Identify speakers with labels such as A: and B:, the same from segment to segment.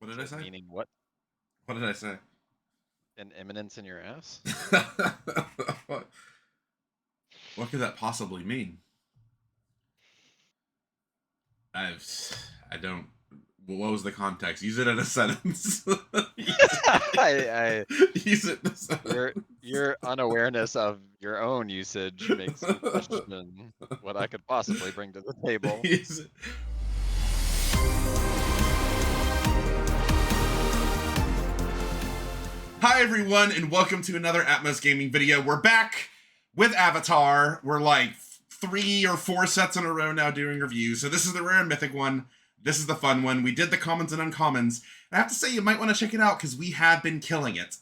A: What did I say?
B: Meaning what?
A: What did I say?
B: An eminence in your ass?
A: What could that possibly mean? I don't. What was the context? Use it in a sentence. Use it in a sentence.
B: Your unawareness of your own usage makes me question what I could possibly bring to the table.
A: Use it. Hi everyone, and welcome to another Atmos Gaming video. We're back with Avatar. We're like 3 or 4 sets in a row now doing reviews. So this is the rare and mythic one. This is the fun one. We did the commons and uncommons. And I have to say, you might want to check it out because we have been killing it.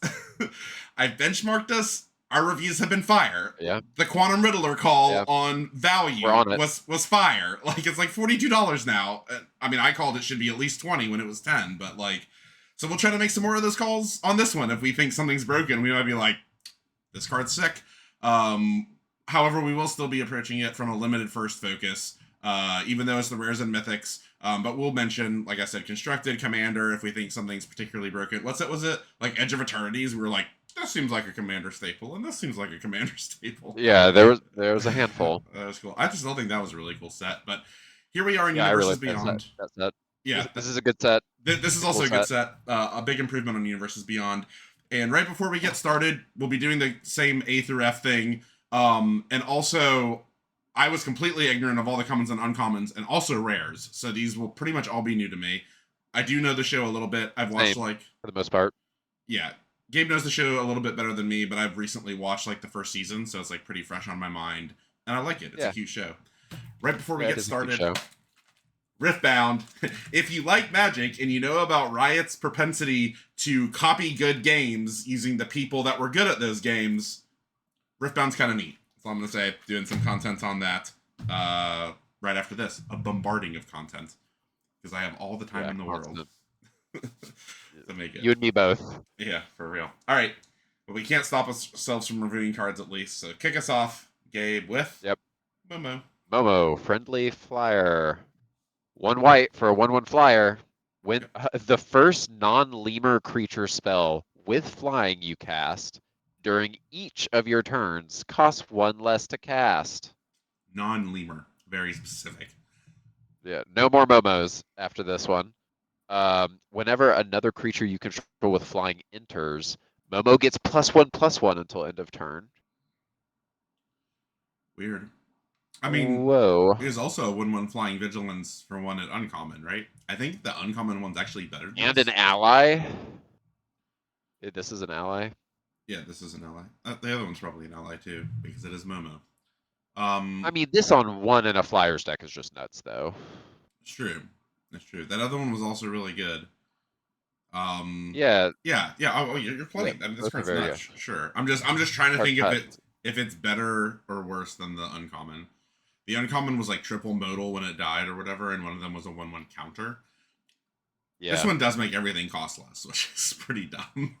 A: I've benchmarked us. Our reviews have been fire.
B: Yeah.
A: The Quantum Riddler call on value was fire. Like, it's like $42 now. I mean, I called it should be at least 20 when it was 10, but like, so we'll try to make some more of those calls on this one. If we think something's broken, we might be like, this card's sick. However, we will still be approaching it from a limited first focus, even though it's the rares and mythics. But we'll mention, like I said, constructed, commander, if we think something's particularly broken. Was it? Like Edge of Eternities, we were like, this seems like a commander staple, and this seems like a commander staple.
B: Yeah, there was a handful.
A: That was cool. I just still think that was a really cool set. But here we are in Universes Beyond.
B: That set.
A: Yeah,
B: this is a good set.
A: This is also a good set. A big improvement on Universes Beyond. And right before we get started, we'll be doing the same A through F thing. And also, I was completely ignorant of all the commons and uncommons, and also rares. So these will pretty much all be new to me. I do know the show a little bit. I've watched
B: for the most part.
A: Yeah, Gabe knows the show a little bit better than me, but I've recently watched like the first season, so it's like pretty fresh on my mind, and I like it. It's a cute show. Right before we get started, Riftbound. If you like Magic and you know about Riot's propensity to copy good games using the people that were good at those games, Riftbound's kind of neat. That's all I'm going to say. Doing some content on that right after this. A bombarding of content. Because I have all the time in the world to make it.
B: You and me both.
A: Yeah, for real. All right. But we can't stop ourselves from reviewing cards at least. So kick us off, Gabe, with Momo.
B: Momo, friendly flyer. 1 white for a 1/1 flyer. When the first non-lemur creature spell with flying you cast during each of your turns costs 1 less to cast.
A: Non-lemur. Very specific.
B: Yeah, no more Momos after this one. Whenever another creature you control with flying enters, Momo gets +1/+1 until end of turn.
A: Weird. I mean,
B: whoa.
A: There's also a 1/1 flying vigilance for one at uncommon, right? I think the uncommon one's actually better than
B: And an ally? This is an ally?
A: Yeah, this is an ally. The other one's probably an ally too, because it is Momo.
B: I mean, this on 1 in a flyers deck is just nuts, though.
A: It's true. It's true. That other one was also really good.
B: Yeah.
A: Oh, you're playing. I mean, this card's nuts. Sure. I'm just trying to think if it's better or worse than the uncommon. The uncommon was like triple modal when it died or whatever, and one of them was a 1/1 counter. Yeah. This one does make everything cost less, which is pretty dumb.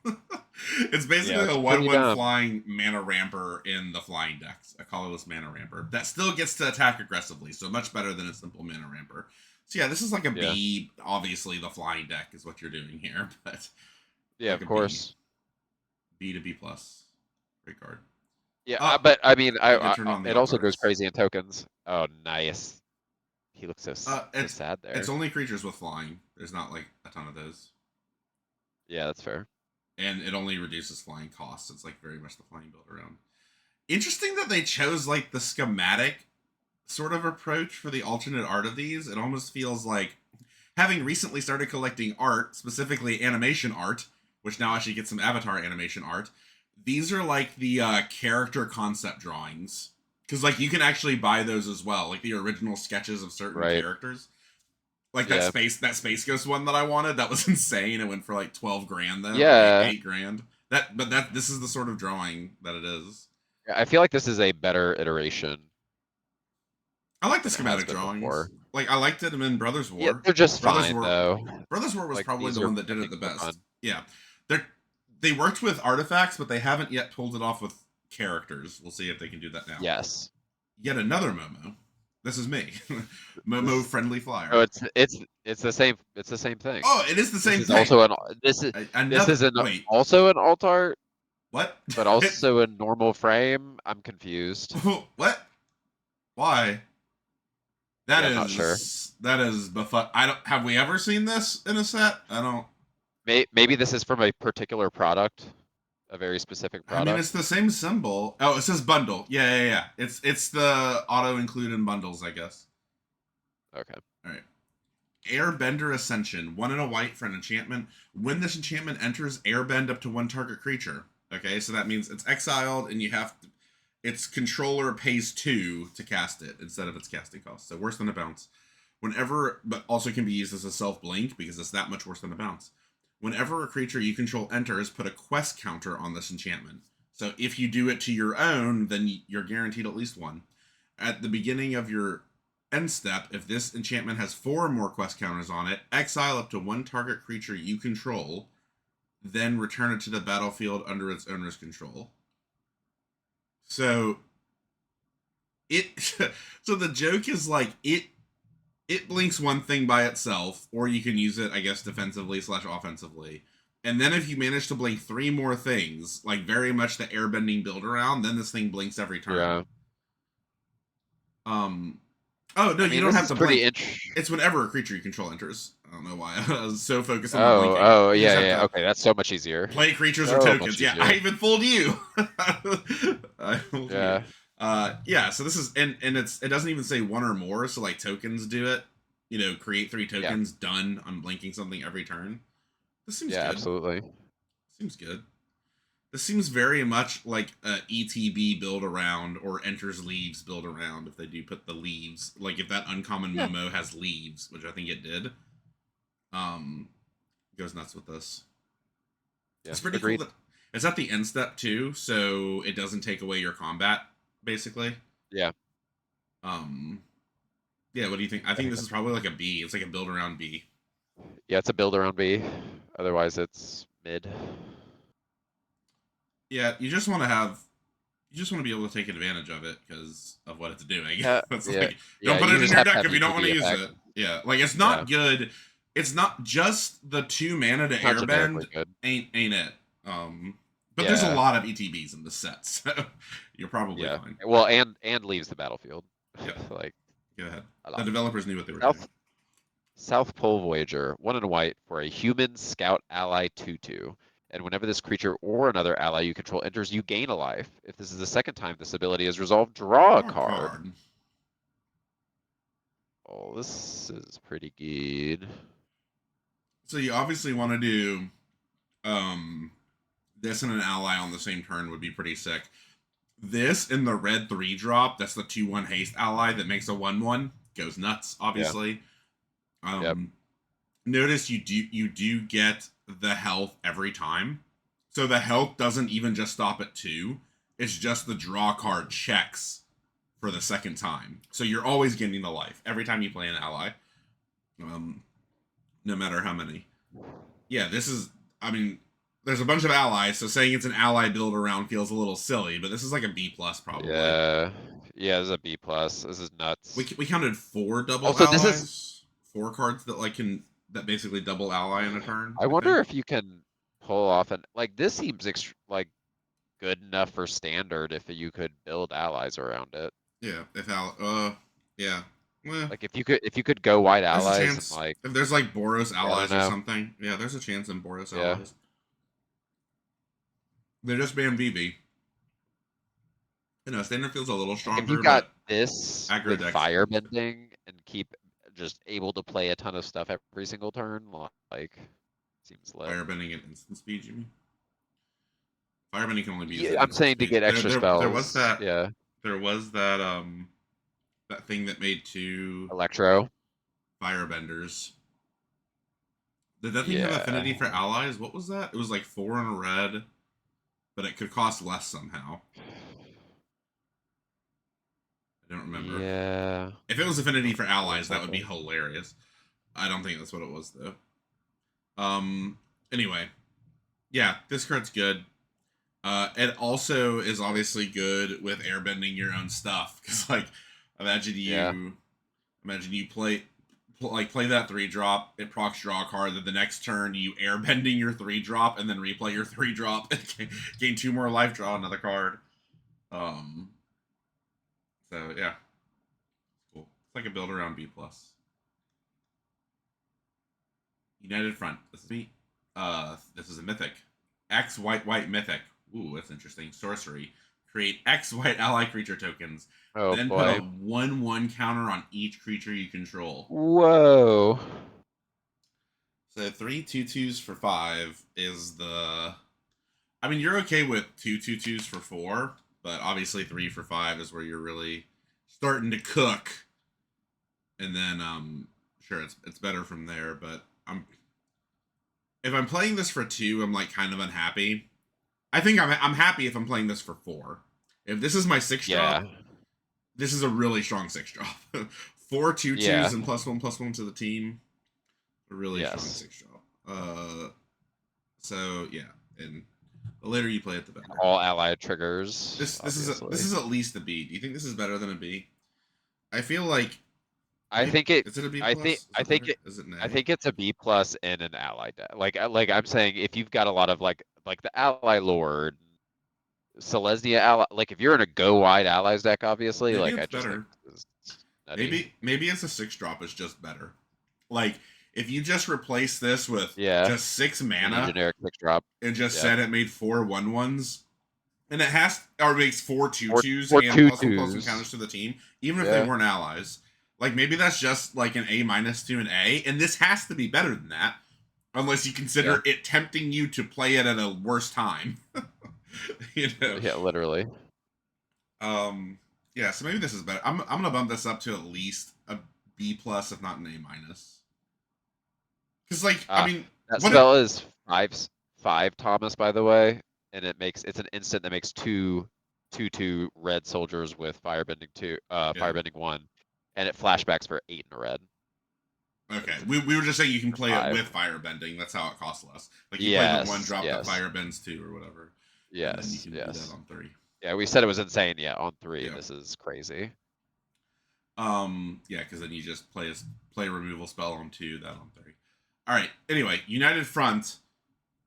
A: It's basically a 1/1 flying mana ramper in the flying decks, a colorless mana ramper that still gets to attack aggressively, so much better than a simple mana ramper. So yeah, this is like a B. Obviously, the flying deck is what you're doing here, but
B: yeah,
A: like
B: of course.
A: B to B+. Great card.
B: Yeah, but I mean, it also goes crazy in tokens. Oh, nice. He looks so sad there.
A: It's only creatures with flying. There's not like a ton of those.
B: Yeah, that's fair.
A: And it only reduces flying costs. It's like very much the flying build around. Interesting that they chose like the schematic sort of approach for the alternate art of these. It almost feels like, having recently started collecting art, specifically animation art, which now actually gets some Avatar animation art, these are like the character concept drawings. Because like you can actually buy those as well, like the original sketches of certain characters. Like that Space Ghost one that I wanted, that was insane. It went for like 12 grand though.
B: Yeah.
A: Like 8 grand. This is the sort of drawing that it is.
B: I feel like this is a better iteration.
A: I like the schematic drawings. Before. Like I liked it in Brothers War.
B: Yeah, they're just fine though.
A: Brothers War was like, probably the one that did it the best. Fun. Yeah. They worked with artifacts, but they haven't yet pulled it off with characters. We'll see if they can do that now.
B: Yes.
A: Yet another Momo. This is me. Momo friendly flyer.
B: Oh, it's the same. It's the same thing.
A: Oh, it is the same
B: This is
A: thing.
B: also an this is
A: Wait.
B: Also an alt art,
A: What?
B: but also a normal frame. I'm confused.
A: What? Why?
B: I'm not sure.
A: That is befuck. I don't. Have we ever seen this in a set? I don't.
B: Maybe this is from a particular product, a very specific product.
A: I mean, it's the same symbol. Oh, it says bundle. Yeah. It's the auto include in bundles, I guess.
B: Okay.
A: All right. Airbender Ascension. 1 and a white for an enchantment. When this enchantment enters, airbend up to 1 target creature. Okay, so that means it's exiled, and you have to. Its controller pays 2 to cast it instead of its casting cost. So worse than a bounce. Whenever, but also can be used as a self blink because it's that much worse than a bounce. Whenever a creature you control enters, put a quest counter on this enchantment. So if you do it to your own, then you're guaranteed at least 1. At the beginning of your end step, if this enchantment has 4 or more quest counters on it, exile up to 1 target creature you control, then return it to the battlefield under its owner's control. So so the joke is like it blinks 1 thing by itself, or you can use it, I guess, defensively / offensively. And then if you manage to blink 3 more things, like very much the airbending build around, then this thing blinks every turn.
B: Yeah.
A: Oh no, you don't have to blink.
B: It's
A: whenever a creature you control enters. I don't know why I was so focused on the blinking.
B: Yeah. Okay, that's so much easier.
A: Play creatures or tokens. Yeah, I even fooled you. I fooled you. Yeah, so this is and it doesn't even say 1 or more, so like tokens do it. You know, create 3 tokens, done. I'm blinking something every turn. This seems good.
B: Absolutely.
A: Seems good. This seems very much like a ETB build around or enters leaves build around if they do put the leaves. Like if that uncommon Momo has leaves, which I think it did. Goes nuts with this. Yeah, it's pretty cool that it's at the end step too, so it doesn't take away your combat, basically.
B: Yeah.
A: Yeah, what do you think? I think this is probably like a B. It's like a build around B.
B: Yeah, it's a build around B. Otherwise it's mid.
A: Yeah, you just want to be able to take advantage of it because of what it's doing. Like, don't put it in your deck if you don't want to use it. Yeah, like it's not good. It's not just the 2 mana to airbend. Ain't it? But there's a lot of ETBs in the set, so you're probably fine.
B: Well, and leaves the battlefield.
A: Yeah.
B: Like,
A: go ahead. The developers knew what they were doing.
B: South Pole Voyager, 1 and a white for a human scout ally 2/2. And whenever this creature or another ally you control enters, you gain a life. If this is the second time this ability is resolved, draw a card. Oh, this is pretty good.
A: So you obviously want to do this and an ally on the same turn would be pretty sick. This in the red 3-drop, that's the 2/1 haste ally that makes a 1/1, goes nuts, obviously. Notice you do get the health every time. So the health doesn't even just stop at 2. It's just the draw card checks for the second time. So you're always getting the life every time you play an ally. No matter how many. Yeah, this is, I mean, there's a bunch of allies, so saying it's an ally build around feels a little silly, but this is like a B+ probably.
B: Yeah, this is a B+. This is nuts.
A: We counted 4 double allies. This is 4 cards that basically double ally in a turn.
B: I wonder if you can pull off this seems like good enough for standard if you could build allies around it.
A: Yeah, yeah. Well,
B: like if you could go white allies and
A: if there's like Boros allies or something. Yeah, there's a chance in Boros allies. They're just banned VV. You know, standard feels a little stronger.
B: If you got this with firebending and keep just able to play a ton of stuff every single turn, like seems lit.
A: Firebending at instant speed, you mean? Firebending can only be used
B: I'm saying to get extra spells.
A: There was that. Yeah. There was that that thing that made 2
B: Electro
A: firebenders. Did that thing have affinity for allies? What was that? It was like 4 in a red, but it could cost less somehow. I don't remember.
B: Yeah.
A: If it was affinity for allies, that would be hilarious. I don't think that's what it was though. Anyway. Yeah, this card's good. It also is obviously good with airbending your own stuff. Because like Imagine you play that 3-drop, it procs draw a card, then the next turn you airbending your 3-drop and then replay your 3-drop and gain 2 more life, draw another card. So yeah, cool. It's like a build around B+. United Front. This is me. This is a mythic. X white mythic. Ooh, that's interesting. Sorcery. Create X white ally creature tokens.
B: Oh,
A: then
B: boy.
A: put a 1/1 counter on each creature you control.
B: Whoa.
A: So 3 2/2s for 5 is the. I mean, you're okay with 2 2/2s for 4, but obviously 3 for 5 is where you're really starting to cook. And then, sure, it's better from there. But if I'm playing this for 2, I'm like kind of unhappy. I think I'm happy if I'm playing this for 4. If this is my 6-drop, this is a really strong 6-drop. 4 2/2s and +1/+1 to the team. A really strong 6-drop. So yeah, and the later you play it, the better.
B: All allied triggers.
A: This is at least a B. Do you think this is better than a B? I feel like.
B: I think it.
A: Is it a B+?
B: I think
A: Is it an A?
B: I think it's a B+ in an ally deck. Like I'm saying, if you've got a lot of like the ally lord, Selesnya ally, like if you're in a go wide allies deck, obviously,
A: maybe
B: like
A: it's
B: I just
A: better.
B: think
A: Maybe it's a 6-drop is just better. Like if you just replace this with just 6 mana,
B: generic 6-drop,
A: and just said it made 4 1/1s, and it makes 4 2/2s
B: or
A: and +1/+1 counters to the team, even if they weren't allies. Like maybe that's just like an A- to an A, and this has to be better than that, unless you consider it tempting you to play it at a worse time. You know?
B: Yeah, literally.
A: Yeah, so maybe this is better. I'm gonna bump this up to at least a B+, if not an A-. Because like I mean,
B: that spell is 5 Thomas, by the way, and it's an instant that makes 2/2 red soldiers with firebending 2, firebending 1, and it flashbacks for 8 in a red.
A: Okay, we were just saying you can play it with firebending. That's how it costs less. Like you play the 1-drop that firebends 2 or whatever. And then you can do that on 3.
B: Yeah, we said it was insane. Yeah, on 3, this is crazy.
A: Yeah, because then you just play a removal spell on 2, that on 3. All right. Anyway, United Front.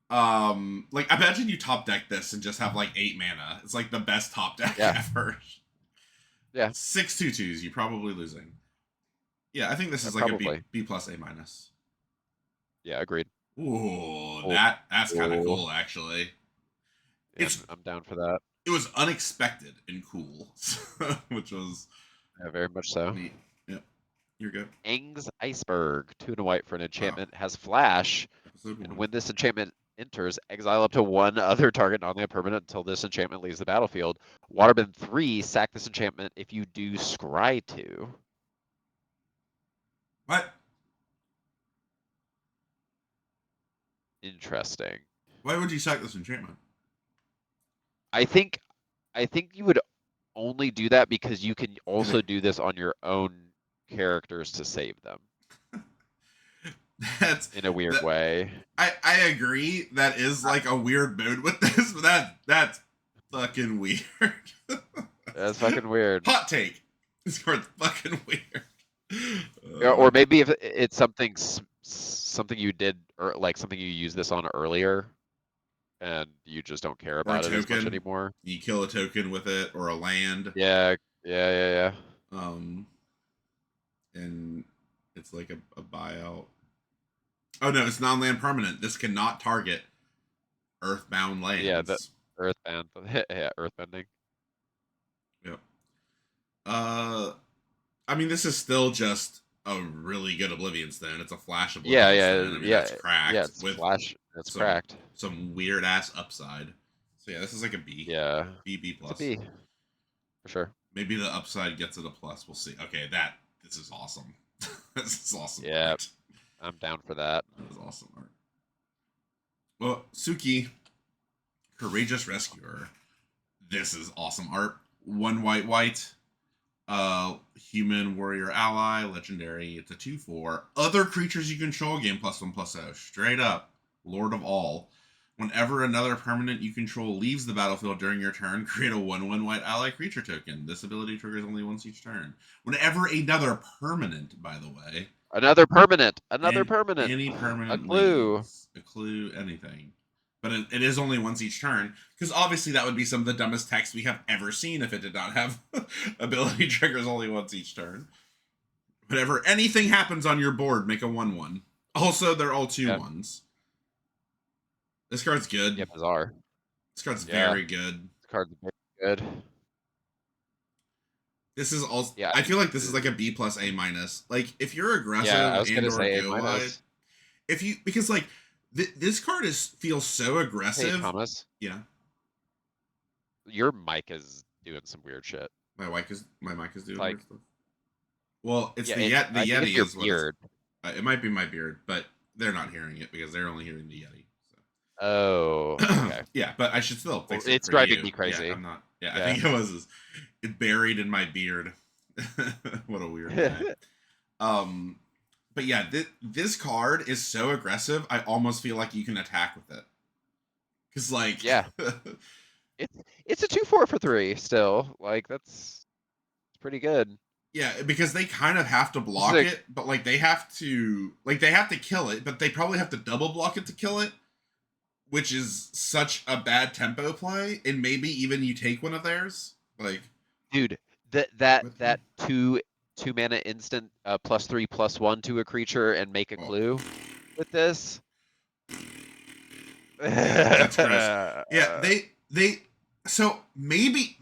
A: Like imagine you top deck this and just have like 8 mana. It's like the best top deck ever.
B: Yeah.
A: 6 2/2s. You're probably losing. Yeah, I think this is like a B+ A-.
B: Yeah, agreed.
A: Ooh, that's kind of cool, actually.
B: Yeah, I'm down for that.
A: It was unexpected and cool, which was
B: very much so.
A: Neat. Yep, you're good.
B: Aang's Iceberg, 2 and a white for an enchantment, has flash, and when this enchantment enters, exile up to 1 other target non-land permanent until this enchantment leaves the battlefield. Waterbend 3, sack this enchantment if you do scry 2.
A: What?
B: Interesting.
A: Why would you sack this enchantment?
B: I think you would only do that because you can also do this on your own characters to save them.
A: That's
B: in a weird way.
A: I agree. That is like a weird mode with this, but that's fucking weird.
B: That's fucking weird.
A: Hot take. This card's fucking weird.
B: Or maybe if it's something you did, or like something you used this on earlier, and you just don't care about it as much anymore.
A: You kill a token with it, or a land.
B: Yeah.
A: And it's like a buyout. Oh no, it's non-land permanent. This cannot target earthbound lands.
B: Yeah, the earthbound. Yeah, earthbending.
A: Yep. I mean, this is still just a really good Oblivion Stone. It's a flash Oblivion Stone. I mean, that's cracked.
B: Yeah, it's flash. It's cracked.
A: Some weird ass upside. So yeah, this is like a B.
B: Yeah.
A: B+.
B: It's a B. For sure.
A: Maybe the upside gets it a plus. We'll see. Okay, this is awesome. This is awesome.
B: Yeah, I'm down for that.
A: That is awesome art. Well, Suki, Courageous Rescuer. This is awesome art. 1 white. Human warrior ally, legendary. It's a 2/4. Other creatures you control gain +1/+0. Straight up, Lord of all. Whenever another permanent you control leaves the battlefield during your turn, create a 1/1 white ally creature token. This ability triggers only once each turn. Whenever another permanent, by the way.
B: Another permanent. Another permanent.
A: Any permanent
B: A clue.
A: leaves. A clue, anything. But it is only once each turn, because obviously that would be some of the dumbest text we have ever seen if it did not have ability triggers only once each turn. Whenever anything happens on your board, make a 1/1. Also, they're all 2/1s. This card's good.
B: Yeah, bizarre.
A: This card's very good.
B: This card's very good.
A: This is also. Yeah, I feel like this is like a B plus A minus. Like if you're aggressive and or go wide, if you because like this card feels so aggressive.
B: Hey, Thomas.
A: Yeah.
B: Your mic is doing some weird shit.
A: My mic is doing weird stuff. Well, it's the Yeti
B: your
A: is what
B: beard.
A: It might be my beard, but they're not hearing it because they're only hearing the Yeti. So.
B: Oh, okay.
A: Yeah, but I should still fix it.
B: It's driving me crazy.
A: Yeah, I'm not. Yeah, I think it was buried in my beard. What a weird guy. But yeah, this card is so aggressive. I almost feel like you can attack with it. Cause like
B: it's a 2/4 for 3 still. Like it's pretty good.
A: Yeah, because they kind of have to block it, but like they have to kill it, but they probably have to double block it to kill it, which is such a bad tempo play. And maybe even you take one of theirs, like
B: dude, that 2 mana instant +3/+1 to a creature and make a clue with this.
A: That's gross. Yeah, they so maybe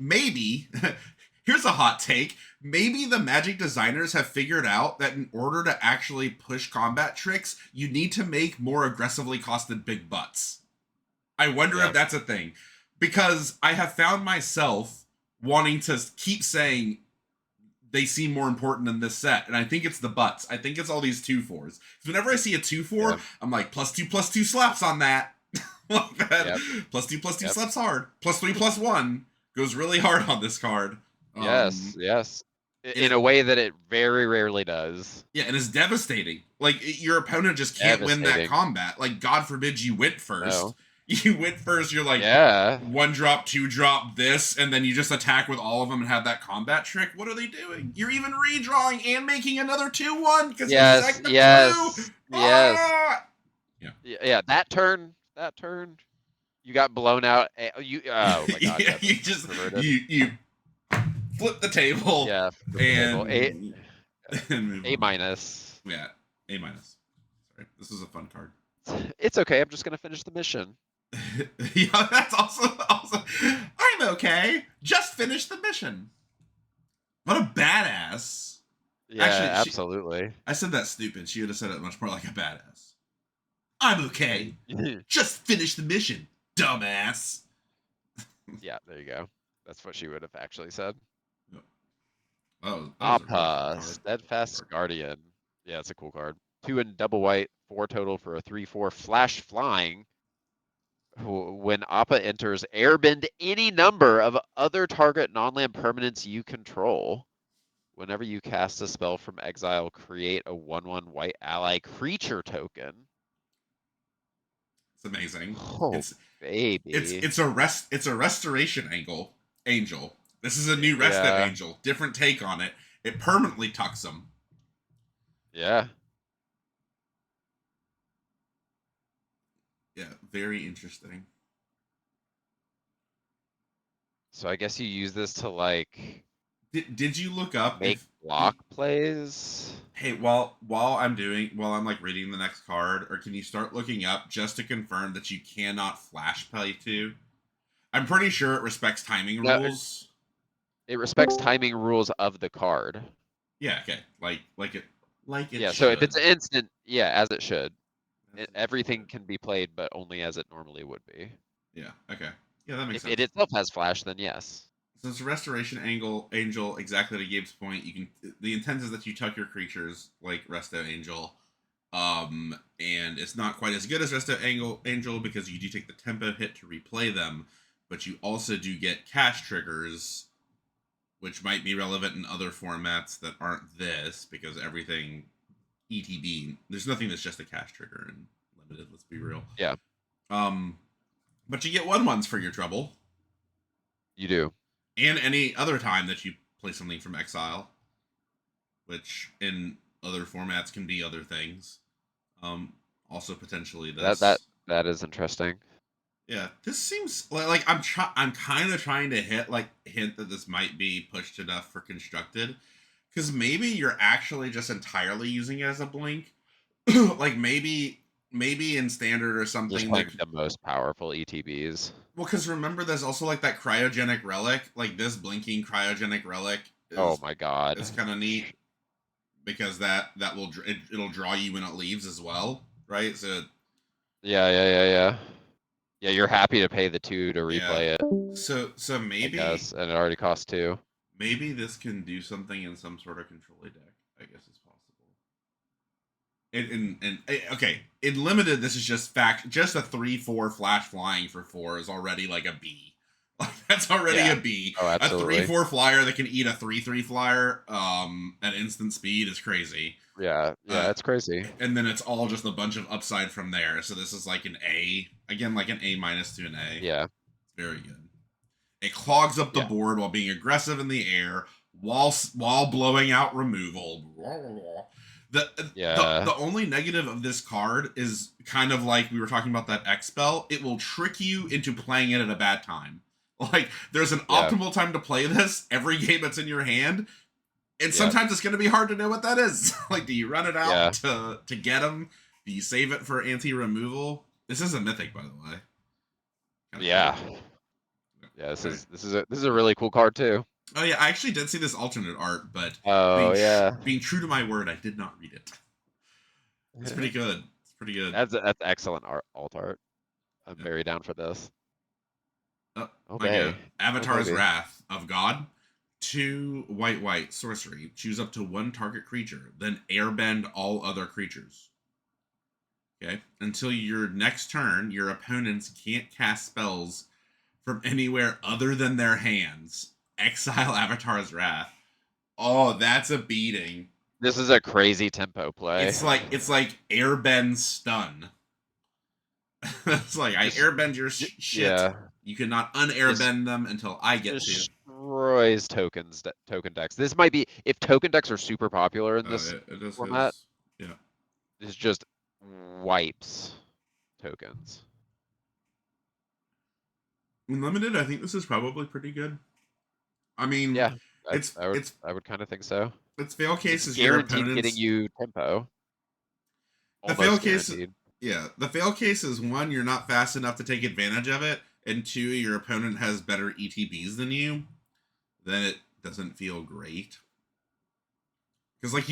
A: here's a hot take. Maybe the Magic designers have figured out that in order to actually push combat tricks, you need to make more aggressively costed big butts. I wonder if that's a thing. Because I have found myself wanting to keep saying they seem more important in this set, and I think it's the butts. I think it's all these 2/4s. Because whenever I see a 2/4, I'm like, +2/+2 slaps on that. Like that. +2/+2 slaps hard. +3/+1 goes really hard on this card.
B: Yes. In a way that it very rarely does.
A: Yeah, and it's devastating. Like, your opponent just can't win that combat. Like, God forbid you went first. No. You went first, you're like, 1-drop, 2-drop this, and then you just attack with all of them and have that combat trick. What are they doing? You're even redrawing and making another 2/1 because you sacked the clue.
B: Yeah, that turn, you got blown out. Oh my god!
A: You just you flip the table.
B: Yeah,
A: and
B: A minus.
A: Yeah, A minus. Sorry, this is a fun card.
B: It's okay. I'm just gonna finish the mission.
A: Yeah, that's also. I'm okay. Just finish the mission. What a badass.
B: Yeah, actually, absolutely.
A: I said that stupid. She would have said it much more like a badass. I'm okay. Just finish the mission, dumbass.
B: Yeah, there you go. That's what she would have actually said.
A: Oh,
B: Appa, Steadfast Guardian. Yeah, it's a cool card. 2 and double white, 4 total for a 3/4 flash flying. When Appa enters, airbend any number of other target non-land permanents you control. Whenever you cast a spell from exile, create a 1/1 white ally creature token.
A: It's amazing.
B: Oh, baby.
A: It's a restoration angel. This is a new resto angel. Different take on it. It permanently tucks them.
B: Yeah.
A: Yeah, very interesting.
B: So I guess you use this to like.
A: Did you look up
B: make block plays?
A: Hey, while I'm like reading the next card, or can you start looking up just to confirm that you cannot flash play to? I'm pretty sure it respects timing rules.
B: It respects timing rules of the card.
A: Yeah. Okay. Like it.
B: Yeah. So if it's an instant, as it should. Everything can be played, but only as it normally would be.
A: Yeah. Okay. Yeah, that makes sense.
B: If it itself has flash, then yes.
A: So it's a restoration angel, exactly to Gabe's point. The intent is that you tuck your creatures like Resto Angel, and it's not quite as good as Resto Angel because you do take the tempo hit to replay them, but you also do get cash triggers, which might be relevant in other formats that aren't this, because everything ETB, there's nothing that's just a cash trigger in limited. Let's be real.
B: Yeah.
A: But you get 1/1s for your trouble.
B: You do.
A: And any other time that you play something from exile, which in other formats can be other things. Also potentially this.
B: That is interesting.
A: Yeah, this seems like I'm kind of trying to hint that this might be pushed enough for constructed, because maybe you're actually just entirely using it as a blink. Like maybe in standard or something.
B: Just playing the most powerful ETBs.
A: Well, because remember, there's also like that cryogenic relic, like this blinking cryogenic relic.
B: Oh my god,
A: it's kind of neat because that will it'll draw you when it leaves as well, right? So
B: yeah. You're happy to pay the 2 to replay it.
A: So maybe,
B: I guess, and it already costs 2.
A: Maybe this can do something in some sort of control deck. I guess it's possible. Okay, in limited, this is just just a 3/4 flash flying for 4 is already like a B. Like that's already a B.
B: Oh, absolutely.
A: A 3/4 flyer that can eat a 3/3 flyer at instant speed is crazy.
B: Yeah, it's crazy.
A: And then it's all just a bunch of upside from there. So this is like an A. Again, like an A- to an A.
B: Yeah.
A: It's very good. It clogs up the board while being aggressive in the air, while blowing out removal. The only negative of this card is kind of like we were talking about that X spell. It will trick you into playing it at a bad time. Like there's an optimal time to play this every game that's in your hand, and sometimes it's going to be hard to know what that is. Like, do you run it out to get them? Do you save it for anti-removal? This is a mythic, by the way.
B: Cool. Yeah, this is a really cool card too.
A: Oh yeah, I actually did see this alternate art, but being true to my word, I did not read it. It's pretty good. It's pretty good.
B: That's excellent alt art. I'm very down for this.
A: Okay. Avatar's Wrath of God. 2 white sorcery. Choose up to 1 target creature, then airbend all other creatures. Okay. Until your next turn, your opponents can't cast spells from anywhere other than their hands. Exile Avatar's Wrath. Oh, that's a beating.
B: This is a crazy tempo play.
A: It's like airbend stun. It's like I airbend your shit. Yeah. You cannot unairbend them until I get to.
B: Destroys token decks. This might be if token decks are super popular in this format. This just wipes tokens.
A: In limited, I think this is probably pretty good. I mean,
B: I would kind of think so.
A: Its fail case is
B: guaranteed getting you tempo.
A: The fail case, the fail case is 1, you're not fast enough to take advantage of it, and 2, your opponent has better ETBs than you. Then it doesn't feel great. Because like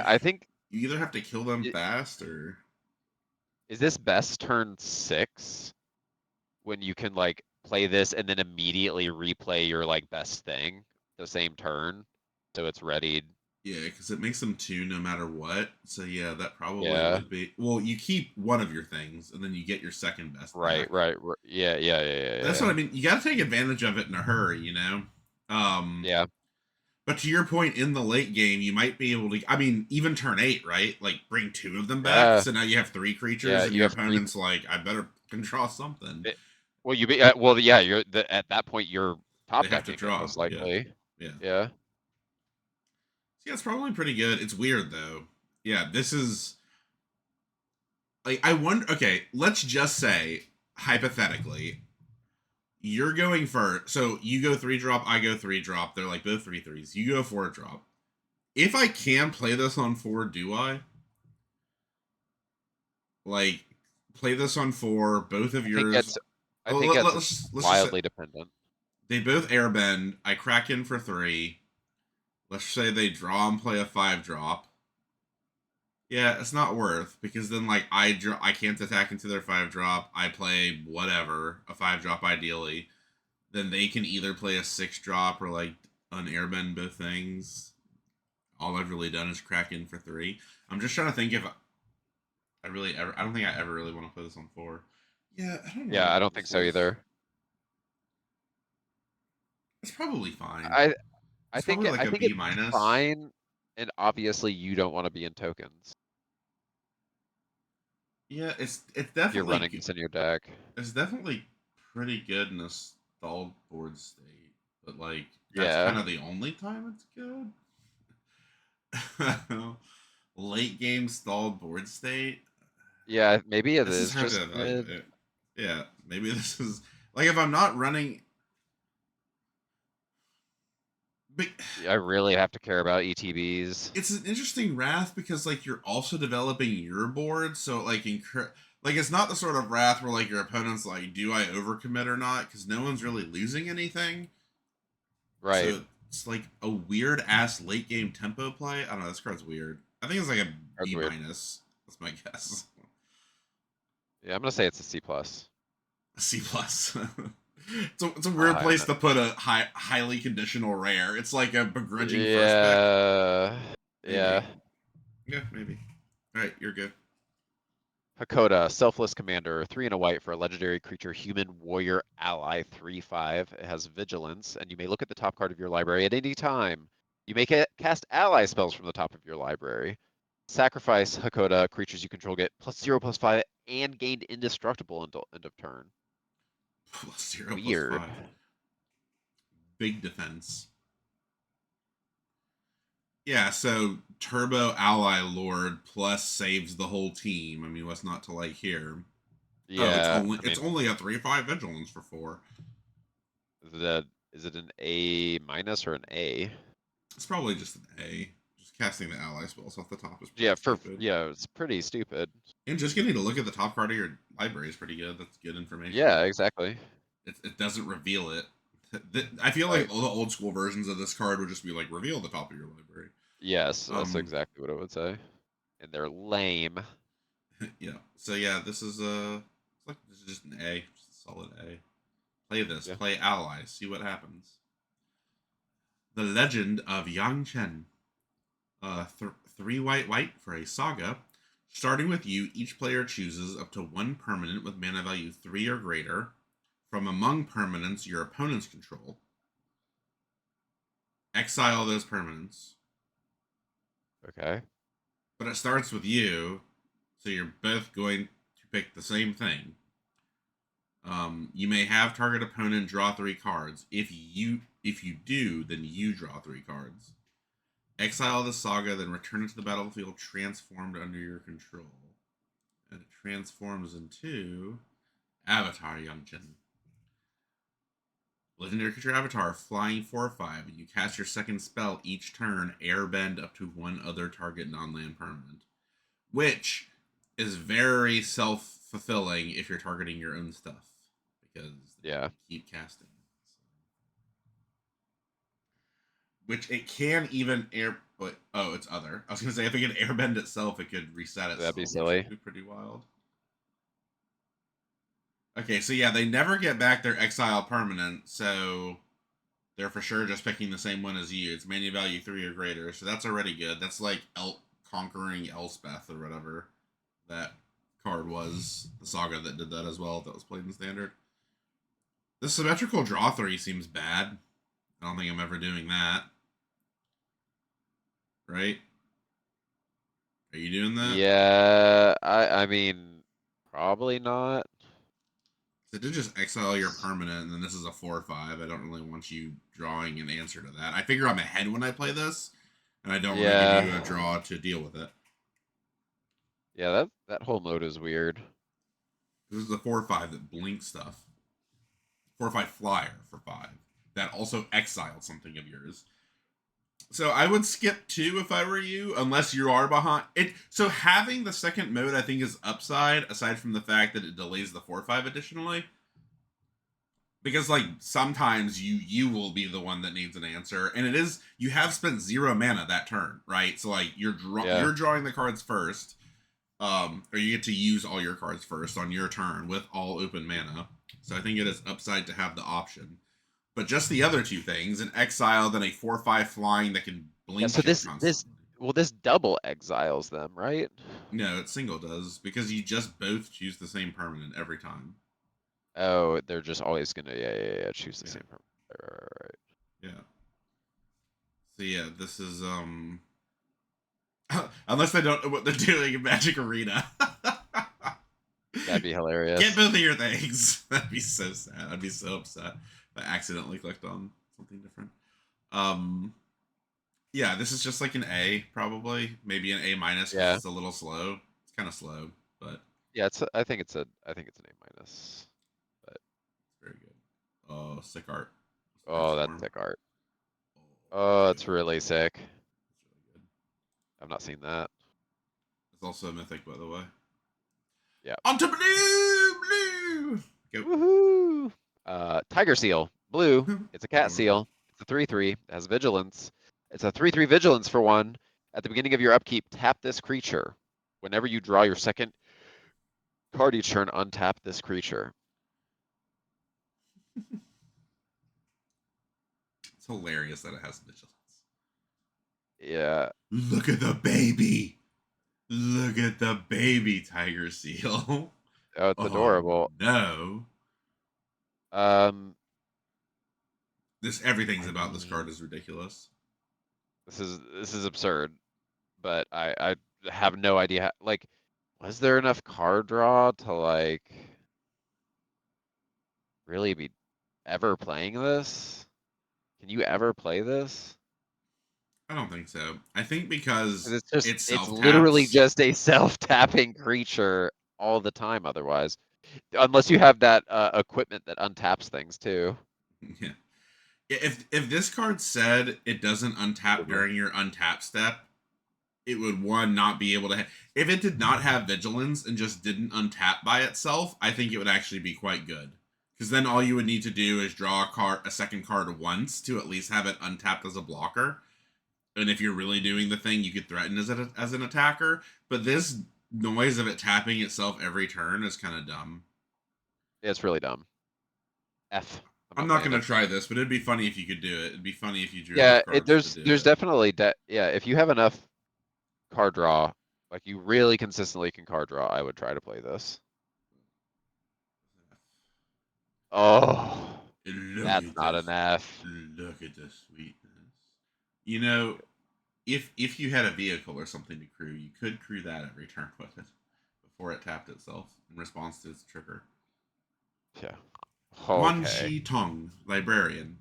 B: I think
A: you either have to kill them fast or.
B: Is this best turn 6 when you can like play this and then immediately replay your like best thing the same turn, so it's readied?
A: Yeah, because it makes them 2 no matter what. So yeah, that probably would be. Well, you keep one of your things, and then you get your second best.
B: Right. Yeah.
A: That's what I mean. You got to take advantage of it in a hurry, you know.
B: Yeah.
A: But to your point, in the late game, you might be able to. I mean, even turn 8, right? Like bring 2 of them back, so now you have 3 creatures, and your opponent's like, I better can draw something.
B: You're at that point you're top decking most likely. Yeah.
A: Yeah, it's probably pretty good. It's weird though. Yeah, this is like I wonder. Okay, let's just say hypothetically, you're going first. So you go 3-drop, I go 3-drop. They're like both 3/3s. You go 4-drop. If I can play this on 4, do I? Like play this on 4. Both of yours.
B: I think it's wildly dependent.
A: They both airbend. I crack in for 3. Let's say they draw and play a 5-drop. Yeah, it's not worth, because then like I can't attack into their 5-drop. I play whatever, a 5-drop ideally. Then they can either play a 6-drop or like unairbend both things. All I've really done is crack in for 3. I'm just trying to think if I don't think I ever really want to play this on 4. Yeah, I don't know.
B: Yeah, I don't think so either.
A: It's probably fine.
B: I think it's fine, and obviously you don't want to be in tokens.
A: Yeah, it's definitely.
B: You're running this in your deck.
A: It's definitely pretty good in a stalled board state, but like that's kind of the only time it's good. Late game stalled board state.
B: Yeah, maybe it
A: this
B: is
A: hard
B: just
A: to
B: good.
A: evaluate. Yeah, maybe this is like if I'm not running. But
B: I really have to care about ETBs.
A: it's an interesting wrath because like you're also developing your board, so like like it's not the sort of wrath where like your opponent's like, do I overcommit or not? Because no one's really losing anything.
B: Right.
A: So it's like a weird ass late game tempo play. I don't know. This card's weird. I think it's like a
B: That's
A: B
B: weird.
A: minus. That's my guess.
B: Yeah, I'm gonna say it's a C plus.
A: A C plus. It's a weird place to put a highly conditional rare. It's like a begrudging first pick.
B: Yeah.
A: Yeah, maybe. All right, you're good.
B: Hakoda, Selfless Commander, 3 and a white for a legendary creature, Human Warrior Ally, 3/5. It has Vigilance, and you may look at the top card of your library at any time. You may cast ally spells from the top of your library. Sacrifice Hakoda, creatures you control get +0/+5 and gained indestructible until end of turn.
A: +0/+5.
B: Weird.
A: Big defense. Yeah, so Turbo Ally Lord plus saves the whole team. I mean, what's not to like here?
B: Yeah.
A: It's only a 3/5 vigilance for 4.
B: Is it an A minus or an A?
A: It's probably just an A. Just casting the ally spells off the top is pretty stupid.
B: It's pretty stupid.
A: And just getting to look at the top card of your library is pretty good. That's good information.
B: Yeah, exactly.
A: It doesn't reveal it. I feel like all the old school versions of this card would just be like, reveal the top of your library.
B: Yes, that's exactly what it would say. And they're lame.
A: Yeah. So yeah, this is this is just an A, just a solid A. Play this. Yeah. Play ally. See what happens. The Legend of Yang Chen. 3 white for a saga. Starting with you, each player chooses up to 1 permanent with mana value 3 or greater from among permanents your opponents control. Exile those permanents.
B: Okay.
A: But it starts with you, so you're both going to pick the same thing. You may have target opponent draw 3 cards. If you do, then you draw 3 cards. Exile the saga, then return it to the battlefield transformed under your control. And it transforms into Avatar Youngchen. Legendary creature Avatar, flying 4/5, and you cast your second spell each turn, airbend up to 1 other target non-land permanent. Which is very self-fulfilling if you're targeting your own stuff. Because you keep casting. Which it can even it's other. I was gonna say if it could airbend itself, it could reset itself.
B: That'd be silly.
A: Which would be pretty wild. Okay, so yeah, they never get back their exile permanent, so they're for sure just picking the same one as you. It's mana value 3 or greater, so that's already good. That's like Conquering Elspeth or whatever that card was. The saga that did that as well, that was played in Standard. The symmetrical draw 3 seems bad. I don't think I'm ever doing that. Right? Are you doing that?
B: Yeah, I mean, probably not.
A: It did just exile your permanent, and then this is a 4/5. I don't really want you drawing an answer to that. I figure I'm ahead when I play this, and I don't want to give you a draw to deal with it.
B: Yeah, that whole mode is weird.
A: This is the 4/5 that blinks stuff. 4/5 flyer for 5. That also exiled something of yours. So I would skip 2 if I were you, unless you are behind it. So having the second mode, I think, is upside, aside from the fact that it delays the 4/5 additionally. Because like sometimes you will be the one that needs an answer, and it is you have spent 0 mana that turn, right? So like you're drawing the cards first, or you get to use all your cards first on your turn with all open mana. So I think it is upside to have the option. But just the other 2 things, an exile, then a 4/5 flying that can blink.
B: Yeah, so this double exiles them, right?
A: No, it single does, because you just both choose the same permanent every time.
B: Oh, they're just always gonna choose the same permanent. Right.
A: Yeah. So yeah, this is unless they don't know what they're doing in Magic Arena.
B: That'd be hilarious.
A: Get both of your things. That'd be so sad. I'd be so upset if I accidentally clicked on something different. Yeah, this is just like an A, probably. Maybe an A minus because it's a little slow. It's kind of slow, but
B: yeah, I think it's an A minus. But
A: very good. Oh, sick art.
B: Oh, that's sick art.
A: Oh,
B: Oh, it's really sick.
A: That's really good.
B: I've not seen that.
A: It's also a mythic, by the way.
B: Yeah.
A: On to blue!
B: Go. Woohoo! Tiger Seal. Blue. It's a cat seal. It's a 3/3. It has vigilance. It's a 3/3 vigilance for 1. At the beginning of your upkeep, tap this creature. Whenever you draw your second card each turn, untap this creature.
A: It's hilarious that it has vigilance.
B: Yeah.
A: Look at the baby. Look at the baby Tiger Seal.
B: Oh, it's adorable.
A: No. Everything's about this card is ridiculous.
B: This is absurd, but I have no idea how, like, was there enough card draw to like really be ever playing this? Can you ever play this?
A: I don't think so. I think because
B: it's literally just a self-tapping creature all the time otherwise. Unless you have that equipment that untaps things too.
A: Yeah. If this card said it doesn't untap during your untap step, it would not be able to. If it did not have vigilance and just didn't untap by itself, I think it would actually be quite good. Because then all you would need to do is draw a second card once to at least have it untapped as a blocker. And if you're really doing the thing, you could threaten as an attacker. But this noise of it tapping itself every turn is kind of dumb.
B: It's really dumb. F.
A: I'm not going to try this, but it'd be funny if you could do it. It'd be funny if you drew
B: enough
A: cards to do
B: there's definitely if you have enough card draw, like you really consistently can card draw, I would try to play this. Oh, that's not an F.
A: Look at the sweetness. You know, if you had a vehicle or something to crew, you could crew that every turn with it before it tapped itself in response to its trigger.
B: Yeah.
A: Okay. Wan Shi Tong, Librarian.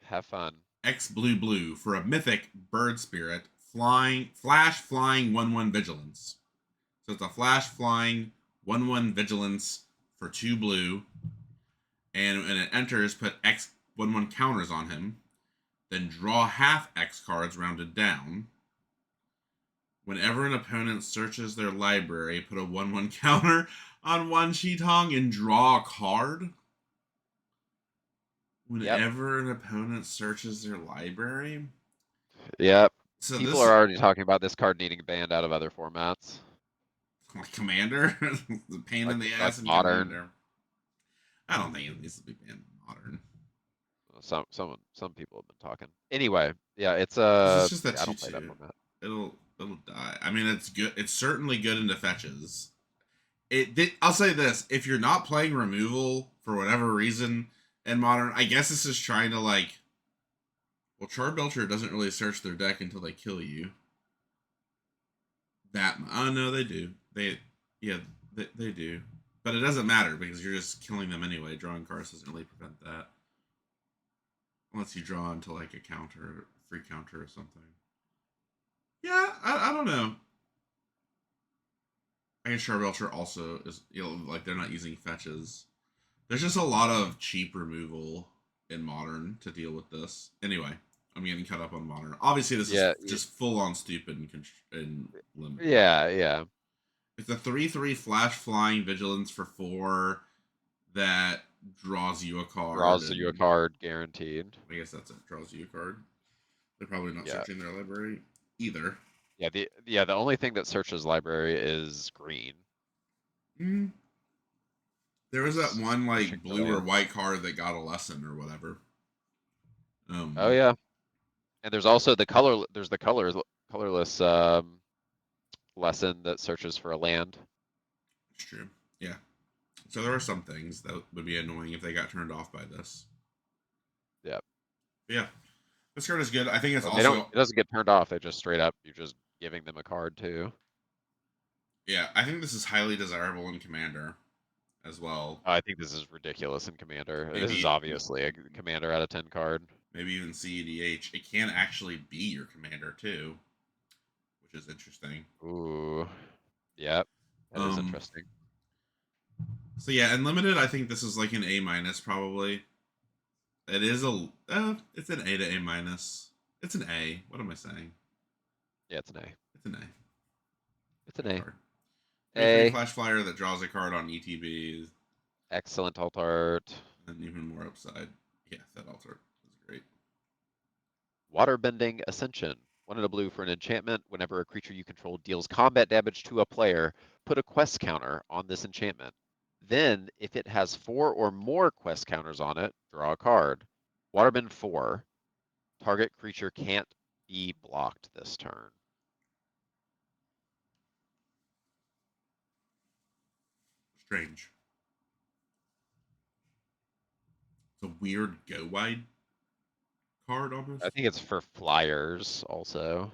B: Have fun.
A: X blue for a mythic bird spirit, flash flying 1/1 vigilance. So it's a flash flying 1/1 vigilance for 2 blue. And when it enters, put X 1/1 counters on him. Then draw half X cards rounded down. Whenever an opponent searches their library, put a 1/1 counter on Wan Shi Tong and draw a card. Whenever an opponent searches their library?
B: Yep. So people are already talking about this card needing banned out of other formats.
A: Like Commander? The pain in the ass in
B: Modern.
A: Commander. I don't think it needs to be banned in Modern.
B: Some people have been talking. Anyway, yeah, it's
A: just that
B: I don't play that format.
A: It'll die. I mean, it's good. It's certainly good into fetches. I'll say this: if you're not playing removal for whatever reason in Modern, I guess this is trying to like. Well, Charbelcher doesn't really search their deck until they kill you. No, they do. They do. But it doesn't matter because you're just killing them anyway. Drawing cards doesn't really prevent that. Unless you draw into like a counter, free counter or something. Yeah, I don't know. I guess Charbelcher also is, like they're not using fetches. There's just a lot of cheap removal in Modern to deal with this. Anyway, I'm getting caught up on Modern. Obviously, this is just full on stupid and limited.
B: Yeah.
A: It's a 3/3 flash flying vigilance for 4 that draws you a card.
B: Draws you a card, guaranteed.
A: I guess that's it. Draws you a card. They're probably not searching their library either.
B: Yeah, the only thing that searches library is green.
A: There was that one like blue or white card that got a lesson or whatever.
B: Oh yeah, and there's also the color. There's the colorless lesson that searches for a land.
A: It's true. Yeah. So there are some things that would be annoying if they got turned off by this.
B: Yeah.
A: Yeah. This card is good. I think it's
B: it doesn't get turned off. They just straight up, you're just giving them a card too.
A: Yeah, I think this is highly desirable in Commander. as well.
B: I think this is ridiculous in Commander. This is
A: Maybe
B: obviously a Commander out of 10 card.
A: maybe even CEDH. It can actually be your commander too, which is interesting.
B: Ooh, yep, that is interesting.
A: So yeah, unlimited. I think this is like an A minus probably. It is it's an A to A minus. It's an A. What am I saying?
B: Yeah, it's an A.
A: It's an A.
B: It's an
A: Good
B: A.
A: card. 3/3
B: A.
A: flash flyer that draws a card on ETB,
B: Excellent alt art.
A: and even more upside. Yeah, that altar is great.
B: Waterbending Ascension. 1 and a blue for an enchantment. Whenever a creature you control deals combat damage to a player, put a quest counter on this enchantment. Then, if it has 4 or more quest counters on it, draw a card. Waterbend 4. Target creature can't be blocked this turn.
A: Strange. It's a weird go wide card almost.
B: I think it's for flyers also.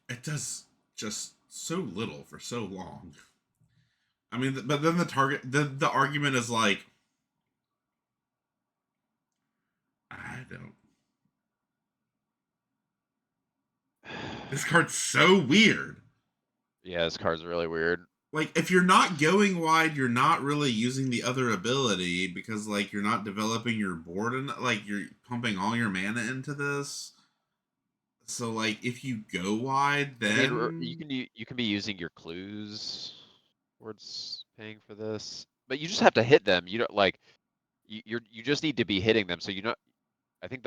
A: It does just so little for so long. I mean, but then the argument is like, I don't. This card's so weird.
B: Yeah, this card's really weird.
A: Like, if you're not going wide, you're not really using the other ability because, like, you're not developing your board and like you're pumping all your mana into this. So, like, if you go wide,
B: I mean,
A: then
B: you can be using your clues towards paying for this, but you just have to hit them. You don't like you just need to be hitting them. So you know, I think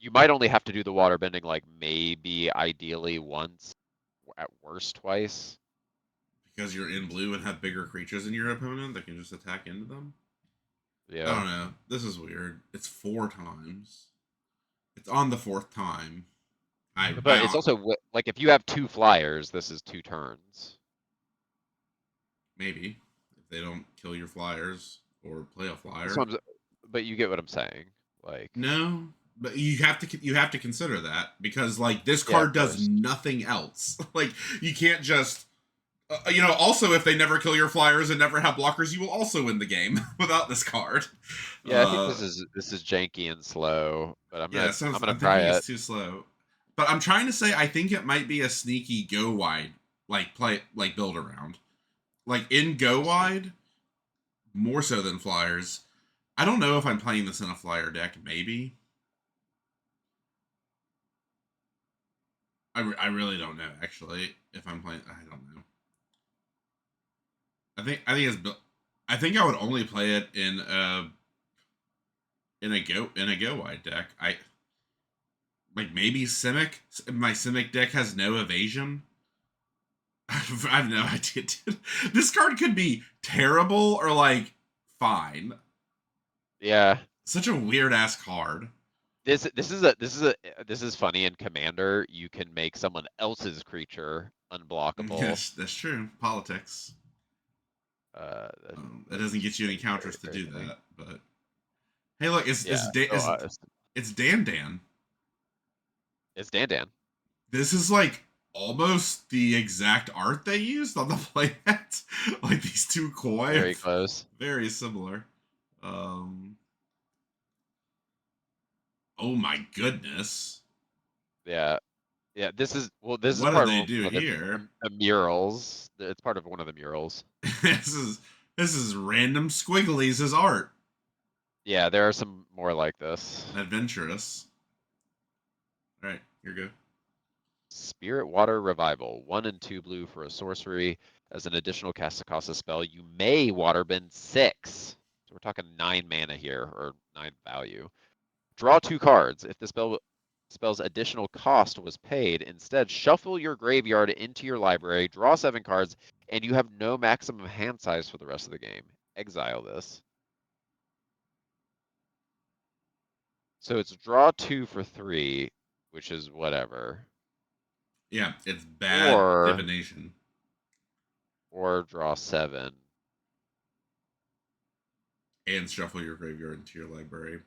B: you might only have to do the water bending like maybe ideally once, at worst twice.
A: because you're in blue and have bigger creatures than your opponent that can just attack into them. I
B: Yeah,
A: don't know. This is weird. It's 4 times. It's on the 4th time.
B: but it's also like if you have 2 flyers, this is 2 turns.
A: Maybe if they don't kill your flyers or play a
B: That's
A: flyer.
B: what but you get what I'm saying. Like,
A: No, but you have to consider that because like this
B: yeah, of
A: card does
B: course.
A: nothing else. Like you can't just also if they never kill your flyers and never have blockers, you will also win the game without this card.
B: Yeah, I think this is janky and slow, but
A: Yeah, it sounds.
B: I'm gonna
A: I'm
B: try
A: thinking it's
B: it.
A: too slow, but I'm trying to say I think it might be a sneaky go wide like build around like in go wide more so than flyers. I don't know if I'm playing this in a flyer deck. Maybe I really don't know actually if I'm playing. I don't know. I think it's. I think I would only play it in a go wide deck. I like maybe Simic. My Simic deck has no evasion. I have no idea. Dude. This card could be terrible or like fine.
B: Yeah.
A: Such a weird ass card.
B: This is funny in Commander. You can make someone else's creature unblockable.
A: Yes, that's true. Politics. That doesn't get you any
B: Very,
A: counters to
B: very
A: do
B: funny.
A: that. But hey, look,
B: Yeah.
A: it's Dan Dan.
B: It's Dan Dan.
A: This is like almost the exact art they used on the playmat. Like these two koi,
B: Very close.
A: very similar. Um, oh my goodness,
B: Yeah. Yeah. This is
A: what did
B: part
A: they
B: of
A: do
B: one of
A: here?
B: the murals. It's part of one of the murals.
A: this is this is random squigglies as art.
B: Yeah, there are some more like this.
A: Adventurous. All right, you're good.
B: Spirit Water Revival. 1 and 2 blue for a sorcery. As an additional cast to cost a spell, you may waterbend 6. So we're talking 9 mana here, or 9 value. Draw 2 cards. If the spell's additional cost was paid, instead shuffle your graveyard into your library, draw 7 cards, and you have no maximum hand size for the rest of the game. Exile this. So it's draw 2 for 3, which is whatever.
A: Yeah, it's bad divination.
B: Or draw 7.
A: And shuffle your graveyard into your library.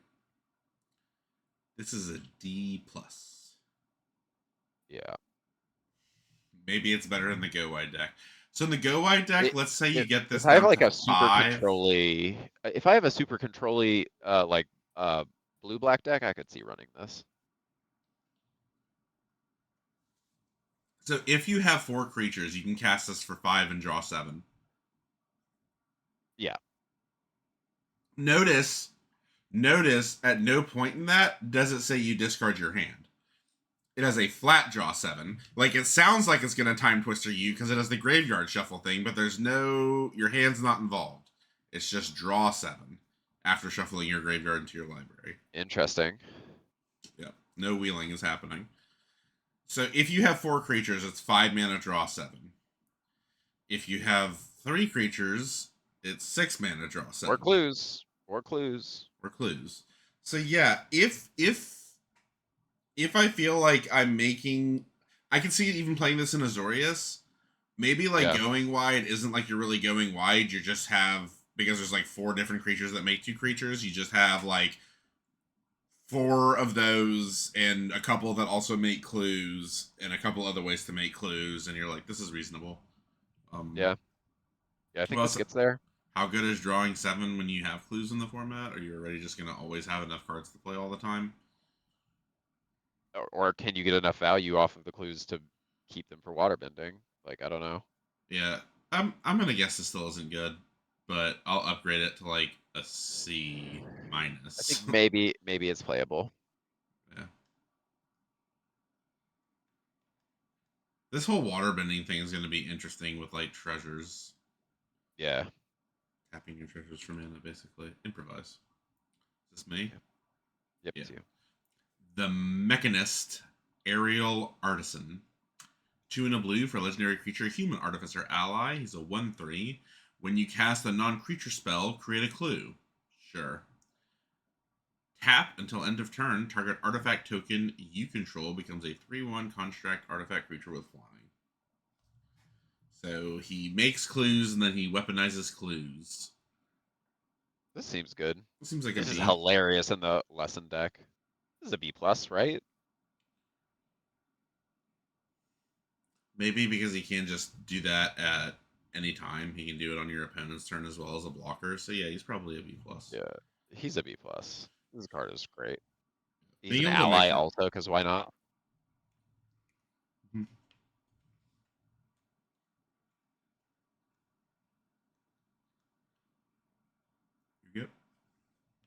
A: This is a D plus.
B: Yeah.
A: Maybe it's better in the Go Wide deck. So in the Go Wide deck, let's say you get this
B: if I have
A: down
B: like
A: to
B: a super
A: 5.
B: control-y, if I have a super control-y, like blue-black deck, I could see running this.
A: So if you have 4 creatures, you can cast this for 5 and draw 7.
B: Yeah.
A: Notice at no point in that does it say you discard your hand. It has a flat draw 7. Like, it sounds like it's going to time twister you because it has the graveyard shuffle thing, but there's no, your hand's not involved. It's just draw 7 after shuffling your graveyard into your library.
B: Interesting.
A: Yeah, no wheeling is happening. So if you have 4 creatures, it's 5 mana, draw 7. If you have 3 creatures, it's 6 mana, draw 7.
B: Or clues. Or clues.
A: Or clues. So yeah, if I feel like I'm making, I can see it even playing this in Azorius. Maybe like going wide isn't like you're really going wide. You just have, because there's like 4 different creatures that make 2 creatures. You just have like 4 of those and a couple that also make clues and a couple other ways to make clues. And you're like, this is reasonable.
B: Yeah, I think this gets there.
A: How good is drawing 7 when you have clues in the format? Are you already just going to always have enough cards to play all the time?
B: Or can you get enough value off of the clues to keep them for waterbending? Like, I don't know.
A: Yeah, I'm gonna guess it still isn't good, but I'll upgrade it to like a C minus.
B: I think maybe it's playable.
A: Yeah. This whole waterbending thing is gonna be interesting with like treasures.
B: Yeah.
A: Tapping your treasures for mana, basically. Improvise. Is this me?
B: Yep, it's you.
A: The Mechanist, Aerial Artisan. 2 and a blue for a legendary creature, human artificer ally. He's a 1/3. When you cast a non-creature spell, create a clue. Sure. Tap until end of turn. Target artifact token you control becomes a 3/1 construct artifact creature with flying. So he makes clues and then he weaponizes clues.
B: This seems good.
A: This seems like
B: this is hilarious in the lesson deck. This is a B+, right?
A: Maybe because he can just do that at any time. He can do it on your opponent's turn as well as a blocker. So yeah, he's probably a B+.
B: Yeah, he's a B+. This card is great. He's
A: Being
B: an
A: able to make
B: ally also, because why not?
A: Mhm. Yep.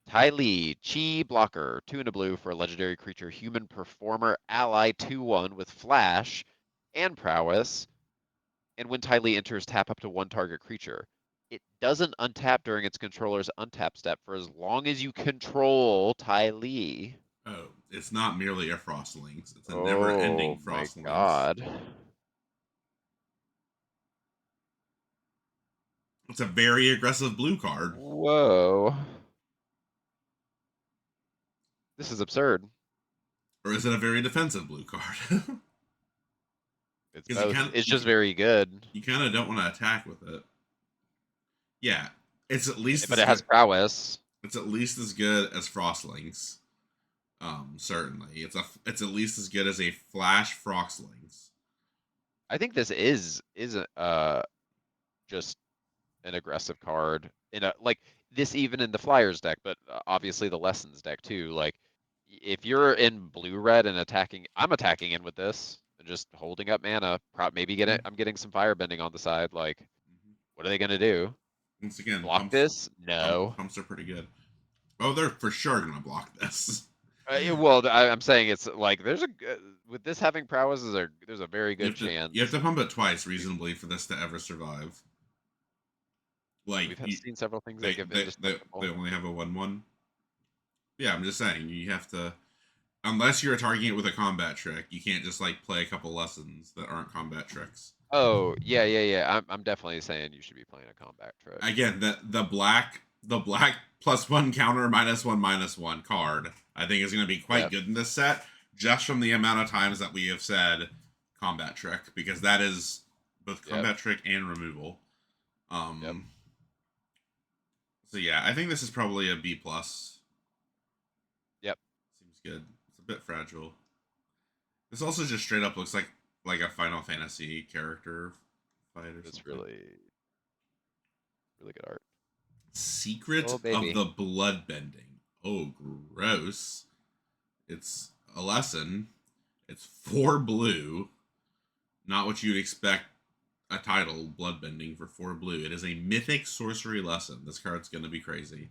B: Ty Lee, Chi blocker, 2 and a blue for a legendary creature, human performer, ally 2/1 with flash and prowess. And when Ty Lee enters, tap up to 1 target creature. It doesn't untap during its controller's untap step for as long as you control Ty Lee.
A: Oh, it's not merely a Frostlings. It's a never-ending Frostlings.
B: Oh my god.
A: It's a very aggressive blue card.
B: Whoa. This is absurd.
A: Or is it a very defensive blue card?
B: It's both. It's just very good.
A: You kind of don't want to attack with it. Yeah, it's at least.
B: But it has prowess.
A: It's at least as good as Frostlings. Certainly, it's at least as good as a Flash Frostlings.
B: I think this is just an aggressive card in a like this even in the Flyers deck, but obviously the Lessons deck too. Like if you're in blue red and attacking, I'm attacking in with this and just holding up mana. Maybe I'm getting some firebending on the side. Like, what are they gonna do?
A: Once again,
B: block this? No.
A: Pumps are pretty good. Oh, they're for sure gonna block this.
B: Well, I'm saying it's like there's a with this having prowess there's a very good chance.
A: You have to pump it twice reasonably for this to ever survive. Like
B: we've seen several things
A: they only have a 1/1. Yeah, I'm just saying you have to, unless you're targeting it with a combat trick, you can't just like play a couple lessons that aren't combat tricks.
B: Oh yeah. I'm definitely saying you should be playing a combat trick.
A: Again, the black +1 counter -1/-1 card I think is going to be quite good in this set, just from the amount of times that we have said combat trick, because that is both combat trick and removal. So yeah, I think this is probably a B+.
B: Yep.
A: Seems good. It's a bit fragile. This also just straight up looks like like a Final Fantasy character fight or
B: It's
A: something.
B: really good art.
A: Secret
B: Oh,
A: of
B: baby.
A: the Bloodbending. Oh, gross. It's a lesson. It's 4 blue. Not what you'd expect a title, Bloodbending, for 4 blue. It is a mythic sorcery lesson. This card's going to be crazy.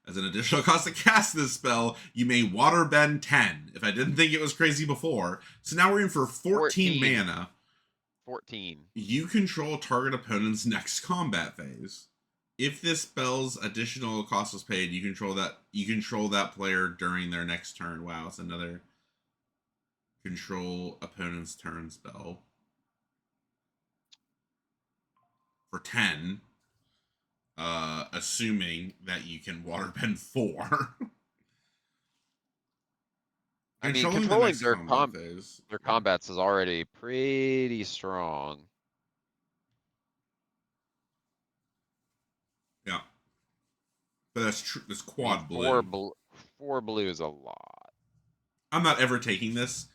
A: As an additional cost to cast this spell, you may waterbend 10. If I didn't think it was crazy before. So now we're in for 14 mana.
B: 14.
A: You control target opponent's next combat phase. If this spell's additional cost was paid, you control that player during their next turn. Wow, it's another control opponent's turn spell. For 10. Assuming that you can waterbend 4.
B: I mean,
A: Controlling the next combat phase.
B: Their combats is already pretty strong.
A: Yeah. But that's true. That's quad blue.
B: 4 blue is a lot.
A: I'm not ever taking this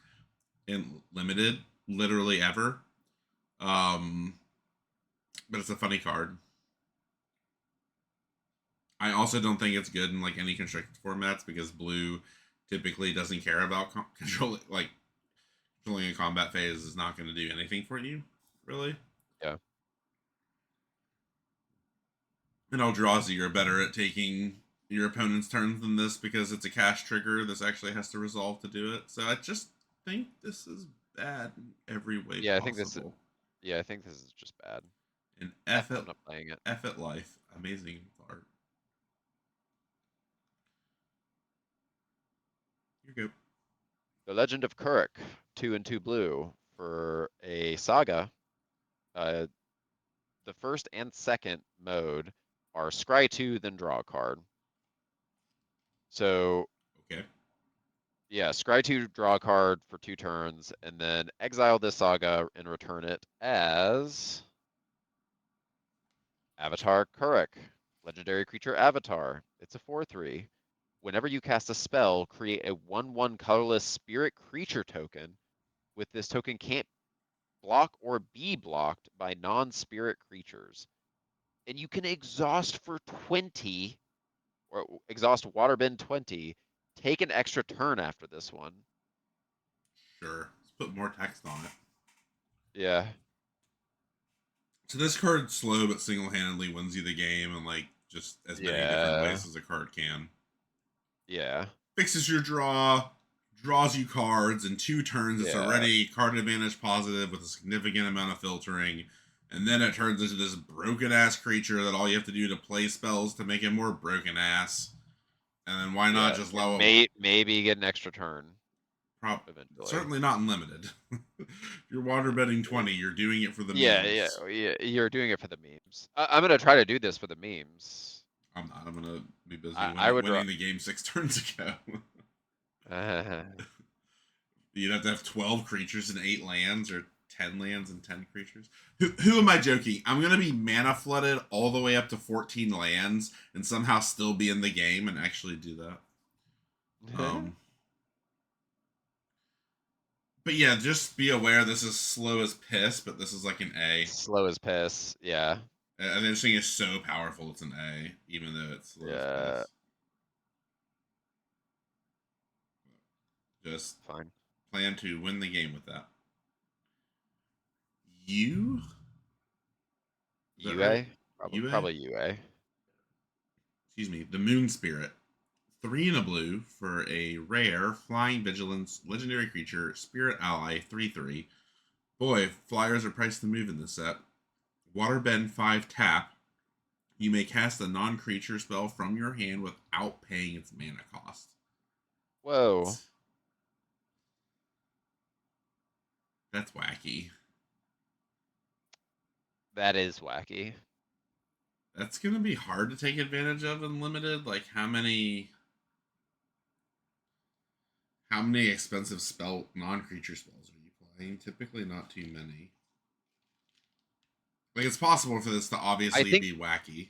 A: in limited, literally ever. But it's a funny card. I also don't think it's good in like any constructed formats because blue typically doesn't care about controlling a combat phase is not going to do anything for you, really.
B: Yeah.
A: And Eldrazi are better at taking your opponent's turns than this because it's a cash trigger. This actually has to resolve to do it. So I just think this is bad in every way possible.
B: I think this is just bad.
A: And
B: I'm not playing it.
A: F at life. Amazing art. You're good.
B: The Legend of Kuruk, 2 and 2 blue for a saga. The first and second mode are scry 2, then draw a card. So
A: okay.
B: Yeah, scry 2, draw a card for 2 turns, and then exile this saga and return it as Avatar Kuruk, legendary creature Avatar. It's a 4/3. Whenever you cast a spell, create a 1/1 colorless spirit creature token. With this token can't block or be blocked by non-spirit creatures. And you can exhaust for 20, or exhaust waterbend 20, take an extra turn after this one.
A: Sure. Let's put more text on it.
B: Yeah.
A: So this card's slow but single-handedly wins you the game in like just as many different ways as a card can.
B: Yeah.
A: Fixes your draw, draws you cards in 2 turns. It's already card advantage positive with a significant amount of filtering. And then it turns into this broken ass creature that all you have to do to play spells to make it more broken ass. And then why not just allow
B: maybe get an extra turn.
A: Certainly not unlimited. You're waterbending 20. You're doing it for the memes.
B: Yeah. You're doing it for the memes. I'm gonna try to do this for the memes.
A: I'm not. I'm gonna be busy winning the game 6 turns ago. You'd have to have 12 creatures and 8 lands, or 10 lands and 10 creatures. Who am I joking? I'm gonna be mana flooded all the way up to 14 lands and somehow still be in the game and actually do that. But yeah, just be aware this is slow as piss, but this is like an A.
B: Slow as piss, yeah.
A: And this thing is so powerful, it's an A, even though it's slow as piss. Just
B: fine.
A: Plan to win the game with that. UA?
B: Right? Probably UA.
A: Excuse me, the Moon Spirit. 3 and a blue for a rare flying vigilance legendary creature, spirit ally, 3/3. Boy, flyers are priced to move in this set. Waterbend 5 tap. You may cast a non-creature spell from your hand without paying its mana cost.
B: Whoa.
A: That's wacky.
B: That is wacky.
A: That's going to be hard to take advantage of in limited. Like, how many expensive non-creature spells are you playing? Typically not too many. Like, it's possible for this to obviously be wacky.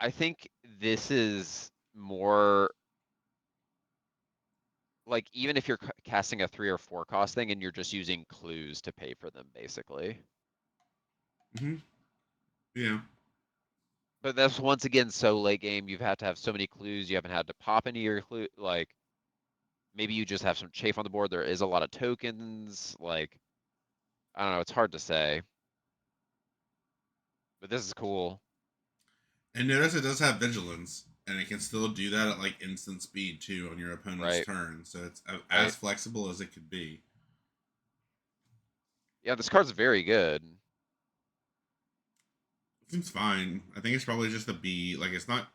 B: I think this is more like, even if you're casting a 3 or 4 cost thing and you're just using clues to pay for them, basically.
A: Yeah.
B: But that's once again so late game. You've had to have so many clues. You haven't had to pop into your clue. Like, maybe you just have some chafe on the board. There is a lot of tokens. Like, I don't know. It's hard to say. But this is cool.
A: And notice it does have vigilance, and it can still do that at like instant speed too on your opponent's turn. So it's as flexible as it could be.
B: Yeah, this card's very good.
A: Seems fine. I think it's probably just a B. Like, it's not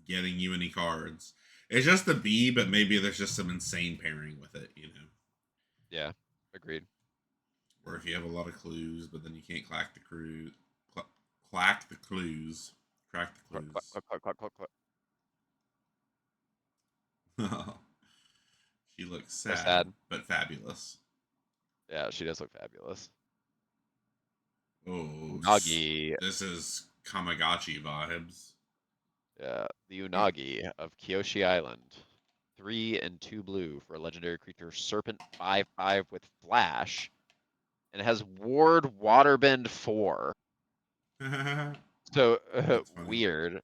A: getting you any cards. It's just a B, but maybe there's just some insane pairing with it, you know?
B: Yeah, agreed.
A: Or if you have a lot of clues, but then you can't clack the clues. Clack the clues. Crack the clues. She looks sad, but fabulous.
B: Yeah, she does look fabulous.
A: Oh,
B: Unagi.
A: This is Kamagachi vibes.
B: Yeah, the Unagi of Kyoshi Island. 3 and 2 blue for a legendary creature, Serpent 5/5 with Flash. And it has Ward Waterbend 4. So, weird.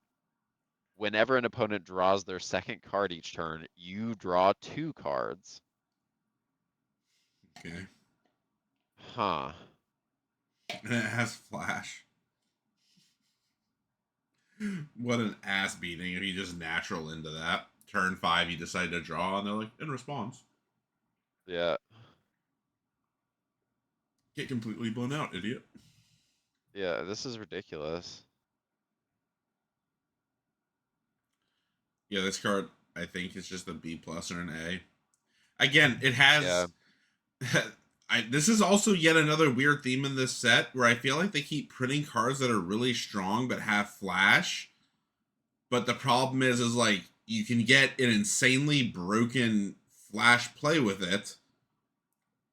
B: Whenever an opponent draws their second card each turn, you draw 2 cards.
A: Okay.
B: Huh.
A: And it has Flash. What an ass beating if you just natural into that. Turn 5, you decide to draw, and they're like, in response.
B: Yeah.
A: Get completely blown out, idiot.
B: Yeah, this is ridiculous.
A: Yeah, this card, I think, is just a B plus or an A. Again, it has. Yeah. This is also yet another weird theme in this set where I feel like they keep printing cards that are really strong but have flash. But the problem is like you can get an insanely broken flash play with it,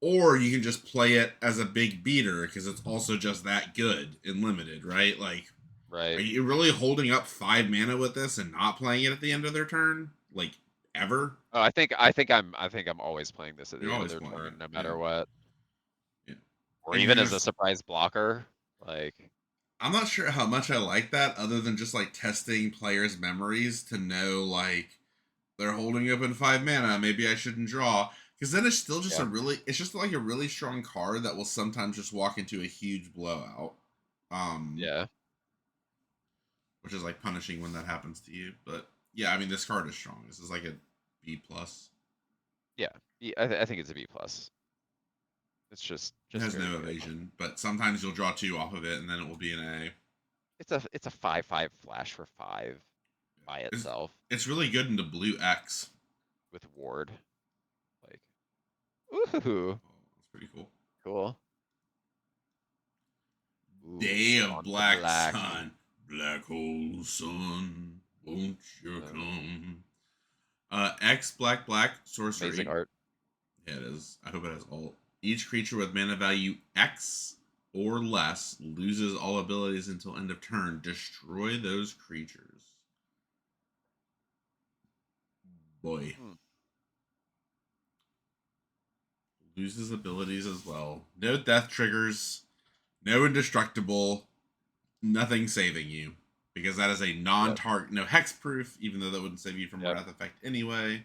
A: or you can just play it as a big beater because it's also just that good in limited, right? Like, are you really holding up 5 mana with this and not playing it at the end of their turn, like ever?
B: Oh, I think I'm always playing this at the end of their turn, no matter what.
A: Yeah.
B: Or even as a surprise blocker, like.
A: I'm not sure how much I like that, other than just like testing players' memories to know like they're holding up in 5 mana. Maybe I shouldn't draw. Because then it's still just it's just like a really strong card that will sometimes just walk into a huge blowout.
B: Yeah.
A: Which is like punishing when that happens to you. But yeah, I mean, this card is strong. This is like a B plus.
B: Yeah, I think it's a B plus. It's just
A: it has no
B: good.
A: evasion, but sometimes you'll draw 2 off of it, and then it will be an A.
B: It's a 5/5 flash for 5 by itself.
A: It's really good into blue X
B: with Ward. Like, ooh,
A: that's pretty cool.
B: Cool. Ooh,
A: Day of Black Sun, black hole sun, won't you come? X black sorcery.
B: Amazing art.
A: Yeah, it is. I hope it has alt. Each creature with mana value X or less loses all abilities until end of turn. Destroy those creatures. Boy. Loses abilities as well. No death triggers. No indestructible. Nothing saving you. Because that is a non-target, no hexproof, even though that wouldn't save you from Wrath effect anyway.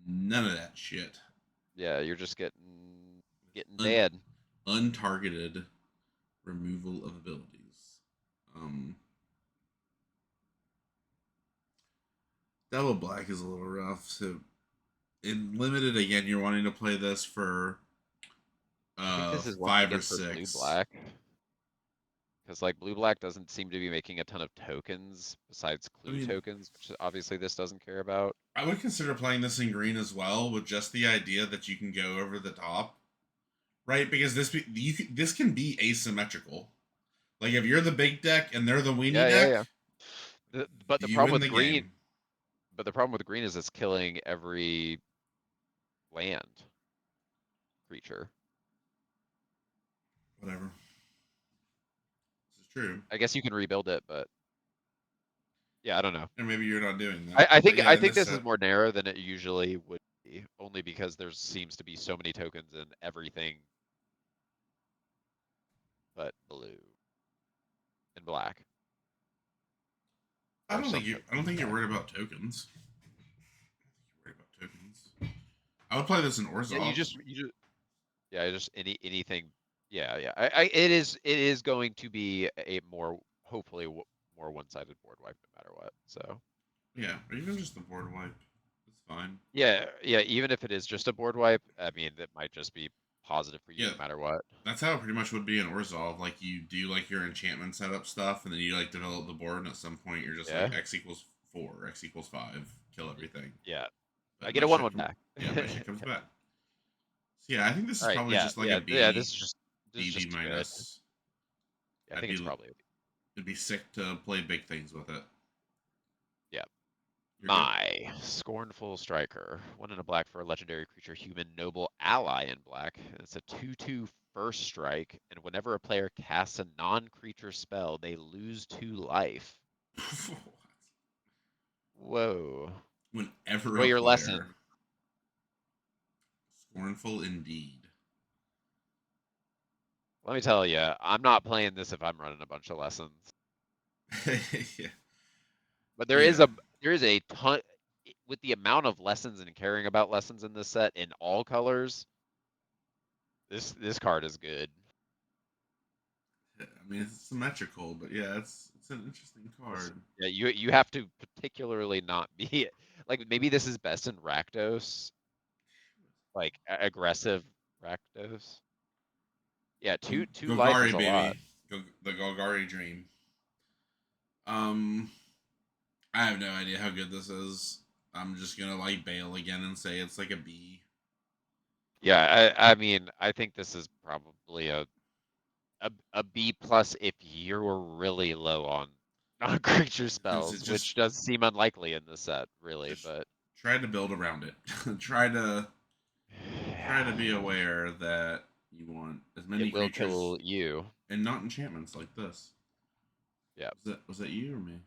A: None of that shit.
B: Yeah, you're just getting dead.
A: Untargeted removal of abilities. Double black is a little rough. So in limited again, you're wanting to play this for
B: I think this is
A: 5 or 6.
B: Blue black. Because like blue black doesn't seem to be making a ton of tokens besides clue tokens, which obviously this doesn't care about.
A: I would consider playing this in green as well, with just the idea that you can go over the top, right? Because this can be asymmetrical. Like if you're the big deck and they're the weenie deck,
B: but the problem with green, but the problem with green is it's killing every land creature.
A: Whatever. This is true.
B: I guess you can rebuild it, but yeah, I don't know.
A: Or maybe you're not doing that.
B: I think this is more narrow than it usually would be. be, only because there seems to be so many tokens in everything but blue and black.
A: I don't think you're worried about tokens. Worried about tokens. I would play this in Orzhov.
B: Yeah, you just yeah, just anything. Yeah, it is going to be a more, hopefully more one-sided board wipe no matter what. So
A: yeah, or even just the board wipe. It's fine.
B: yeah, even if it is just a board wipe, I mean that might just be positive for you
A: Yeah,
B: no matter what.
A: that's how it pretty much would be in Orzhov. Like you do like your enchantment setup stuff, and then you like develop the board, and at some point you're just like X equals 4, X equals 5, kill everything.
B: Yeah, I
A: But
B: get a 1/1 back.
A: Yeah, my shit comes back. So yeah, I think this
B: All
A: is
B: right,
A: probably
B: yeah,
A: just like a B.
B: This is
A: BB
B: just good.
A: minus.
B: Yeah, I think it's probably.
A: It'd be sick to play big things with it.
B: Yeah.
A: You're good.
B: Scornful Striker. 1 and a black for a legendary creature, human noble ally in black. It's a 2/2 first strike, and whenever a player casts a non-creature spell, they lose 2 life. Whoa.
A: Whenever
B: What
A: a
B: are your
A: player.
B: lessons?
A: Scornful indeed.
B: Let me tell you, I'm not playing this if I'm running a bunch of lessons.
A: Yeah.
B: But there is a ton with the amount of lessons and caring about lessons in this set in all colors. This card is good.
A: I mean, it's symmetrical, but yeah, it's an interesting card.
B: Yeah, you have to particularly not be like, maybe this is best in Rakdos, like aggressive Rakdos. Yeah, two life is
A: Golgari,
B: a lot.
A: baby. The Golgari dream. I have no idea how good this is. I'm just gonna like bail again and say it's like a B.
B: Yeah, I mean, I think this is probably a B plus if you're really low on non-creature spells, which does seem unlikely in this set, really. But
A: try to build around it. try to be aware that you want as many
B: it will
A: creatures
B: kill you.
A: and not enchantments like this.
B: Yeah.
A: Was that you or me?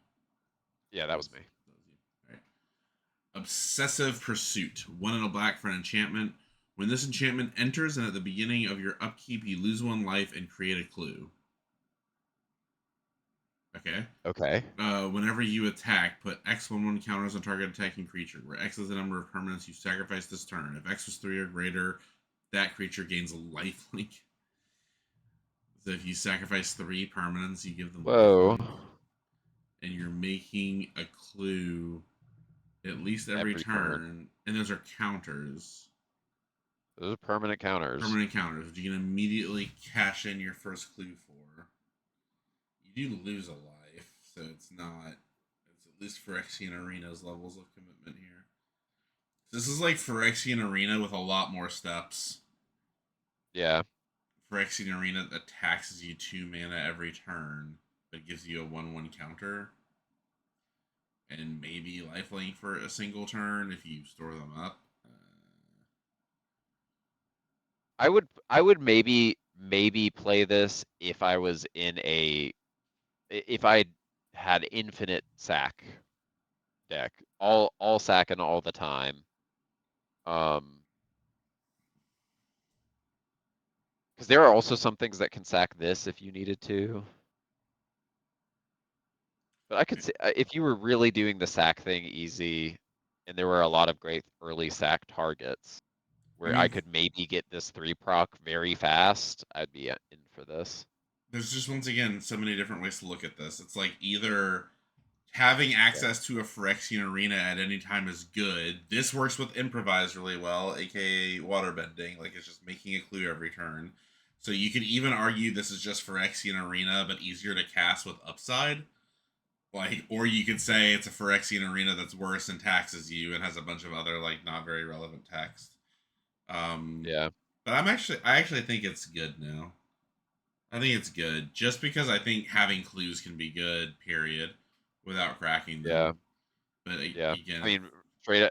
B: Yeah, that was me.
A: That was you. All right. Obsessive Pursuit. 1 and a black for an enchantment. When this enchantment enters and at the beginning of your upkeep, you lose 1 life and create a clue. Okay.
B: Okay.
A: Whenever you attack, put X11 counters on target attacking creature, where X is the number of permanents you sacrifice this turn. If X was 3 or greater, that creature gains a lifelink. So if you sacrifice 3 permanents, you give them lifelink. And you're making a clue at least every turn. And those are counters.
B: Those are permanent counters.
A: Permanent counters, which you can immediately cash in your first clue for. You do lose a life, so it's not. It's at least Phyrexian Arena's levels of commitment here. This is like Phyrexian Arena with a lot more steps.
B: Yeah.
A: Phyrexian Arena that taxes you 2 mana every turn, but gives you a 1/1 counter. And maybe lifelink for a single turn if you store them up.
B: I would maybe play this if I was in if I had infinite sack deck, all sacking all the time. Because there are also some things that can sack this if you needed to. But I could say if you were really doing the sack thing easy, and there were a lot of great early sack targets where I could maybe get this 3-proc very fast, I'd be in for this.
A: There's just, once again, so many different ways to look at this. It's like either having access to a Phyrexian Arena at any time is good. This works with improvise really well, aka waterbending. Like, it's just making a clue every turn. So you could even argue this is just Phyrexian Arena, but easier to cast with upside. Like, or you could say it's a Phyrexian Arena that's worse and taxes you and has a bunch of other like not very relevant text.
B: Yeah.
A: But I actually think it's good now. I think it's good just because I think having clues can be good. Period, without cracking them.
B: Yeah.
A: But
B: Yeah.
A: again,
B: I mean,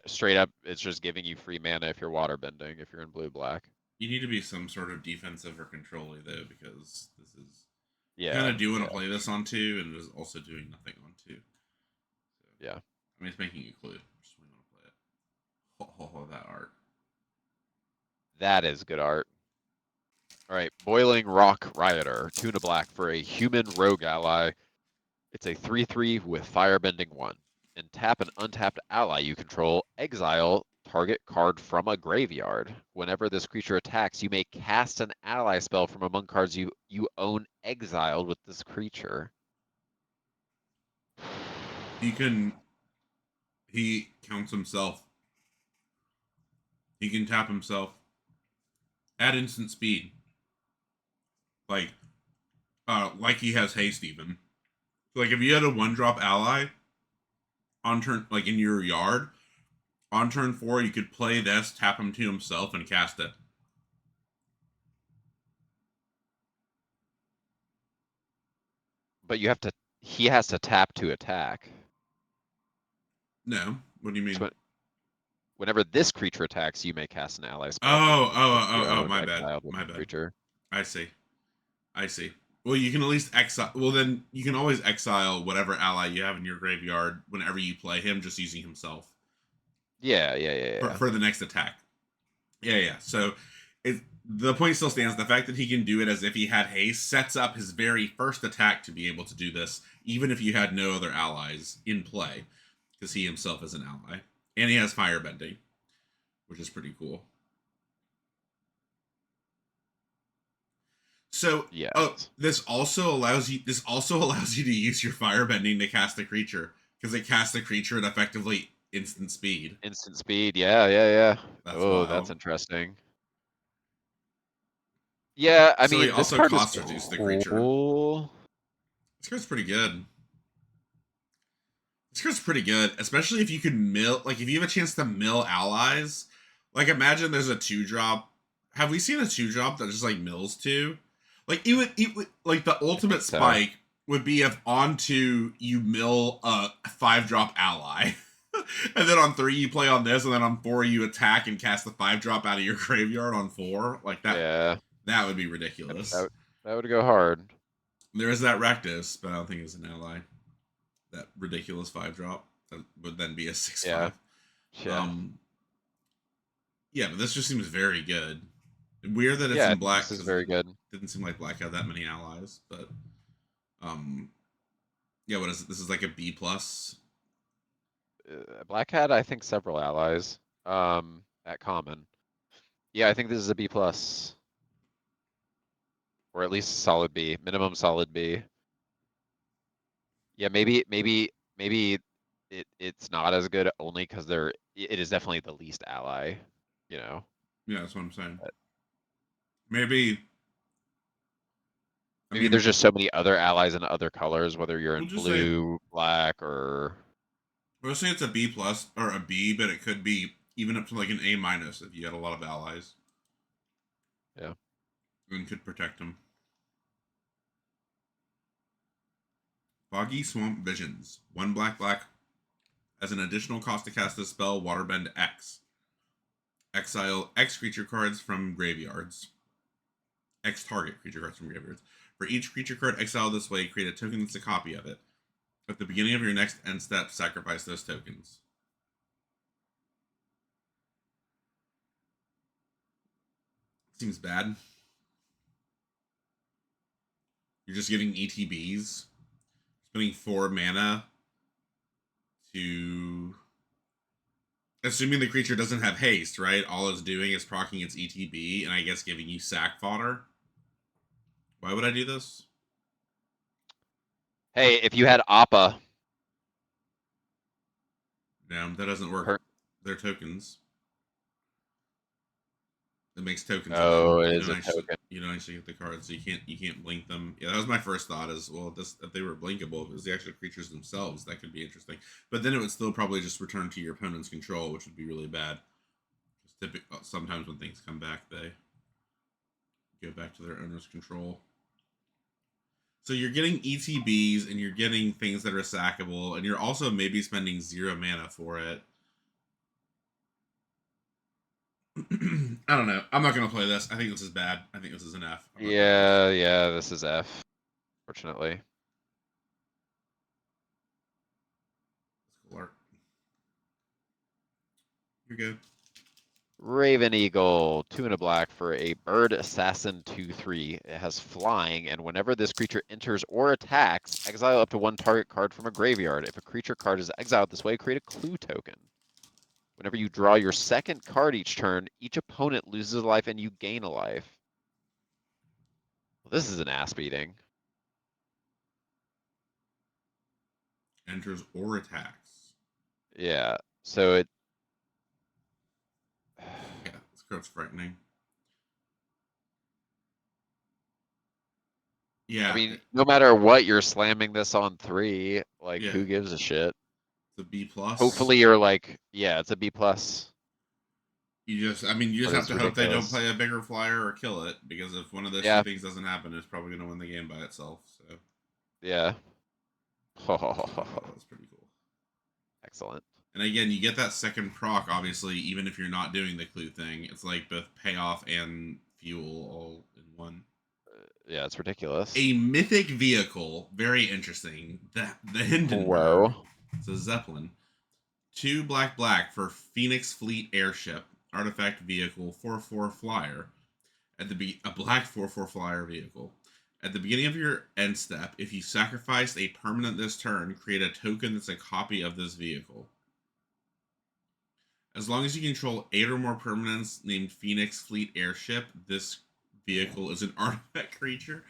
B: straight up, it's just giving you free mana if you're waterbending, if you're in blue-black.
A: you need to be some sort of defensive or control though, because this is
B: Yeah.
A: kind of do want to play this on 2, and it is also doing nothing on 2. So,
B: yeah.
A: I mean, it's making a clue. Just want to play it. Oh, that art.
B: That is good art. All right, Boiling Rock Rioter, 2 and a black for a human rogue ally. It's a 3/3 with Firebending 1. And tap an untapped ally you control, exile target card from a graveyard. Whenever this creature attacks, you may cast an ally spell from among cards you own exiled with this creature.
A: He counts himself. He can tap himself at instant speed. Like he has haste even. So like if you had a 1-drop ally on turn, like in your yard, on turn 4 you could play this, tap him to himself, and cast it.
B: But he has to tap to attack.
A: No, what do you mean?
B: So whenever this creature attacks, you may cast an ally spell.
A: My bad.
B: Creature.
A: I see. Well, you can at least exile. Well, then you can always exile whatever ally you have in your graveyard whenever you play him, just using himself.
B: Yeah.
A: For the next attack. Yeah. So the point still stands. The fact that he can do it as if he had haste sets up his very first attack to be able to do this, even if you had no other allies in play, because he himself is an ally. And he has firebending, which is pretty cool. So, this also allows you to use your firebending to cast a creature, because it casts a creature at effectively instant speed.
B: Instant speed, yeah.
A: That's
B: interesting. Yeah, I mean,
A: he also cost reduce the creature. This card's pretty good. This card's pretty good, especially if you can mill. Like if you have a chance to mill allies. Like imagine there's a 2-drop. Have we seen a 2-drop that just like mills 2? Like it would like the ultimate spike would be if on 2 you mill a 5-drop ally. And then on 3 you play on this, and then on 4 you attack and cast the 5-drop out of your graveyard on 4. Like that.
B: Yeah.
A: That would be ridiculous.
B: That would go hard.
A: There is that Rectus, but I don't think it's an ally. That ridiculous 5-drop that would then be a 6/5. Yeah, but this just seems very good. Weird that it's in black.
B: This is very good.
A: Didn't seem like black had that many allies, but yeah. What is it? This is like a B+.
B: Black had, I think, several allies. At common. Yeah, I think this is a B+. Or at least solid B, minimum solid B. Yeah, maybe it's not as good only because it is definitely the least ally, you know.
A: Yeah, that's what I'm saying. But maybe
B: there's just so many other allies in other colors, whether you're in blue, black, or.
A: We'll say it's a B+ or a B, but it could be even up to like an A- if you had a lot of allies.
B: Yeah.
A: And could protect them. Foggy Swamp Visions. 1 black. As an additional cost to cast this spell, Waterbend X. Exile X creature cards from graveyards. X target creature cards from graveyards. For each creature card exiled this way, create a token that's a copy of it. At the beginning of your next end step, sacrifice those tokens. Seems bad. You're just getting ETBs. Spending 4 mana to... Assuming the creature doesn't have haste, right? All it's doing is proccing its ETB, and I guess giving you sack fodder. Why would I do this?
B: Hey, if you had Appa.
A: No, that doesn't work. They're tokens. It makes tokens.
B: Oh, it is a token.
A: You don't actually get the cards, so you can't blink them. Yeah, that was my first thought. Is well, if they were blinkable, if it was the actual creatures themselves, that could be interesting. But then it would still probably just return to your opponent's control, which would be really bad. Sometimes when things come back, they go back to their owner's control. So you're getting ETBs and you're getting things that are sackable, and you're also maybe spending 0 mana for it. I don't know. I'm not going to play this. I think this is bad. I think this is an F.
B: Yeah, this is F, fortunately.
A: Cool art. You're good.
B: Raven Eagle, 2 and a black for a bird assassin 2/3. It has flying, and whenever this creature enters or attacks, exile up to 1 target card from a graveyard. If a creature card is exiled this way, create a clue token. Whenever you draw your second card each turn, each opponent loses a life and you gain a life. Well, this is an ass beating.
A: Enters or attacks.
B: Yeah, so it...
A: Yeah, this card's frightening. Yeah.
B: I mean, no matter what, you're slamming this on 3. Like,
A: Yeah.
B: who gives a shit?
A: It's a B+.
B: Hopefully you're like, yeah, it's a B+.
A: You just have to hope they don't play a bigger flyer or kill it, because if one of those two things doesn't happen, it's probably going to win the game by itself. So
B: yeah.
A: That's pretty cool.
B: Excellent.
A: And again, you get that second proc, obviously, even if you're not doing the clue thing. It's like both payoff and fuel all in one.
B: Yeah, it's ridiculous.
A: A mythic vehicle, very interesting. The Hindenburg.
B: Whoa.
A: It's a Zeppelin. 2 black for Phoenix Fleet Airship. Artifact vehicle, 4/4 flyer. A black 4/4 flyer vehicle. At the beginning of your end step, if you sacrifice a permanent this turn, create a token that's a copy of this vehicle. As long as you control 8 or more permanents named Phoenix Fleet Airship, this vehicle is an artifact creature.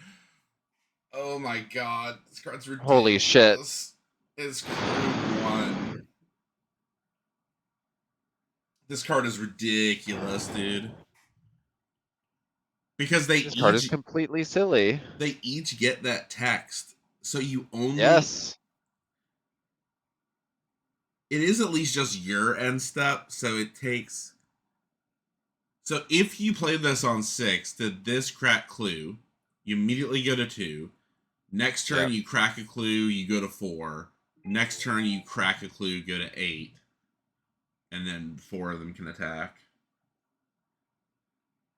A: Oh my god, this card's ridiculous.
B: Holy shit.
A: It's Clue 1. This card is ridiculous, dude. Because this
B: card is completely silly.
A: They each get that text. So you only...
B: Yes.
A: It is at least just your end step, so it takes... So if you play this on 6, did this crack clue, you immediately go to 2. Next turn you crack a clue, you go to 4. Next turn you crack a clue, go to 8. And then 4 of them can attack.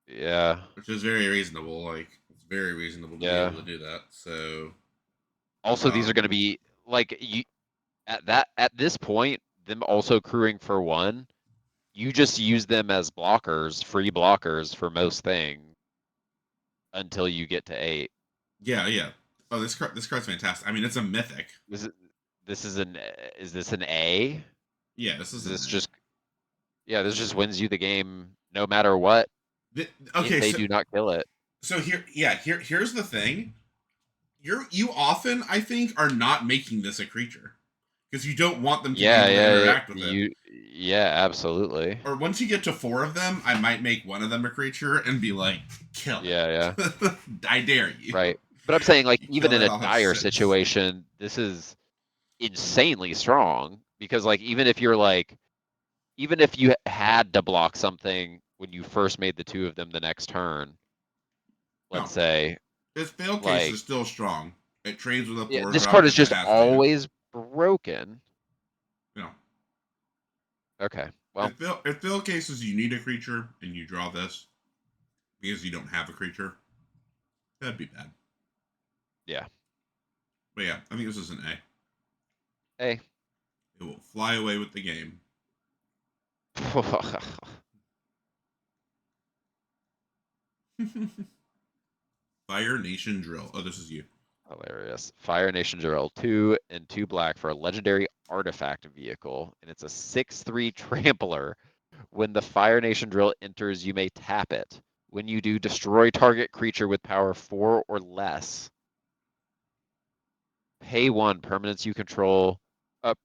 B: Yeah.
A: Which is very reasonable. Like, it's very reasonable to be able to do that. So...
B: Also, these are going to be, like, you at this point, them also crewing for 1, you just use them as blockers, free blockers for most things until you get to 8.
A: Yeah, yeah. Oh, this card's fantastic. I mean, it's a mythic.
B: Is this an A?
A: Yeah, this is
B: just... Yeah, this just wins you the game no matter what.
A: Okay,
B: if they do not kill it.
A: So here's the thing. You often, I think, are not making this a creature because you don't want them to be able to interact with it.
B: Yeah, absolutely.
A: Or once you get to 4 of them, I might make one of them a creature and be like, kill it.
B: Yeah.
A: I dare you.
B: Right. But I'm saying, like, even in a dire situation, this is insanely strong because, like, even if you had to block something when you first made the 2 of them the next turn, let's say.
A: Its fail case is still strong. It trades with a 4
B: this card is just always broken.
A: No.
B: Okay, well.
A: If fail cases you need a creature and you draw this because you don't have a creature, that'd be bad.
B: Yeah.
A: But yeah, I think this is an A.
B: A.
A: It will fly away with the game. Fire Nation Drill. Oh, this is you.
B: Hilarious. Fire Nation Drill. 2 and 2 black for a legendary artifact vehicle. And it's a 6/3 trampler. When the Fire Nation Drill enters, you may tap it. When you do, destroy target creature with power 4 or less. Pay 1. Permanents you control.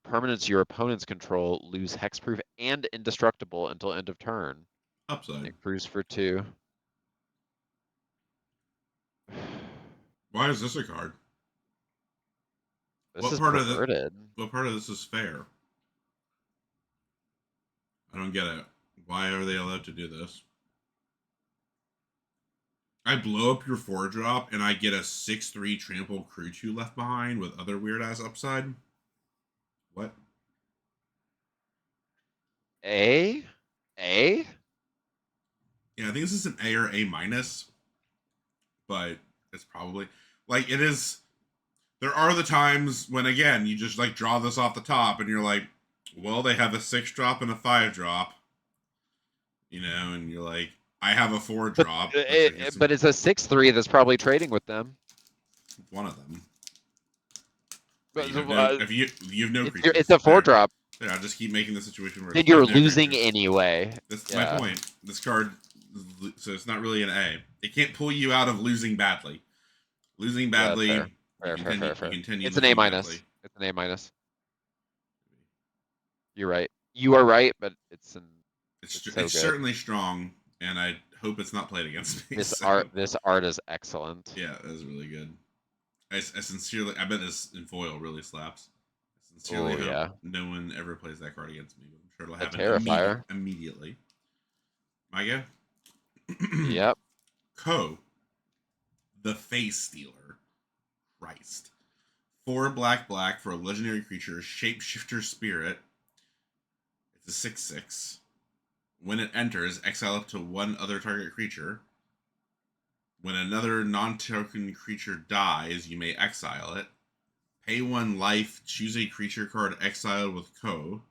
B: Permanents your opponents control lose hexproof and indestructible until end of turn.
A: Upside.
B: It crews for 2.
A: Why is this a card?
B: What part of
A: this is fair? I don't get it. Why are they allowed to do this? I blow up your 4-drop and I get a 6/3 trample crew 2 left behind with other weird ass upside. What?
B: A?
A: Yeah, I think this is an A or A-, but it's probably like it is. There are the times when, again, you just like draw this off the top and you're like, well, they have a 6-drop and a 5-drop. you know, and you're like, I have a 4-drop.
B: But it's a 6/3 that's probably trading with them.
A: One of them.
B: But,
A: you have no creatures.
B: It's a 4-drop.
A: There, I'll just keep making the situation worse.
B: And you're losing anyway.
A: That's my point. This card, so it's not really an A. It can't pull you out of losing badly. Losing badly,
B: fair.
A: You continue.
B: It's an A minus. It's an A minus. You're right. You are right, but it's
A: certainly strong, and I hope it's not played against me.
B: This art is excellent.
A: Yeah, it is really good. I sincerely, I bet this in foil really slaps. I sincerely hope no one ever plays that card against me. But I'm sure it'll happen immediately. My go?
B: Yep.
A: Ko, the Face Stealer. Christ. 4 black for a legendary creature, Shapeshifter Spirit. It's a 6/6. When it enters, exile up to 1 other target creature. When another non-token creature dies, you may exile it. Pay 1 life, choose a creature card exiled with Ko.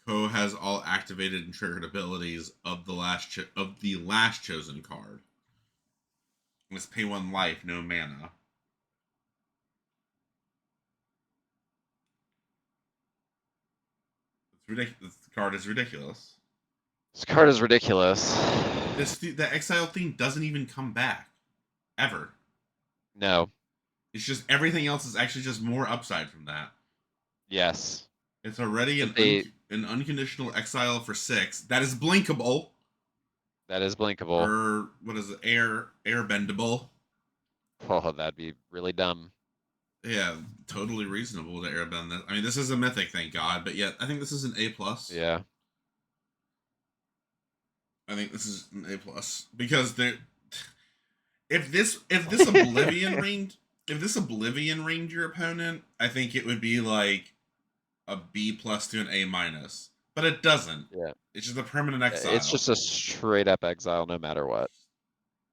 A: Ko has all activated and triggered abilities of the last chosen card. Let's pay 1 life, no mana. It's ridiculous. This card is ridiculous.
B: This card is ridiculous.
A: The exile theme doesn't even come back. Ever.
B: No.
A: It's just everything else is actually just more upside from that.
B: Yes.
A: It's already an unconditional exile for 6. That is blinkable.
B: That is blinkable.
A: Or what is it? Air bendable.
B: Oh, that'd be really dumb.
A: Yeah, totally reasonable to airbend that. I mean, this is a mythic, thank God, but yet I think this is an A+.
B: Yeah.
A: I think this is an A+. Because if this Oblivion ringed your opponent, I think it would be like a B+ to an A-. But it doesn't.
B: Yeah.
A: It's just a permanent exile.
B: It's just a straight up exile no matter what.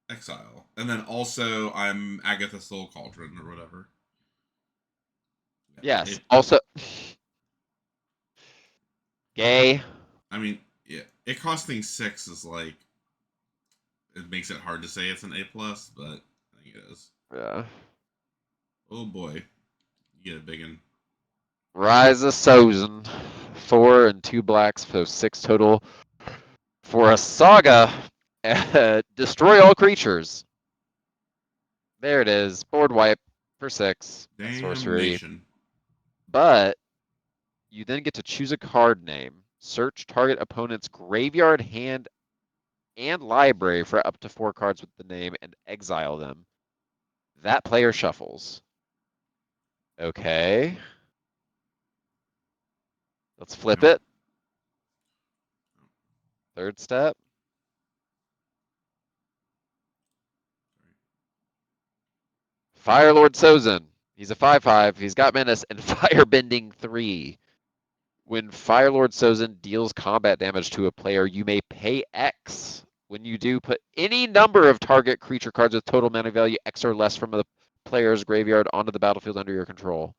A: Exile. And then also I'm Agatha Soul Cauldron or whatever.
B: Yes. Also gay.
A: I mean, yeah. It costing 6 is like, it makes it hard to say it's an A+, but I think it is.
B: Yeah.
A: Oh boy. You get a big one.
B: Rise of Sozin. 4 and 2 blacks, so 6 total. For a saga, destroy all creatures. There it is. Board wipe for 6. Sorcery. But you then get to choose a card name. Search target opponent's graveyard, hand, and library for up to 4 cards with the name and exile them. That player shuffles. Okay. Let's flip it. Third step. Firelord Sozin. He's a 5/5. He's got Menace and Firebending 3. When Firelord Sozin deals combat damage to a player, you may pay X. When you do, put any number of target creature cards with total mana value X or less from the player's graveyard onto the battlefield under your control.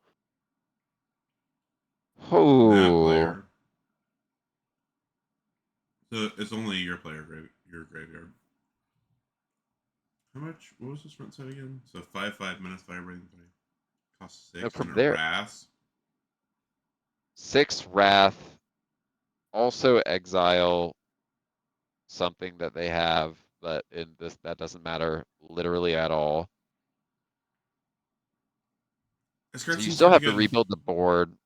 B: Oh.
A: That player. So it's only your graveyard. How much? What was this rent set again? So 5/5 Menace Firebending 3. Cost 6
B: from
A: and
B: there.
A: Wrath.
B: 6 Wrath. Also exile something that they have, but in this that doesn't matter literally at all. So you still have to rebuild the board,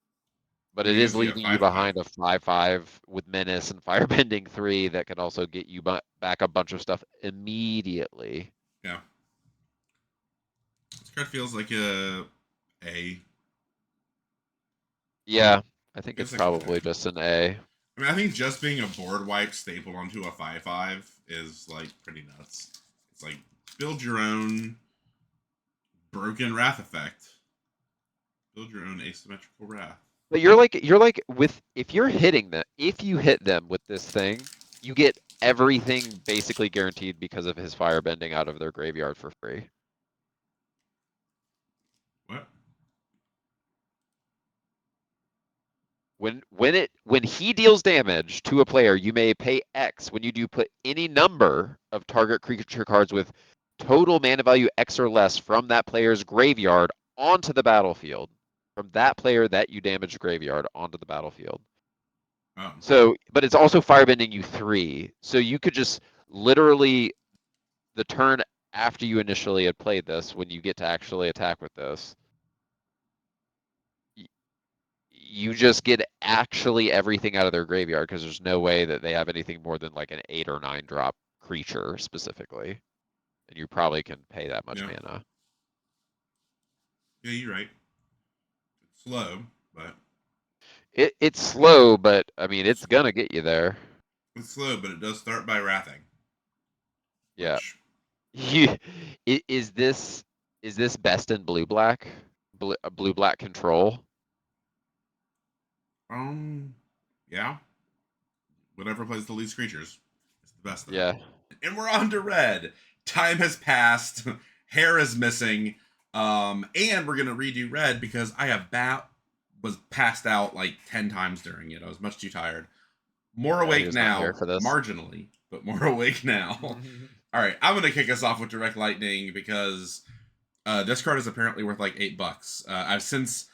B: but it is leaving you behind a 5/5 with Menace and Firebending 3 that can also get you back a bunch of stuff immediately.
A: Yeah. This card feels like a A.
B: Yeah, I think it's probably just an A.
A: I mean, I think just being a board wipe stapled onto a 5/5 is like pretty nuts. It's like build your own broken Wrath effect. Build your own asymmetrical Wrath.
B: But you're like if you hit them with this thing, you get everything basically guaranteed because of his firebending out of their graveyard for free.
A: What?
B: when he deals damage to a player, you may pay X. When you do, put any number of target creature cards with total mana value X or less from that player's graveyard onto the battlefield. From that player that you damaged graveyard onto the battlefield.
A: Oh.
B: So, but it's also firebending you 3. So you could just literally, the turn after you initially had played this, when you get to actually attack with this, you just get actually everything out of their graveyard, because there's no way that they have anything more than like an 8 or 9 drop creature specifically. And you probably can pay that much mana.
A: Yeah, you're right. It's slow, but
B: It's slow, but I mean, it's gonna get you there.
A: It's slow, but it does start by wrathing.
B: Yeah.
A: Which...
B: Is this best in blue black? Blue black control?
A: Yeah. Whatever plays the least creatures. It's the best though.
B: Yeah.
A: And we're on to red. Time has passed. Hair is missing. And we're gonna redo red because I was passed out like 10 times during it. I was much too tired. More awake now, marginally, but more awake now. All right, I'm gonna kick us off with Direct Lightning because this card is apparently worth like $8. I've since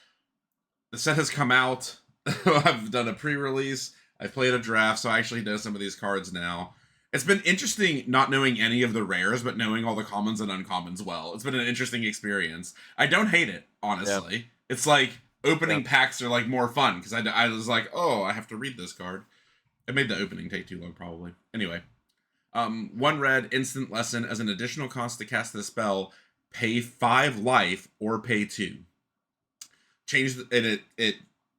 A: the set has come out. I've done a pre-release. I've played a draft, so I actually know some of these cards now. It's been interesting not knowing any of the rares, but knowing all the commons and uncommons well. It's been an interesting experience. I don't hate it, honestly. Yeah. It's like opening packs are like more fun because I was like, oh, I have to read this card. It made the opening take too long, probably. Anyway, 1 red, instant lesson. As an additional cost to cast this spell, pay 5 life or pay 2. Change it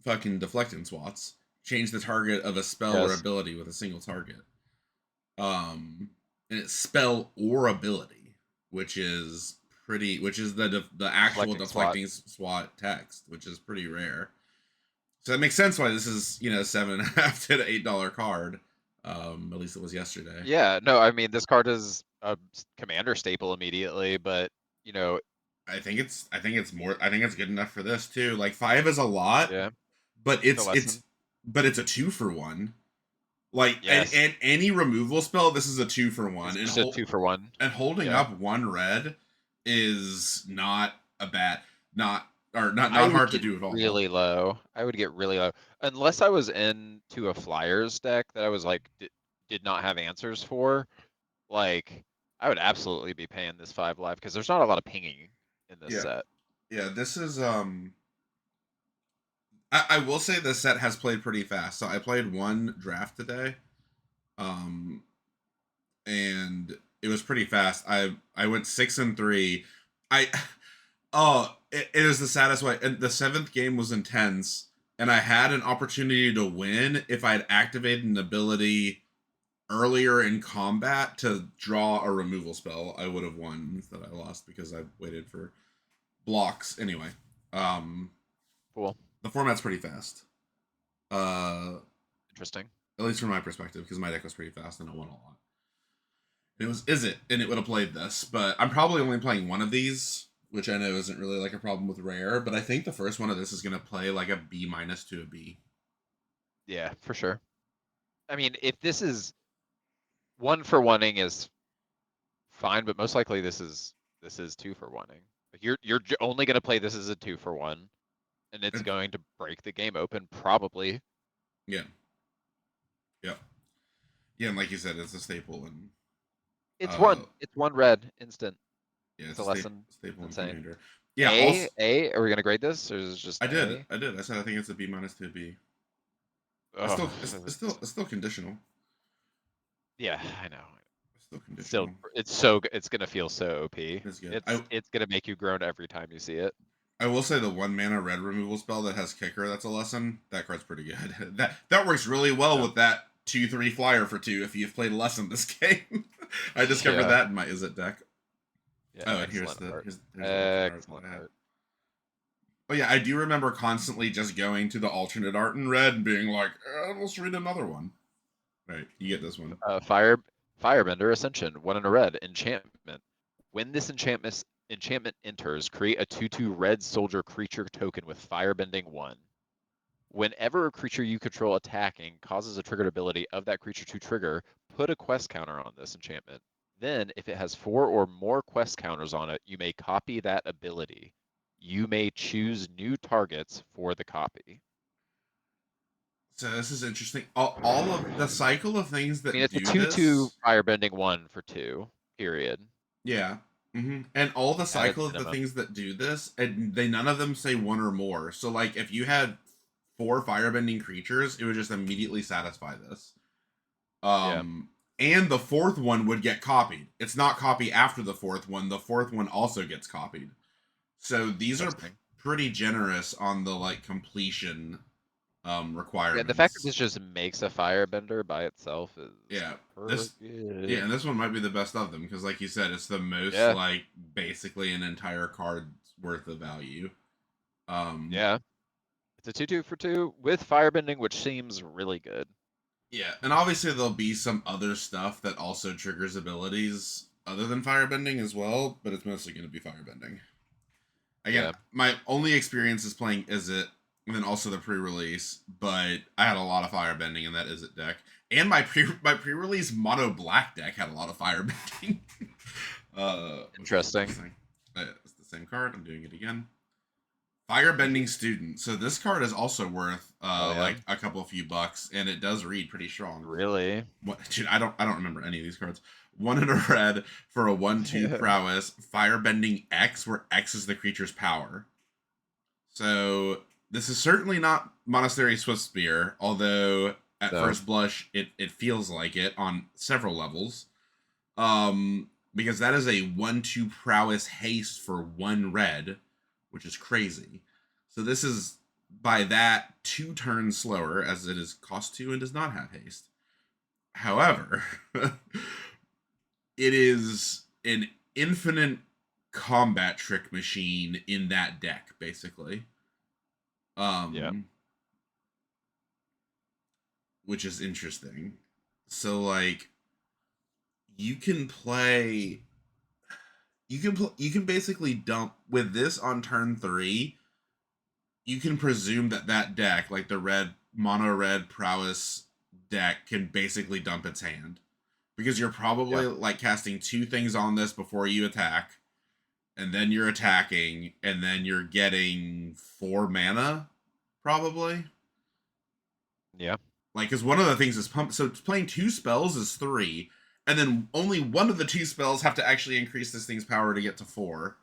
A: fucking deflect and swats. Change the target of a spell or ability with a single target. And it's spell or ability, which is the actual deflecting swat text, which is pretty rare. So that makes sense why this is, $7.50 to $8 card. At least it was yesterday.
B: Yeah, no, I mean, this card is a commander staple immediately, but
A: I think it's good enough for this too. Like 5 is a lot.
B: Yeah.
A: But it's a 2-for-1. Like and any removal spell, this is a 2-for-1.
B: It's a 2-for-1.
A: And holding up 1 red is not a bad not hard to do at all.
B: Really low. I would get really low. Unless I was into a Flyers deck that I was like did not have answers for, like I would absolutely be paying this 5 life because there's not a lot of pinging in this set.
A: Yeah, this is I will say this set has played pretty fast. So I played 1 draft today. And it was pretty fast. I went 6-3. It was the saddest way. And the 7th game was intense, and I had an opportunity to win if I'd activated an ability earlier in combat to draw a removal spell. I would have won. Instead, I lost because I waited for blocks. Anyway,
B: cool.
A: The format's pretty fast.
B: Interesting.
A: At least from my perspective, because my deck was pretty fast and it won a lot. And it was Izzet, and it would have played this, but I'm probably only playing 1 of these, which I know isn't really like a problem with rare, but I think the first one of this is going to play like a B- to a B.
B: Yeah, for sure. I mean, if this is 1-for-1ing is fine, but most likely this is 2-for-1ing. Like you're only going to play this as a 2-for-1, and it's going to break the game open probably.
A: Yeah. Yeah. Yeah, and like you said, it's a staple and
B: it's 1 red instant.
A: Yeah,
B: it's a lesson.
A: Staple in
B: insane.
A: Commander. Yeah.
B: A. Are we gonna grade this, or is it just?
A: I did. I said I think it's a B- to a B. It's still conditional.
B: Yeah, I know.
A: It's still conditional.
B: It's gonna feel so OP.
A: It's good.
B: It's gonna make you groan every time you see it.
A: I will say the 1 mana red removal spell that has kicker. That's a lesson. That card's pretty good. that works really well with that 2/3 flyer for 2. If you've played lesson this game, I discovered that in my Izzet deck.
B: Yeah,
A: and here's the
B: excellent art.
A: But yeah, I do remember constantly just going to the alternate art in red and being like, let's read another one. Right, you get this one.
B: Firebender Ascension, 1 in a red enchantment. When this enchantment enters, create a 2/2 red soldier creature token with firebending 1. Whenever a creature you control attacking causes a triggered ability of that creature to trigger, put a quest counter on this enchantment. Then, if it has 4 or more quest counters on it, you may copy that ability. You may choose new targets for the copy.
A: So this is interesting. All of the cycle of things
B: I mean,
A: that
B: it's a
A: do
B: 2/2
A: this.
B: firebending 1 for 2, period.
A: Yeah. And all the
B: At its
A: cycle of the
B: minimum.
A: things that do this, and none of them say one or more. So like if you had 4 firebending creatures, it would just immediately satisfy this.
B: Yeah.
A: And the 4th one would get copied. It's not copy after the 4th one. The 4th one also gets copied. So these are
B: Interesting.
A: pretty generous on the like completion
B: Yeah, the fact that
A: requirements.
B: this just makes a firebender by itself is
A: Yeah.
B: pretty good.
A: And this one might be the best of them because like you said, it's the most
B: Yeah.
A: like basically an entire card's worth of value.
B: Yeah. It's a 2/2 for 2 with firebending, which seems really good.
A: Yeah, and obviously there'll be some other stuff that also triggers abilities other than firebending as well, but it's mostly going to be firebending. Again,
B: Yeah.
A: my only experience is playing Izzet, and then also the pre-release, but I had a lot of firebending in that Izzet deck, and my pre-release mono black deck had a lot of firebending. Which was
B: Interesting.
A: interesting. It's the same card. I'm doing it again. Firebending Student. So this card is also worth like a couple few bucks, and it does read pretty strong.
B: Really?
A: Dude, I don't remember any of these cards. 1 in a red for a 1/2 prowess, firebending X, where X is the creature's power. So this is certainly not Monastery Swiftspear, although at first blush it feels like it on several levels. Because that is a 1/2 prowess haste for 1 red, which is crazy. So this is by that 2 turns slower, as it is cost 2 and does not have haste. However, it is an infinite combat trick machine in that deck, basically.
B: Yeah.
A: Which is interesting. So like you can play you can basically dump with this on turn 3. You can presume that that deck, like the red mono red prowess deck, can basically dump its hand because you're probably like casting 2 things on this before you attack, and then you're attacking, and then you're getting 4 mana, probably.
B: Yeah.
A: Like, because one of the things is pump. So playing 2 spells is 3, and then only one of the 2 spells have to actually increase this thing's power to get to 4.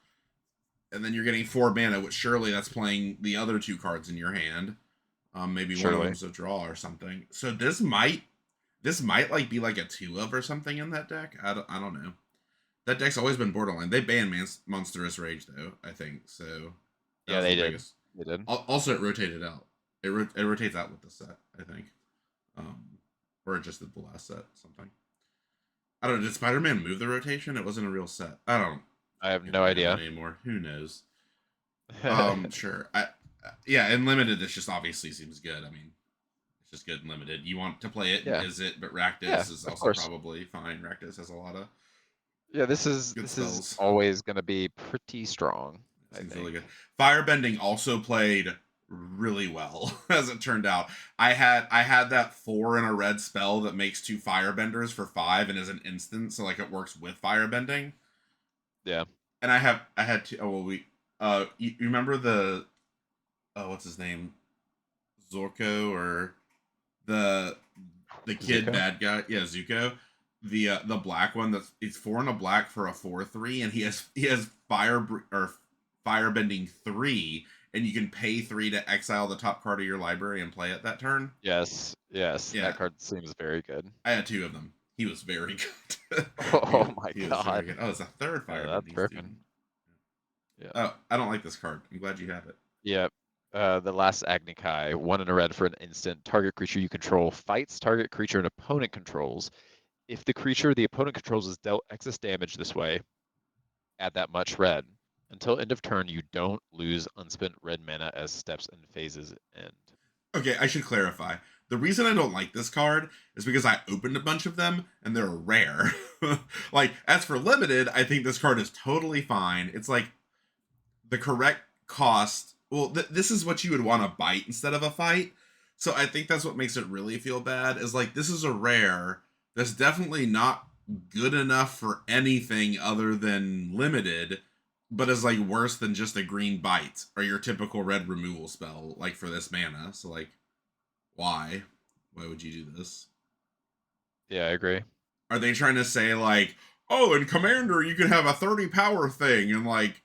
A: And then you're getting 4 mana, which surely that's playing the other 2 cards in your hand. Maybe one of them's a draw or something. So this might like be like a 2 of or something in that deck. I don't know. That deck's always been borderline. They banned Monstrous Rage though, I think. So
B: Yeah, they did. They did.
A: Also, it rotated out. It rotates out with the set, I think. Or it just did the last set, something. I don't know. Did Spider-Man move the rotation? It wasn't a real set. I
B: have no idea
A: anymore. Who knows? Sure. Yeah, in limited, this just obviously seems good. I mean, it's just good in limited. You want to play it, is it? But Rakdos is also probably fine. Rakdos has a lot of
B: this is always going to be pretty strong.
A: Seems really good. Firebending also played really well, as it turned out. I had that 4 in a red spell that makes 2 firebenders for 5 and is an instant, so like it works with firebending.
B: Yeah.
A: And I had to you remember the what's his name? Zorko, or the kid Zuko? Bad guy? Yeah, Zuko. The black one that's it's 4 and a black for a 4/3, and he has firebending 3, and you can pay 3 to exile the top card of your library and play it that turn.
B: Yes. Yeah. That card seems very good.
A: I had 2 of them. He was very good.
B: Oh my god.
A: Oh, it's a 3rd firebending student.
B: Yeah.
A: Oh, I don't like this card. I'm glad you have it.
B: Yep. The last Agnikai, 1 in a red for an instant. Target creature you control fights target creature an opponent controls. If the creature the opponent controls is dealt excess damage this way, add that much red. Until end of turn, you don't lose unspent red mana as steps and phases end.
A: Okay, I should clarify. The reason I don't like this card is because I opened a bunch of them and they're rare. Like, as for limited, I think this card is totally fine. It's like the correct cost well, this is what you would want to bite instead of a fight. So I think that's what makes it really feel bad. Is like this is a rare that's definitely not good enough for anything other than limited, but is like worse than just a green bite or your typical red removal spell, like for this mana. So like, why? Why would you do this?
B: Yeah, I agree.
A: Are they trying to say like, oh, in Commander you can have a 30 power thing and like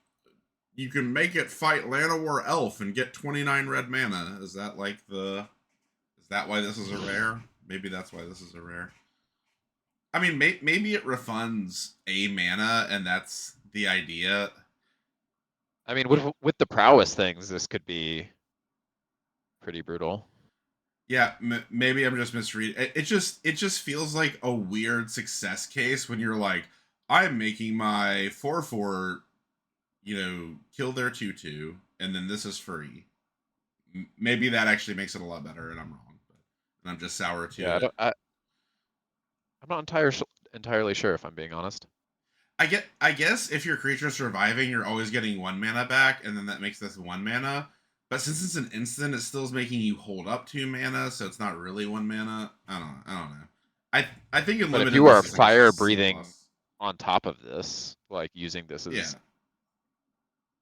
A: you can make it fight Llanowar Elf and get 29 red mana? Is that like the? Is that why this is a rare? Maybe that's why this is a rare. I mean, maybe it refunds a mana, and that's the idea.
B: I mean, with the prowess things, this could be pretty brutal.
A: Yeah, maybe I'm just misreading. It just feels like a weird success case when you're like, I'm making my 4/4, kill their 2/2, and then this is free. Maybe that actually makes it a lot better, and I'm wrong. And I'm just sour to
B: Yeah,
A: it.
B: I'm not entirely sure if I'm being honest.
A: I guess if your creature's surviving, you're always getting 1 mana back, and then that makes this 1 mana. But since it's an instant, it still is making you hold up 2 mana, so it's not really 1 mana. I don't know. I think in
B: But if
A: limited
B: you
A: this
B: are
A: is like a
B: fire
A: C
B: breathing
A: plus.
B: on top of this, like using this
A: Yeah.
B: as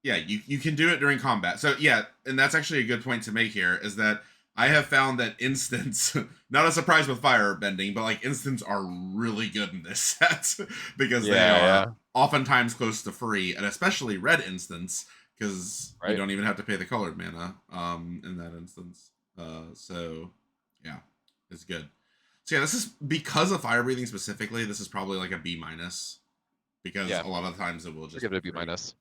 A: Yeah, you can do it during combat. So yeah, and that's actually a good point to make here, is that I have found that instants, not a surprise with fire bending, but like instants are really good in this set because they are oftentimes close to free, and especially red instants, because you
B: right.
A: don't even have to pay the colored mana in that instance. So yeah, it's good. So yeah, this is because of fire breathing specifically, this is probably like a B minus, because
B: Yeah,
A: a lot of times it will
B: I'll
A: just
B: give it
A: be
B: a B
A: free.
B: minus.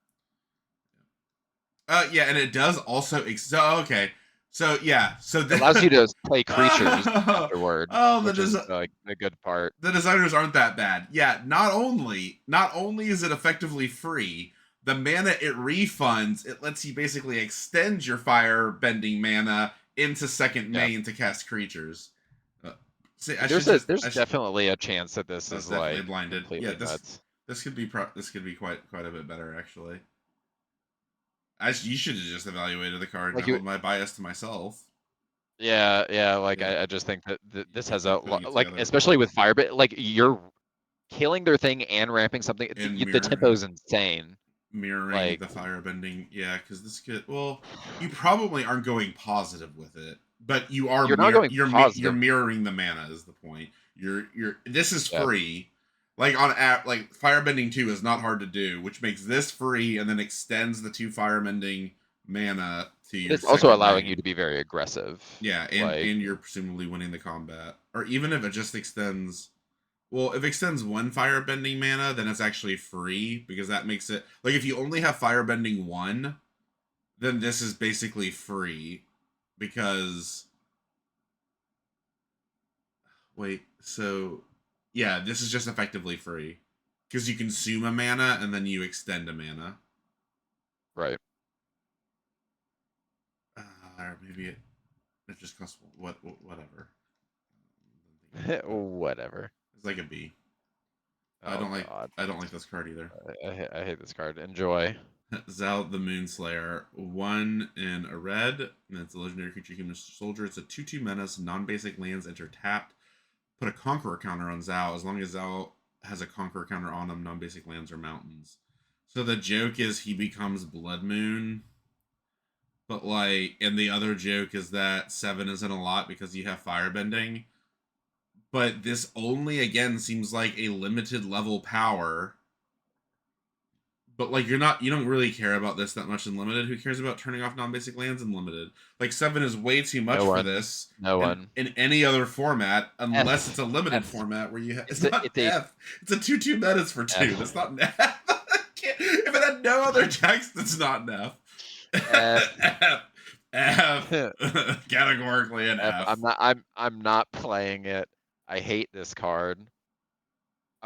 A: Yeah, and it does also. Okay, so yeah, so
B: It allows you to play creatures
A: oh,
B: afterward,
A: oh,
B: which is like the good part.
A: the designers aren't that bad. Yeah, not only is it effectively free, the mana it refunds, it lets you basically extend your fire bending mana into second
B: Yeah,
A: main to cast creatures. See,
B: there's definitely a chance that this
A: that's
B: is
A: definitely
B: like
A: blinded. Yeah,
B: completely nuts.
A: this could be this could be quite a bit better actually. You should have just evaluated the card and
B: Like
A: I
B: you,
A: hold my bias to myself.
B: yeah. Like
A: Yeah,
B: I just think that this has
A: putting it
B: like
A: together
B: especially with Firebit, like you're killing their thing and ramping something.
A: and
B: The tempo is insane.
A: mirroring
B: Like
A: the firebending. Yeah, because this could. Well, you probably aren't going positive with it, but you are
B: you're not going
A: you're
B: positive.
A: mirroring the mana is the point. This is
B: Yeah,
A: free. Like on app, like firebending 2 is not hard to do, which makes this free and then extends the 2 firebending mana to
B: but
A: your
B: it's also
A: second
B: allowing you
A: main.
B: to be very aggressive.
A: Yeah,
B: Like
A: and you're presumably winning the combat. Or even if it just extends, well, if it extends 1 firebending mana, then it's actually free because that makes it like if you only have firebending 1, then this is basically free because wait, so yeah, this is just effectively free because you consume a mana and then you extend a mana.
B: right,
A: Or maybe it just costs whatever.
B: whatever.
A: It's like a B. I
B: Oh
A: don't like
B: God,
A: I don't like this card either.
B: I hate this card. Enjoy.
A: Zal the Moonslayer, 1 in a red, and it's a legendary creature, human soldier. It's a 2/2 menace, non-basic lands enter tapped. Put a Conqueror counter on Zal. As long as Zal has a Conqueror counter on him, non-basic lands are mountains. So the joke is he becomes Blood Moon, but like, and the other joke is that 7 isn't a lot because you have Firebending. But this only, again, seems like a limited level power. But like you don't really care about this that much in limited. Who cares about turning off non-basic lands in limited? Like 7 is way too much
B: No
A: for
B: one.
A: this.
B: No
A: And
B: one.
A: in any other format, unless it's
B: F.
A: a limited
B: F.
A: format where you have it's
B: It's a
A: not
B: it's a
A: F. It's a 2/2 metas for 2. That's
B: F.
A: not F. If it had no other text, it's not an
B: F.
A: F. F. Categorically an
B: F.
A: F.
B: I'm not playing it. I hate this card.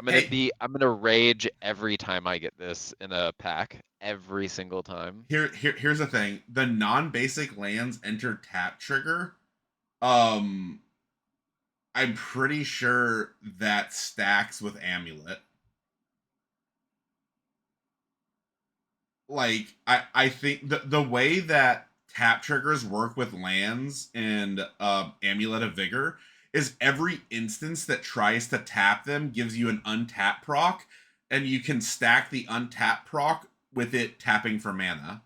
A: Hey,
B: I'm gonna rage every time I get this in a pack. Every single time.
A: here's the thing. The non-basic lands enter tap trigger. Um I'm pretty sure that stacks with Amulet. Like I think the way that tap triggers work with lands and Amulet of Vigor is every instance that tries to tap them gives you an untap proc, and you can stack the untap proc with it tapping for mana.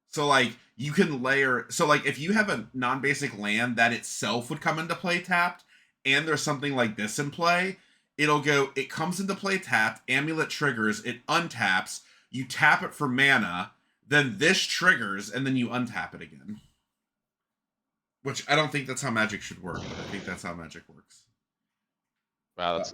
A: So like you can layer, so like if you have a non-basic land that itself would come into play tapped, and there's something like this in play, it comes into play tapped, Amulet triggers, it untaps, you tap it for mana, then this triggers, and then you untap it again. Which I don't think that's how Magic should work, but I think that's how Magic works.
B: Wow,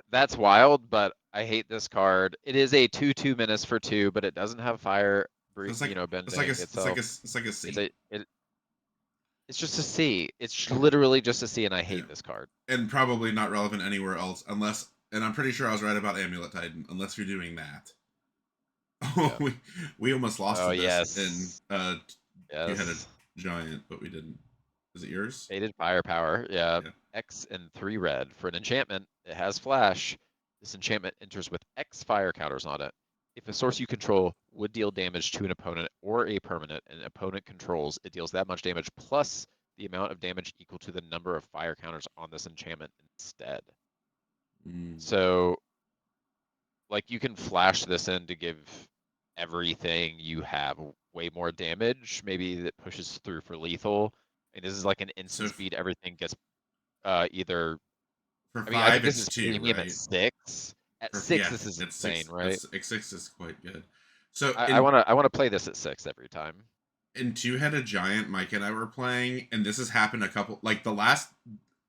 B: that's wild, but I hate this card. It is a 2/2 menace for 2, but it doesn't have fire,
A: Bending
B: itself.
A: It's like a C.
B: It's just a C. It's literally just a C, and I hate this card.
A: And probably not relevant anywhere else, unless, and I'm pretty sure I was right about Amulet Titan, unless you're doing that. Oh, yeah. we almost lost to this in Two-Headed Giant, but we didn't. Is it yours?
B: Faded Firepower, yeah. X and 3 red. For an enchantment, it has flash. This enchantment enters with X fire counters on it. If a source you control would deal damage to an opponent or a permanent an opponent controls, it deals that much damage plus the amount of damage equal to the number of fire counters on this enchantment instead. So, like, you can flash this in to give everything you have way more damage. Maybe that pushes through for lethal. And this is like an instant speed. Everything gets either.
A: For 5, I think this is
B: 2, premium right? At 6. At 6, this is insane, right?
A: 6 is quite good. So
B: I want to play this at 6 every time.
A: In Two-Headed Giant, Mike and I were playing, and this has happened a couple. Like the last,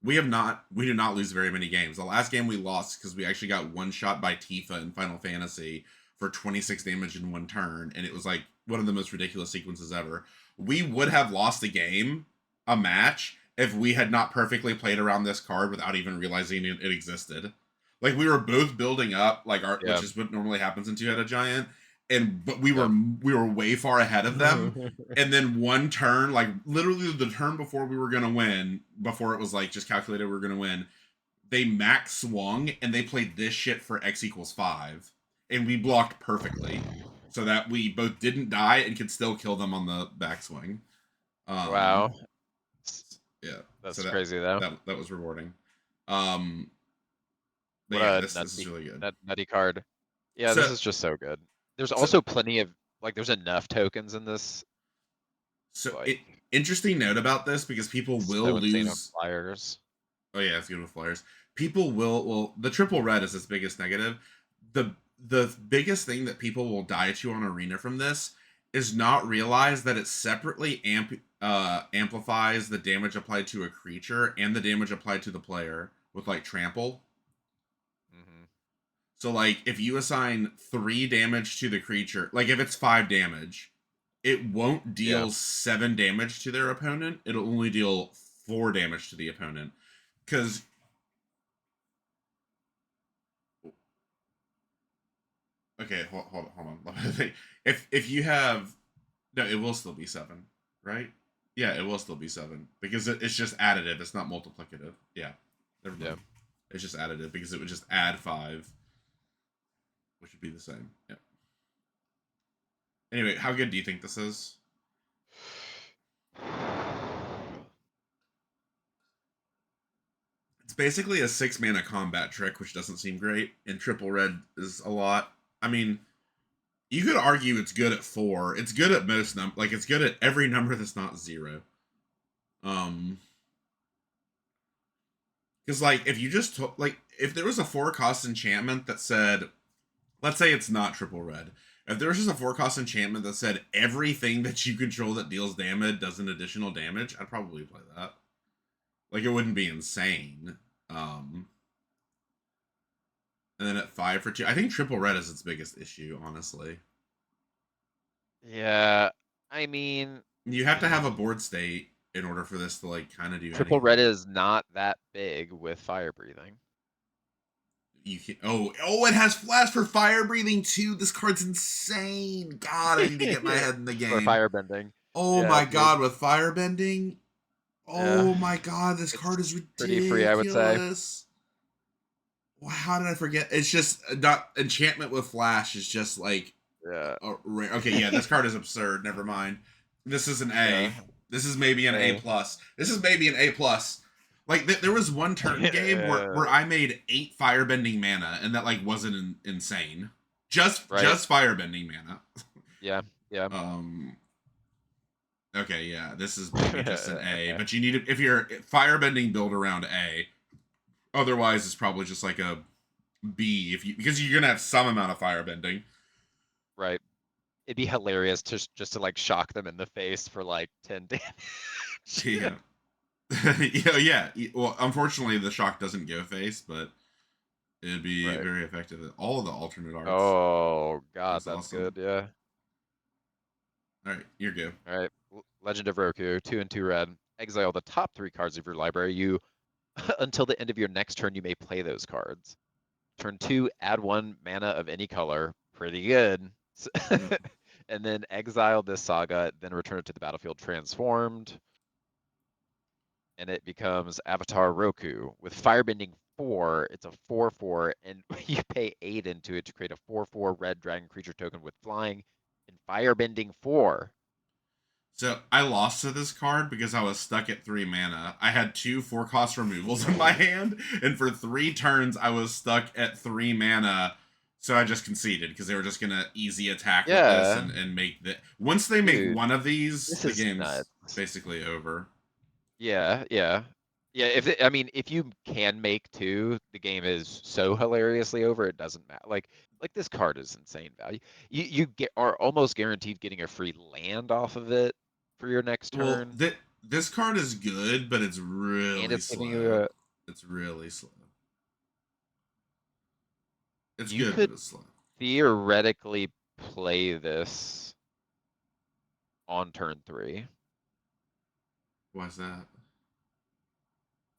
A: we do not lose very many games. The last game we lost because we actually got one shot by Tifa in Final Fantasy for 26 damage in 1 turn, and it was like one of the most ridiculous sequences ever. We would have lost a match, if we had not perfectly played around this card without even realizing it existed. Like we were both building up, like which is what normally happens in Two-Headed Giant, but we were way far ahead of them. And then one turn, like literally the turn before we were gonna win, before it was like just calculated we were gonna win, they max swung and they played this shit for X = 5, and we blocked perfectly, so that we both didn't die and could still kill them on the backswing.
B: Wow.
A: Yeah,
B: that's crazy though.
A: That was rewarding. This is really good.
B: That nutty card. Yeah, this is just so good. There's also plenty of there's enough tokens in this.
A: So interesting note about this, because people will lose
B: flyers.
A: Oh yeah, it's good with flyers. People will the triple red is its biggest negative. The biggest thing that people will die to on Arena from this is not realize that it separately amplifies the damage applied to a creature and the damage applied to the player with like trample. So like if you assign 3 damage to the creature, like if it's 5 damage, it won't deal 7 damage to their opponent. It'll only deal 4 damage to the opponent. Because okay, hold on. If you have it will still be 7, right? Yeah, it will still be 7 because it's just additive. It's not multiplicative. Yeah, never mind. It's just additive because it would just add 5, which would be the same. Yeah. Anyway, how good do you think this is? It's basically a 6 mana combat trick, which doesn't seem great, and triple red is a lot. I mean, you could argue it's good at 4. It's good at most like it's good at every number that's not 0. Because like if you just if there was a 4-cost enchantment that said, let's say it's not triple red. If there was just a 4-cost enchantment that said everything that you control that deals damage does an additional damage, I'd probably play that. Like it wouldn't be insane. And then at 5 for 2, I think triple red is its biggest issue, honestly.
B: Yeah, I mean,
A: you have to have a board state in order for this to like kind of do
B: triple red is not that big with fire breathing.
A: You can it has flash for fire breathing too. This card's insane. God, I need to get my head in the game.
B: For fire bending.
A: Oh my god, with fire bending. Oh my god, this card is ridiculous.
B: Pretty free, I would say.
A: Well, how did I forget? It's just not enchantment with flash is just like okay, yeah, this card is absurd. Never mind. This is an A. This is maybe an A plus. This is maybe an A plus. Like there was one turn, Gabe, where I made 8 firebending mana, and that like wasn't insane. Just firebending mana.
B: Yeah.
A: Okay, yeah, this is maybe just an A, but you need to, if you're firebending, build around A. Otherwise, it's probably just like a B because you're gonna have some amount of firebending.
B: Right. It'd be hilarious just to like shock them in the face for like 10 damage.
A: Yeah. yeah. Well, unfortunately, the shock doesn't go face, but it'd be very effective. All of the alternate arts.
B: Oh god, that's
A: awesome.
B: good. Yeah.
A: All right, you're good.
B: All right, Legend of Roku, 2 and 2 red. Exile the top 3 cards of your library. You until the end of your next turn, you may play those cards. Turn 2, add 1 mana of any color. Pretty good. And then exile this saga, then return it to the battlefield transformed. And it becomes Avatar Roku. With Firebending 4, it's a 4/4, and you pay 8 into it to create a 4/4 red dragon creature token with flying and Firebending 4.
A: So I lost to this card because I was stuck at 3 mana. I had 2 4-cost removals in my hand, and for 3 turns I was stuck at 3 mana. So I just conceded because they were just gonna easy attack with this and make the. Once they make one of these, the game's basically over.
B: Yeah. If you can make 2, the game is so hilariously over. It doesn't matter. Like this card is insane value. You are almost guaranteed getting a free land off of it for your next turn.
A: Well, this card is good, but it's really slow. It's really slow. It's good, but it's slow.
B: Theoretically play this on turn 3.
A: Why's that?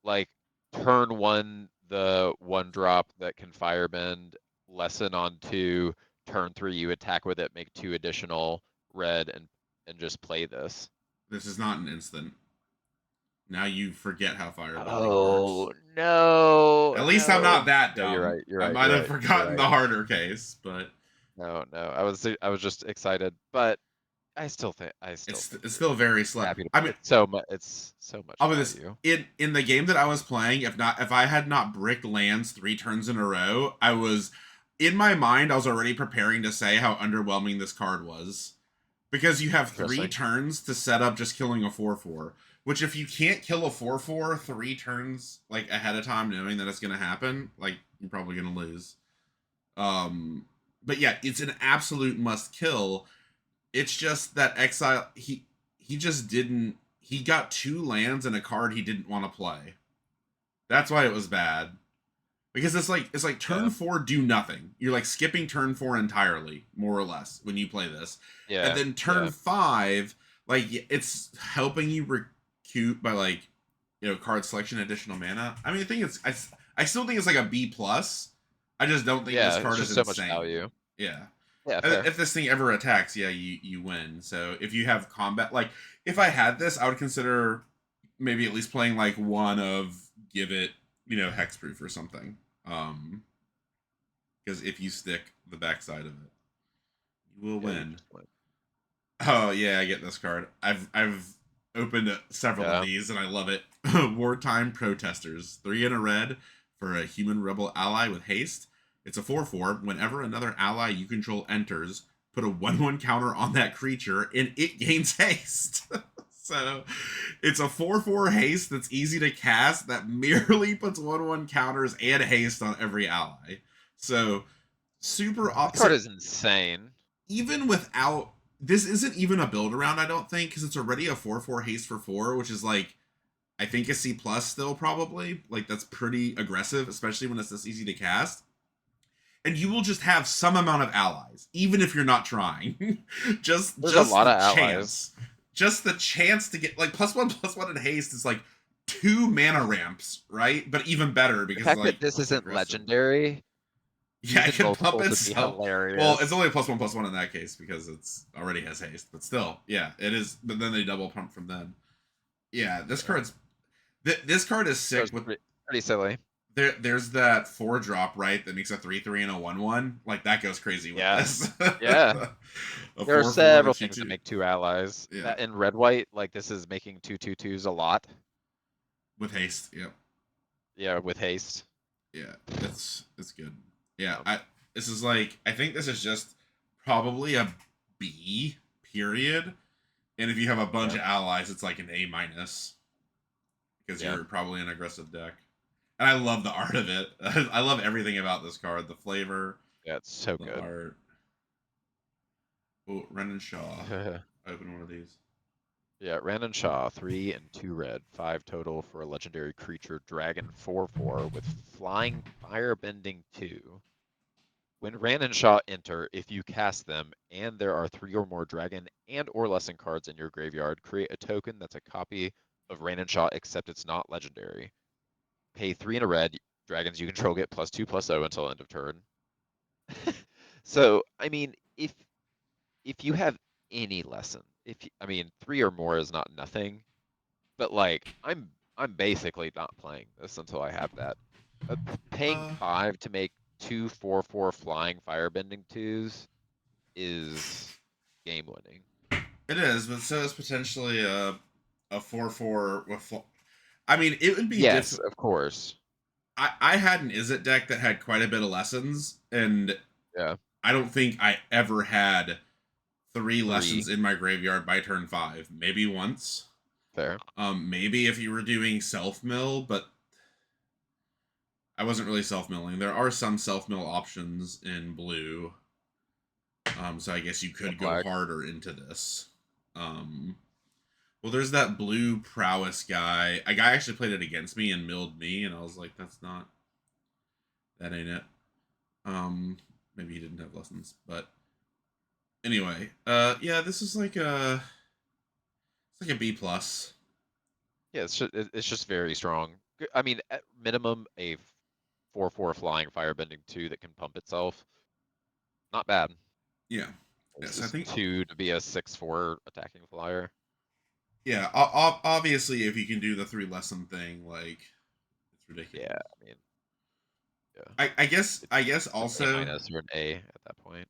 B: Like turn 1, the 1-drop that can firebend, lesson on 2, turn 3 you attack with it, make 2 additional red and just play this.
A: This is not an instant. Now you forget how firebending works.
B: Oh no!
A: At least I'm not that dumb.
B: No, you're right. You're right.
A: I might have forgotten the harder case, but
B: no. I was just excited, but I still think
A: it's still very slow.
B: I mean, it's so much.
A: I'll be this in the game that I was playing. If I had not bricked lands 3 turns in a row, I was in my mind. I was already preparing to say how underwhelming this card was, because you have 3 turns to set up just killing a 4/4. Which, if you can't kill a 4/4 3 turns like ahead of time, knowing that it's gonna happen, like you're probably gonna lose. But yeah, it's an absolute must kill. It's just that exile he just didn't. He got 2 lands and a card he didn't want to play. That's why it was bad. Because it's like turn 4 do nothing. You're like skipping turn 4 entirely, more or less, when you play this. Yeah. And then turn 5, like it's helping you recute by like, card selection, additional mana. I mean, I think I still think it's like a B plus. I just don't think this card is
B: so
A: insane.
B: Much value.
A: Yeah. If this thing ever attacks, you win. So if you have combat, like if I had this, I would consider maybe at least playing like one of give it, hexproof or something. Because if you stick the backside of it, you will win. Oh yeah, I get this card. I've opened several of these and I love it. Wartime Protesters, 3 in a red for a human rebel ally with haste. It's a 4/4. Whenever another ally you control enters, put a 1/1 counter on that creature and it gains haste. So it's a 4/4 haste that's easy to cast that merely puts 1/1 counters and haste on every ally. So super awesome.
B: This card is insane.
A: Even without, this isn't even a build around, I don't think, because it's already a 4/4 haste for 4, which is like, I think a C plus still probably. Like that's pretty aggressive, especially when it's this easy to cast. And you will just have some amount of allies, even if you're not trying. There's a lot of allies. Just the chance to get like +1/+1 in haste is like 2 mana ramps, right? But even better because
B: the fact that this isn't legendary.
A: Yeah, it can pump itself. Well, it's only a +1/+1 in that case because it's already has haste. But still, yeah, it is. But then they double pump from then. Yeah, this card is sick.
B: Pretty silly.
A: There's that 4-drop, right, that makes a 3/3 and a 1/1. Like that goes crazy with this.
B: Yeah.
A: A
B: There are
A: 4/4 and a
B: several things that
A: 2/2.
B: make 2 allies.
A: Yeah.
B: That in red-white, like this is making 2/2/2s a lot.
A: With haste, yep.
B: Yeah, with haste.
A: Yeah, it's good. Yeah, this is like, I think this is just probably a B period. And if you have a bunch of allies, it's like an A minus. Because you're probably an aggressive deck. And I love the art of it. I love everything about this card. The flavor.
B: Yeah, it's so
A: the
B: good.
A: art. Oh, Ren and Shaw. Open one of these.
B: Yeah, Ren and Shaw, 3 and 2 red, 5 total for a legendary creature, Dragon 4/4 with flying firebending 2. When Ran and Shaw enter, if you cast them and there are 3 or more dragon and or lesson cards in your graveyard, create a token that's a copy of Ran and Shaw except it's not legendary. Pay 3 and a red, dragons you control get +2/+0 until end of turn. So, I mean, if you have any lesson, I mean, 3 or more is not nothing, but like I'm basically not playing this until I have that. Paying 5 to make 2 4/4 flying firebending 2s is game winning.
A: It is, but so is potentially a 4/4 with. I mean, it would be
B: yes, of course.
A: I had an Izzet deck that had quite a bit of lessons, and
B: Yeah,
A: I don't think I ever had 3 lessons in my graveyard by turn 5. Maybe once.
B: fair.
A: Maybe if you were doing self mill, but I wasn't really self milling. There are some self mill options in blue. So I guess you could go harder into this. Well, there's that blue prowess guy. A guy actually played it against me and milled me, and I was like, that ain't it. Maybe he didn't have lessons, but anyway, yeah, this is like a B plus.
B: Yeah, it's just very strong. I mean, at minimum a 4/4 flying firebending 2 that can pump itself. Not bad.
A: Yeah.
B: This
A: Yes, I
B: is
A: think
B: 2 to be a 6/4 attacking flyer.
A: Yeah, obviously, if you can do the 3 lesson thing, like it's ridiculous.
B: Yeah, I mean,
A: yeah. I guess
B: it's an
A: also
B: A- or an A at that point.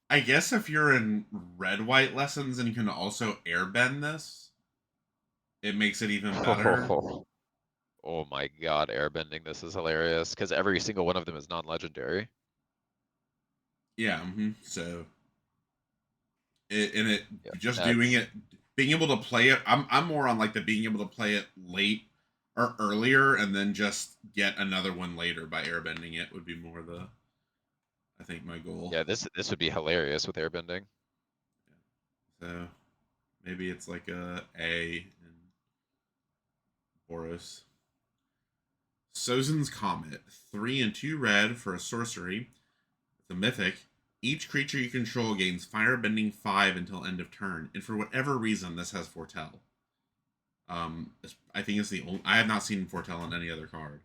A: I guess if you're in red white lessons and you can also airbend this, it makes it even better.
B: Oh my god, airbending this is hilarious because every single one of them is non-legendary.
A: Yeah, so just doing
B: next.
A: it, being able to play it. I'm more on like the being able to play it late or earlier and then just get another one later by airbending it would be more I think my goal.
B: Yeah, this would be hilarious with airbending.
A: So maybe it's like a in Boros. Sozin's Comet, 3 and 2 red for a sorcery. It's a mythic. Each creature you control gains firebending 5 until end of turn, and for whatever reason, this has foretell. I think it's the only. I have not seen foretell on any other card.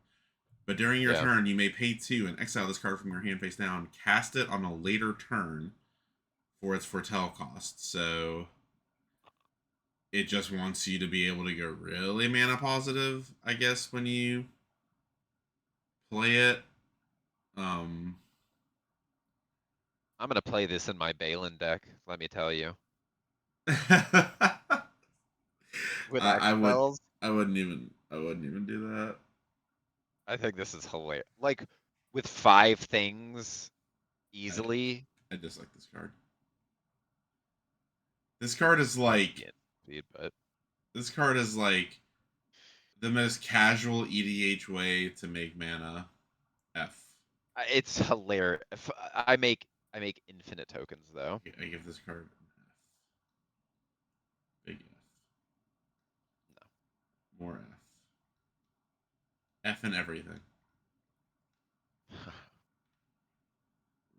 A: But during your turn, you may pay 2 and exile this card from your hand face down. Cast it on a later turn for its foretell cost. So it just wants you to be able to go really mana positive, I guess, when you play it.
B: I'm gonna play this in my Balin deck, let me tell you. With
A: I would
B: spells.
A: I wouldn't even do that.
B: I think this is hilarious. Like with 5 things easily.
A: I dislike this card. This card is like this card is like the most casual EDH way to make mana. F.
B: It's hilarious. I make infinite tokens though.
A: I give this card an F. Big F. No. More F. F and everything.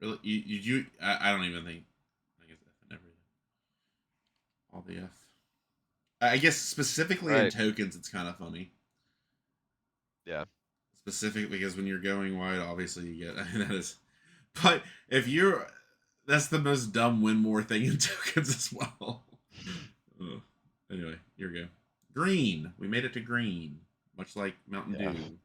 A: Really? I don't even think. I guess F and everything. All the F. I guess specifically in tokens, it's kind of funny.
B: Yeah.
A: Specific because when you're going wide, obviously you get. I mean, that is. But if you're, that's the most dumb win more thing in tokens as well. Anyway, here we go. Green. We made it to green, much like Mountain Dew.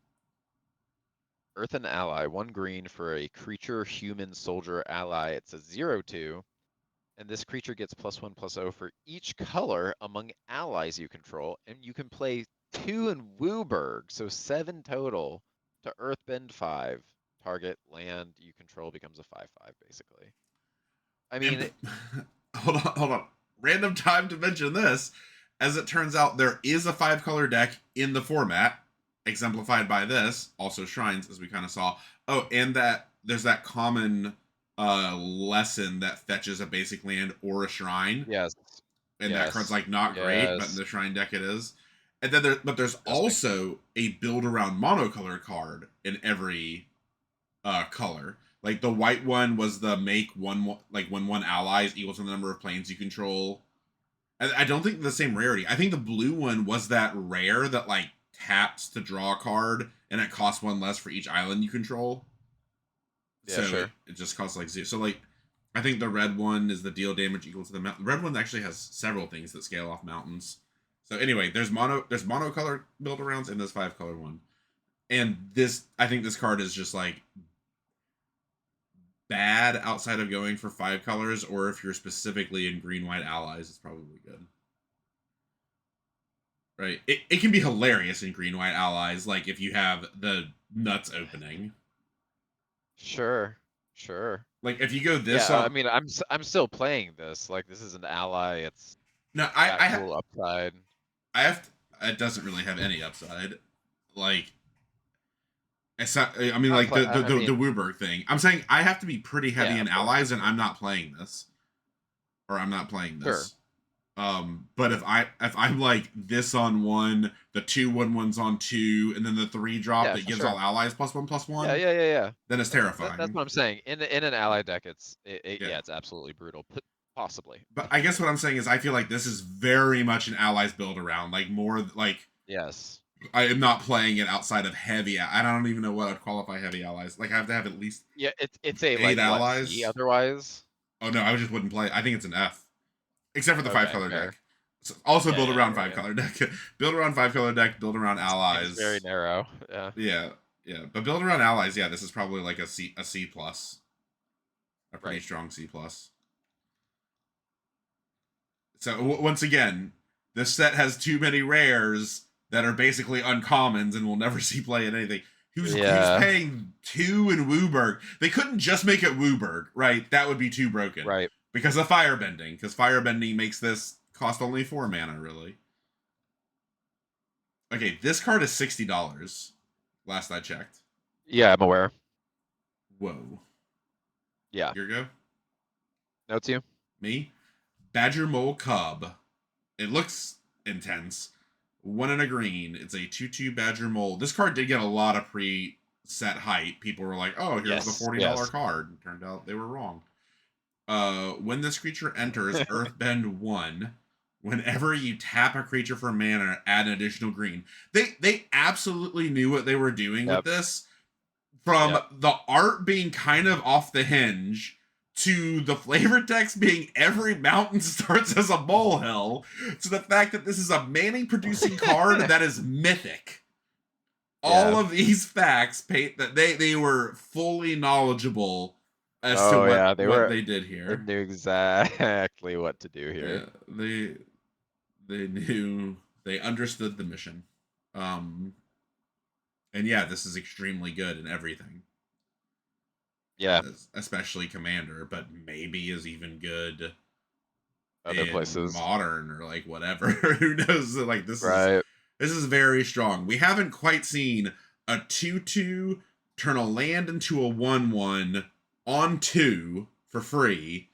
B: Earthen ally, 1 green for a creature human soldier ally. It's a 0/2, and this creature gets +1/+0 for each color among allies you control, and you can play 2 in Wooburg, so 7 total to Earthbend 5. Target land you control becomes a 5/5, basically. I mean,
A: hold on. Random time to mention this. As it turns out, there is a 5-color deck in the format, exemplified by this, also shrines, as we kind of saw. Oh, and that there's that common lesson that fetches a basic land or a shrine.
B: yes.
A: And
B: yes,
A: that card's like not great, but in the shrine deck it is. And then there's also a build around monocolored card in every color. Like the white one was the make one, like when one ally is equal to the number of planes you control. I don't think the same rarity. I think the blue one was that rare that like taps to draw a card and it costs 1 less for each island you control.
B: Yeah,
A: so
B: sure.
A: it just costs like 0. So like I think the red one is the deal damage equal to the mountain. The red one actually has several things that scale off mountains. So anyway, there's monocolor build arounds and this 5-color one. And this, I think this card is just like bad outside of going for 5 colors, or if you're specifically in green-white allies, it's probably good. Right? It can be hilarious in green-white allies, like if you have the nuts opening.
B: Sure.
A: Like if you go this
B: I mean, I'm still playing this. Like this is an ally. It's
A: no,
B: cool upside.
A: It doesn't really have any upside. Like I mean, like the Wooburg thing. I'm saying I have to be pretty heavy in allies, and I'm not playing this, or I'm not playing this. Sure. But if I'm like this on 1, the 2/1/1s on 2, and then the 3 drop that gives all allies +1/+1.
B: Yeah.
A: Then it's terrifying.
B: That's what I'm saying. In an ally deck, it's absolutely brutal. Possibly.
A: But I guess what I'm saying is I feel like this is very much an allies build around, like more like
B: yes.
A: I am not playing it outside of heavy. I don't even know what I'd qualify heavy allies. Like I have to have at least
B: it's a
A: 8
B: like
A: allies.
B: C otherwise.
A: Oh no, I just wouldn't play. I think it's an F, except for the 5-color deck. So also build around 5-color deck. Build around 5-color deck. Build around allies.
B: It's very narrow.
A: Yeah. But build around allies. Yeah, this is probably like a C plus, a pretty strong C plus. So once again, this set has too many rares that are basically uncommons and will never see play in anything. Who's paying 2 in Wooburg? They couldn't just make it Wooburg, right? That would be too broken.
B: Right.
A: Because of firebending. Because firebending makes this cost only 4 mana, really. Okay, this card is $60. Last I checked.
B: Yeah, I'm aware.
A: Whoa.
B: Yeah.
A: Here you go.
B: No, it's you.
A: Me? Badger Mole Cub. It looks intense. 1 and a green. It's a 2/2 Badger Mole. This card did get a lot of pre-set hype. People were like, oh, here's the $40 card. Turned out they were wrong. When this creature enters Earthbend 1, whenever you tap a creature for mana, add an additional green. They absolutely knew what they were doing with this. From the art being kind of off the hinge to the flavor text being every mountain starts as a molehill, to the fact that this is a mana-producing card that is mythic. All of these facts paint that they were fully knowledgeable as to what they did here.
B: They knew exactly what to do here.
A: Yeah, they knew, they understood the mission. And yeah, this is extremely good in everything.
B: Yeah.
A: Especially Commander, but maybe is even good
B: other places.
A: Modern or like whatever. Who knows? Like this is very strong. We haven't quite seen a 2/2 turn a land into a 1/1 on 2 for free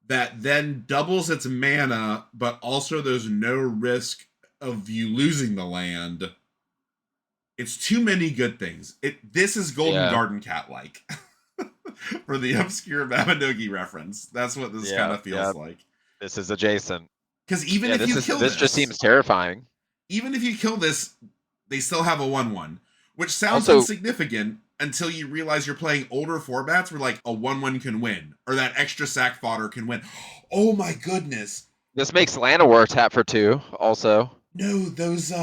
A: that then doubles its mana, but also there's no risk of you losing the land. It's too many good things. This is Golden Garden Cat like. For the obscure Mabinogi reference. That's what this kind of feels like.
B: This is adjacent.
A: Because even if you kill this
B: just seems terrifying.
A: Even if you kill this, they still have a 1/1. Which sounds insignificant until you realize you're playing older formats where like a 1/1 can win. Or that extra sack fodder can win. Oh my goodness.
B: This makes Llanowar tap for 2 also.
A: No, those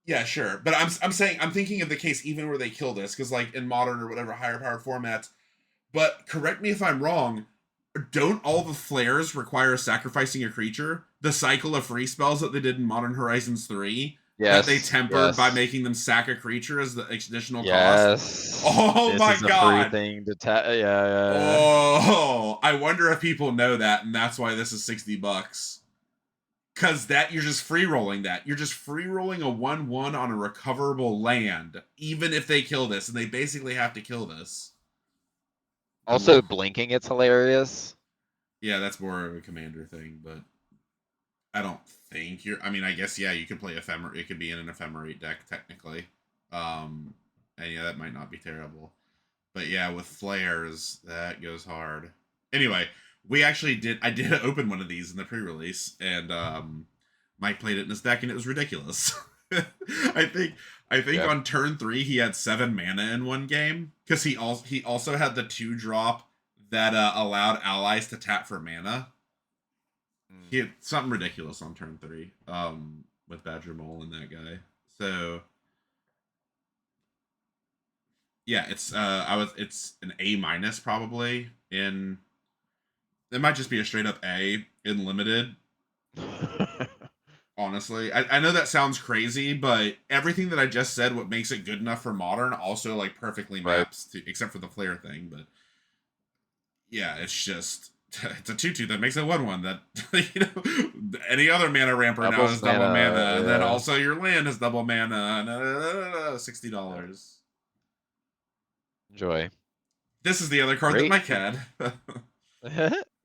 A: Yeah, sure. But I'm saying I'm thinking of the case even where they kill this, because like in modern or whatever higher powered formats. But correct me if I'm wrong. Don't all the flares require sacrificing a creature? The cycle of free spells that they did in Modern Horizons 3 that they tempered by making them sack a creature as the additional cost. Oh
B: this
A: my
B: is a free
A: god.
B: thing to yeah.
A: Oh, I wonder if people know that, and that's why this is $60. Cause that you're just free rolling that. You're just free rolling a 1/1 on a recoverable land, even if they kill this, and they basically have to kill this.
B: Also, blinking, it's hilarious.
A: Yeah, that's more of a commander thing, but I don't think you're. I mean, I guess yeah, you could play ephemer. It could be in an ephemerate deck technically, and yeah, that might not be terrible. But yeah, with flares, that goes hard. Anyway, we actually did. I did open one of these in the pre-release, and Mike played it in his deck, and it was ridiculous. I think on turn 3 he had 7 mana in one game because he also had the 2-drop that allowed allies to tap for mana. He had something ridiculous on turn 3 with Badger Mole and that guy. So yeah, it's it's an A minus probably in. It might just be a straight up A in limited. Honestly, I know that sounds crazy, but everything that I just said, what makes it good enough for modern, also like perfectly maps to, except for the flare thing. But yeah, it's just it's a 2/2 that makes it 1/1. That you know, any other mana ramper now is double mana, and then also your land is double mana. $60.
B: Enjoy.
A: This is the other card that Mike had.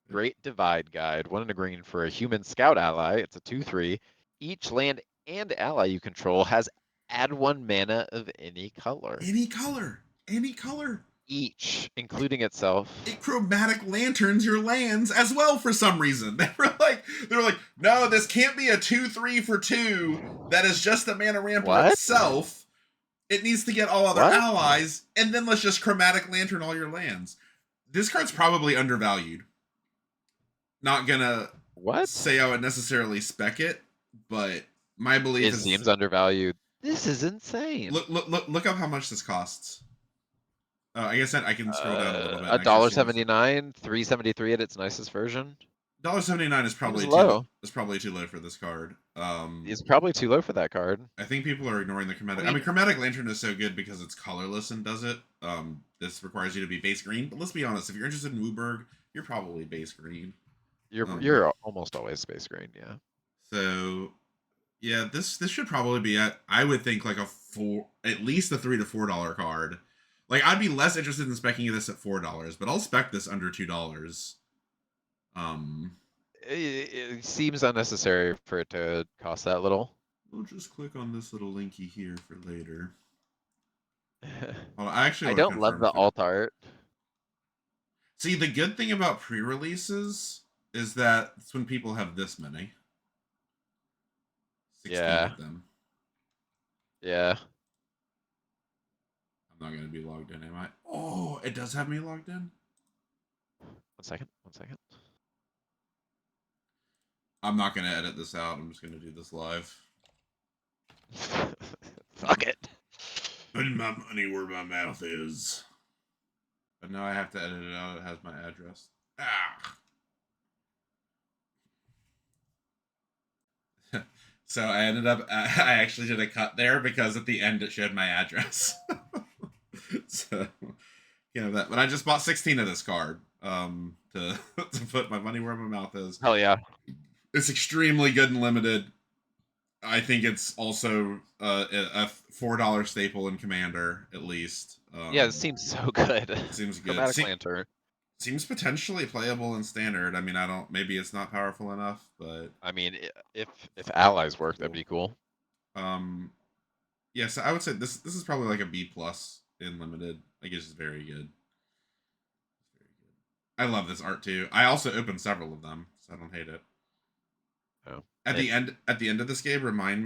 B: Great Divide Guide. 1 and a green for a human scout ally. It's a 2/3. Each land and ally you control has add 1 mana of any color.
A: Any color. Any color.
B: Each, including itself.
A: It chromatic lanterns your lands as well for some reason. They were like, no, this can't be a 2/3 for 2 that is just the mana ramper itself. It needs to get all other allies, and then let's just chromatic lantern all your lands. This card's probably undervalued. Not gonna say I would necessarily spec it, but my belief is
B: it seems undervalued. This is insane.
A: Look up how much this costs. I guess I can scroll down a little bit.
B: $1.79, $3.73 at its nicest version.
A: $1.79 is probably
B: low.
A: It's probably too low for this card.
B: It's probably too low for that card.
A: I think people are ignoring the chromatic. I mean, chromatic lantern is so good because it's colorless and does it. This requires you to be base green. But let's be honest, if you're interested in Wooburg, you're probably base green.
B: You're almost always space green, yeah.
A: So yeah, this should probably be at, I would think, like at least a $3 to $4 card. Like, I'd be less interested in specking this at $4, but I'll spec this under $2.
B: It seems unnecessary for it to cost that little.
A: We'll just click on this little linky here for later. Well, I
B: don't love the alt art.
A: See, the good thing about pre-releases is that it's when people have this many. 16 of them.
B: Yeah.
A: I'm not going to be logged in, am I? Oh, it does have me logged in?
B: 1 second.
A: I'm not going to edit this out. I'm just going to do this live.
B: Fuck it.
A: Putting my money where my mouth is. But now I have to edit it out. It has my address. So I ended up, I actually did a cut there because at the end it showed my address. So, you know that. But I just bought 16 of this card to put my money where my mouth is.
B: Hell yeah.
A: It's extremely good and limited. I think it's also a $4 staple in Commander, at least.
B: Yeah, it seems so good.
A: It seems good.
B: Lantern.
A: Seems potentially playable in Standard. I mean, maybe it's not powerful enough, but
B: I mean, if allies work, that'd be cool.
A: Yeah, so I would say this is probably like a B+ in limited. I guess it's very good. I love this art too. I also opened several of them, so I don't hate it.
B: Oh.
A: At the end of this game, remind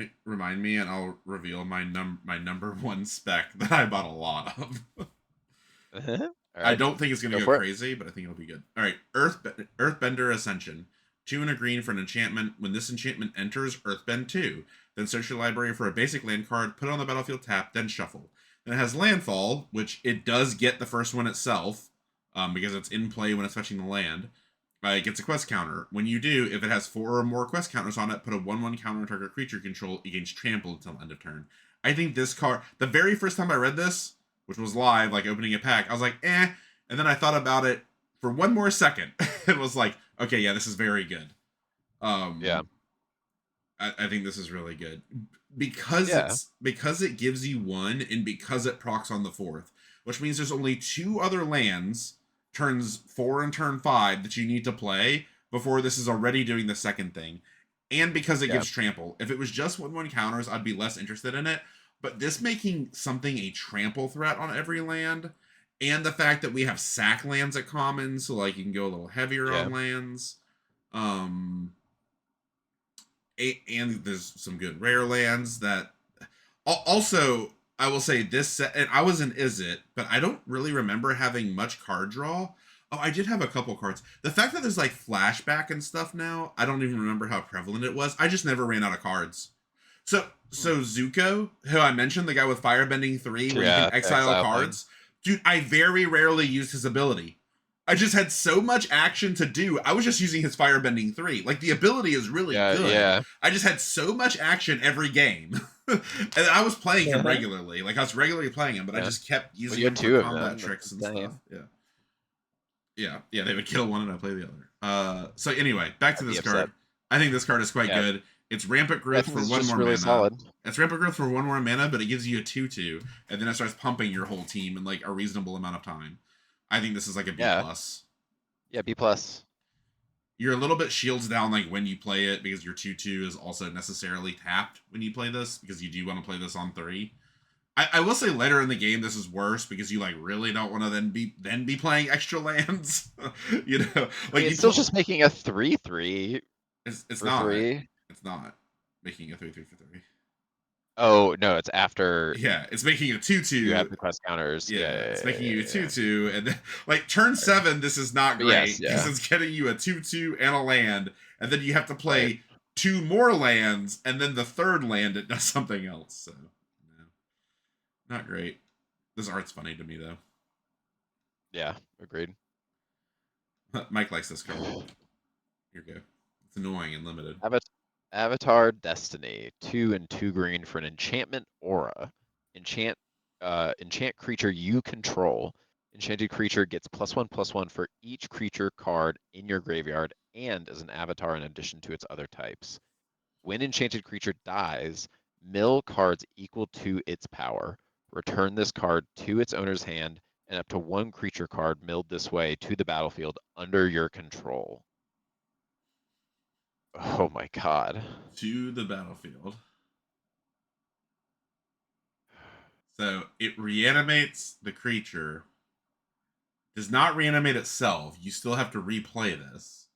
A: me, and I'll reveal my number 1 spec that I bought a lot of.
B: Right.
A: I don't think it's gonna go crazy, but I think it'll be good. All right, Earthbender Ascension. 2 and a green for an enchantment. When this enchantment enters, Earthbend 2. Then search your library for a basic land card, put it on the battlefield, tap, then shuffle. Then it has landfall, which it does get the first one itself, because it's in play when it's fetching the land. It gets a quest counter. When you do, if it has 4 or more quest counters on it, put a 1/1 counter on target creature control. It gains trampled until end of turn. I think this card, the very first time I read this, which was live, like opening a pack, I was like, eh. And then I thought about it for one more second. It was like, okay, yeah, this is very good.
B: Yeah.
A: I think this is really good because because it gives you 1 and because it procs on the 4th, which means there's only 2 other lands turns 4 and turn 5 that you need to play before this is already doing the second thing, and because it gives trample. If it was just 1/1 counters, I'd be less interested in it. But this making something a trample threat on every land, and the fact that we have sack lands at common, so like you can go a little heavier on lands. And there's some good rare lands that also I will say this set, and I was an Is It, but I don't really remember having much card draw. Oh, I did have a couple cards. The fact that there's like flashback and stuff now, I don't even remember how prevalent it was. I just never ran out of cards. So Zuko, who I mentioned, the guy with Firebending 3, where you can exile cards. Dude, I very rarely used his ability. I just had so much action to do. I was just using his Firebending 3. Like, the ability is really good.
B: Yeah.
A: I just had so much action every game. And I was playing him regularly. Like, I was regularly playing him, but I just kept using him for combat tricks and stuff. Yeah, they would kill one and I play the other. So anyway, back to this card. I think this card is quite good. It's Rampant Growth for 1 more mana.
B: Solid.
A: It's Rampant Growth for 1 more mana, but it gives you a 2/2, and then it starts pumping your whole team in like a reasonable amount of time. I think this is like a B+.
B: Yeah, B+.
A: You're a little bit shields down like when you play it, because your 2/2 is also necessarily tapped when you play this, because you do want to play this on 3. I will say later in the game this is worse, because you like really don't want to then be playing extra lands. You know, like
B: I mean, it's still just making a 3/3.
A: It's not. 3. It's not making a 3/3 for 3.
B: Oh no, it's after.
A: Yeah, it's making a 2/2.
B: You have the quest counters.
A: Yeah, it's making you a 2/2, and then, like turn 7, this is not great because it's getting you a 2/2 and a land, and then you have to play 2 more lands, and then the third land it does something else. So, no, not great. This art's funny to me though.
B: Yeah, agreed.
A: Mike likes this card. Here you go. It's annoying and limited.
B: Avatar Destiny, 2 and 2 green for an enchantment aura. Enchant creature you control. Enchanted creature gets +1/+1 for each creature card in your graveyard and as an avatar in addition to its other types. When enchanted creature dies, mill cards equal to its power. Return this card to its owner's hand and up to 1 creature card milled this way to the battlefield under your control. Oh my god.
A: To the battlefield. So it reanimates the creature. Does not reanimate itself. You still have to replay this.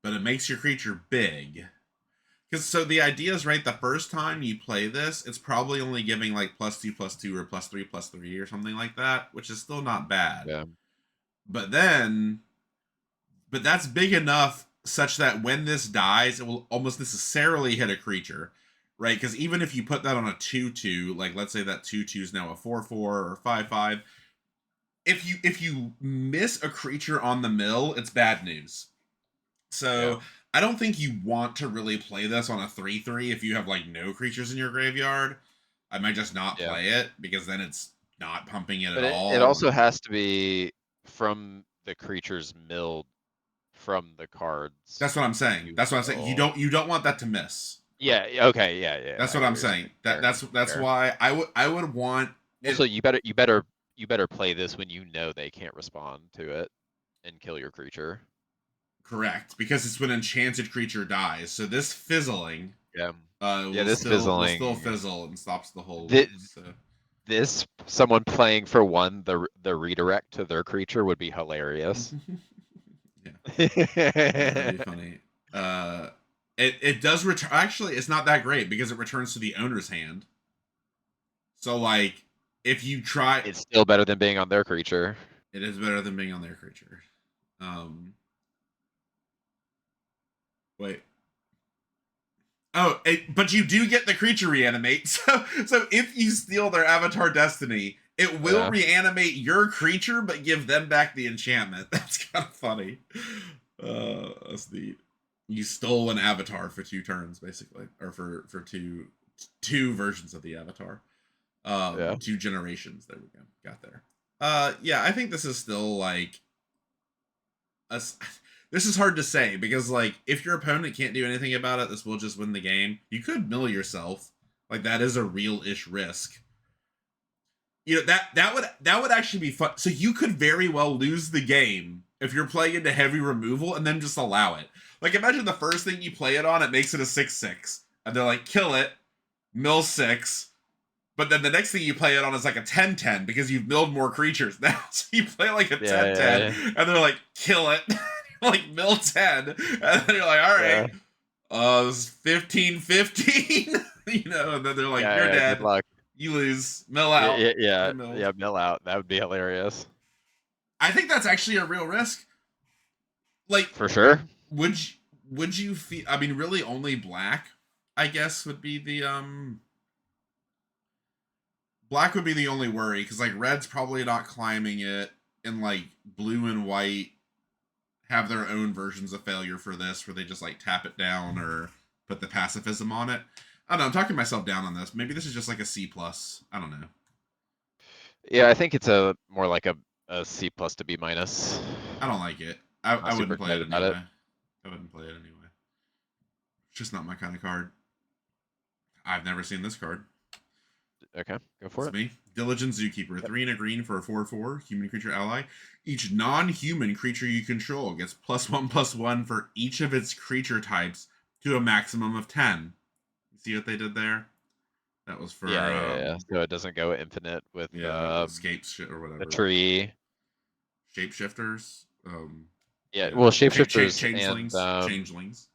A: But it makes your creature big. Because so the idea is, right, the first time you play this, it's probably only giving like +2/+2 or +3/+3 or something like that, which is still not bad.
B: Yeah.
A: But that's big enough such that when this dies, it will almost necessarily hit a creature, right? Because even if you put that on a 2/2, like let's say that 2/2 is now a 4/4 or 5/5, if you miss a creature on the mill, it's bad news. So I don't think you want to really play this on a 3/3 if you have like no creatures in your graveyard. I might just not play it, because then it's not pumping it at all.
B: It also has to be from the creatures milled from the cards.
A: That's what I'm saying. That's what I'm saying. You don't want that to miss.
B: Yeah. Okay. Yeah.
A: That's what I'm saying. That's why I would want.
B: Also, you better play this when you know they can't respond to it and kill your creature.
A: Correct, because it's when enchanted creature dies. So this fizzling.
B: This fizzling
A: will still fizzle and stops the whole.
B: This someone playing for 1 the redirect to their creature would be hilarious.
A: That'd be funny. It does return. Actually, it's not that great because it returns to the owner's hand. So like, if you try,
B: it's still better than being on their creature.
A: It is better than being on their creature. Wait. Oh, but you do get the creature reanimate. So if you steal their Avatar Destiny, it will reanimate your creature, but give them back the enchantment. That's kind of funny. That's neat. You stole an avatar for 2 turns, basically, or for two versions of the avatar. 2 generations. There we go. Got there. Yeah, I think this is still like this is hard to say because like if your opponent can't do anything about it, this will just win the game. You could mill yourself. Like that is a real-ish risk. You know, that would actually be fun. So you could very well lose the game if you're playing into heavy removal and then just allow it. Like imagine the first thing you play it on, it makes it a 6/6. And they're like, kill it, mill 6. But then the next thing you play it on is like a 10/10 because you've milled more creatures now. So you play like a 10/10 and they're like, kill it. Like mill 10. And then you're like, all right, this is 15/15. You know, and then they're like, you're dead.
B: Good luck.
A: You lose. Mill out.
B: Yeah, mill out. That would be hilarious.
A: I think that's actually a real risk. Like
B: for sure.
A: Would you feel? I mean, really, only black, I guess, would be the Black would be the only worry because like red's probably not climbing it, and like blue and white have their own versions of failure for this, where they just like tap it down or put the pacifism on it. I don't know. I'm talking myself down on this. Maybe this is just like a C+. I don't know.
B: Yeah, I think it's a more like a C+ to B-. I
A: don't like it. I wouldn't play it anyway. I wouldn't play it anyway. It's just not my kind of card. I've never seen this card.
B: Okay, go for it.
A: Me. Diligent Zookeeper. 3 and a green for a 4/4 human creature ally. Each non-human creature you control gets +1/+1 for each of its creature types to a maximum of 10. See what they did there? That was for
B: yeah. So it doesn't go infinite with
A: escapes shit or whatever.
B: The tree.
A: Shapeshifters.
B: Well, shapeshifters
A: changelings.
B: and
A: changelings.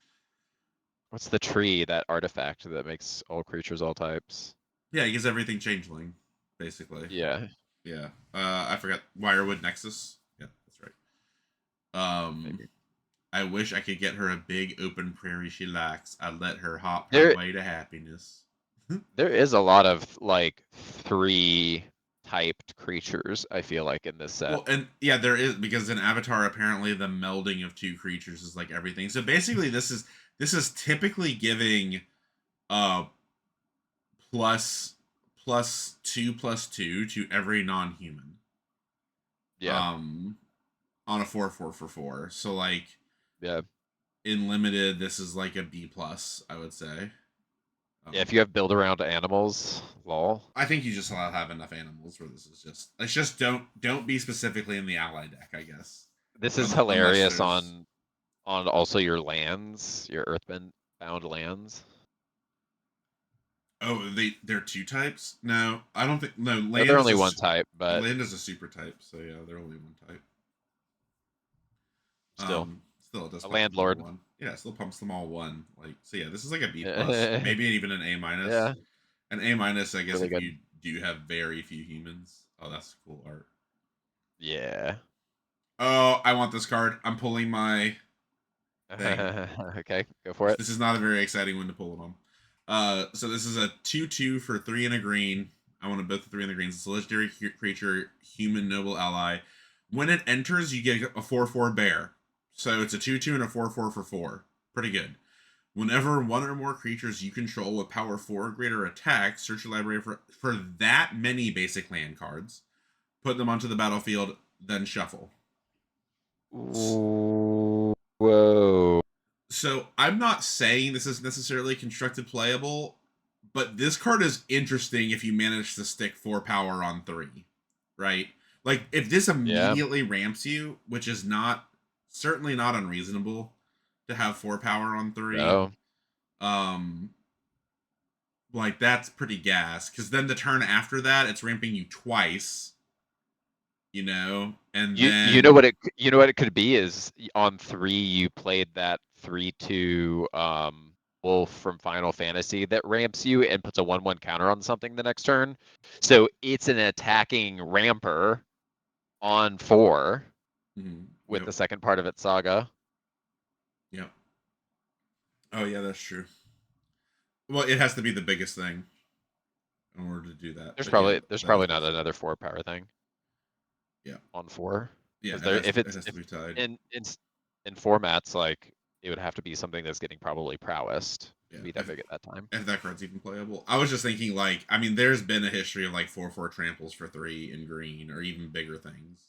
B: What's the tree? That artifact that makes all creatures all types.
A: Yeah, he gives everything changeling, basically.
B: Yeah.
A: Yeah. I forgot Wirewood Nexus. Yeah, that's right.
B: Maybe.
A: I wish I could get her a big open prairie she likes. I'd let her hop her way to happiness.
B: There is a lot of like 3 typed creatures, I feel like, in this set.
A: Well, and yeah, there is, because in Avatar apparently the melding of 2 creatures is like everything. So basically this is typically giving +2/+2 to every non-human.
B: Yeah.
A: On a 4/4 for 4. So like in limited, this is like a B+, I would say.
B: Yeah, if you have build around animals, lol.
A: I think you just have enough animals where this is just. It's just don't be specifically in the ally deck, I guess.
B: This is hilarious on also your lands, your earthbound lands.
A: Oh, they're 2 types? No, I don't think. No, land.
B: They're only 1 type, but
A: land is a super type, so yeah, they're only 1 type.
B: Still,
A: it does
B: a landlord.
A: 1. Yeah, still pumps them all 1. Like, so yeah, this is like a B+, maybe even an A-.
B: Yeah,
A: an A-, I guess,
B: really
A: if
B: good.
A: you do have very few humans. Oh, that's cool art.
B: Yeah.
A: Oh, I want this card. I'm pulling my thing.
B: Okay, go for it.
A: This is not a very exciting one to pull it on. So this is a 2/2 for 3 and a green. I want to both the 3 and the greens. It's a legendary creature, human noble ally. When it enters, you get a 4/4 bear. So it's a 2/2 and a 4/4 for 4. Pretty good. Whenever one or more creatures you control with power 4 or greater attack, search your library for that many basic land cards, put them onto the battlefield, then shuffle.
B: Whoa.
A: So I'm not saying this is necessarily constructed playable, but this card is interesting if you manage to stick 4 power on 3, right? Like if this immediately ramps you, which is certainly not unreasonable to have 4 power on 3.
B: No.
A: Like that's pretty gas, because then the turn after that it's ramping you twice, and then
B: you know what it could be is on 3 you played that 3/2 wolf from Final Fantasy that ramps you and puts a 1/1 counter on something the next turn, so it's an attacking ramper on 4 with the second part of its saga.
A: Yep. Oh yeah, that's true. Well, it has to be the biggest thing in order to do that.
B: There's
A: But yeah,
B: probably not another 4 power thing.
A: Yeah.
B: On 4.
A: Yeah,
B: Because there, if
A: it
B: it's
A: has to
B: if
A: be tied.
B: in formats, like it would have to be something that's getting probably prowessed
A: Yeah,
B: to be that big at that time.
A: if that card's even playable. I was just thinking, like, I mean, there's been a history of like 4/4 tramples for 3 in green, or even bigger things.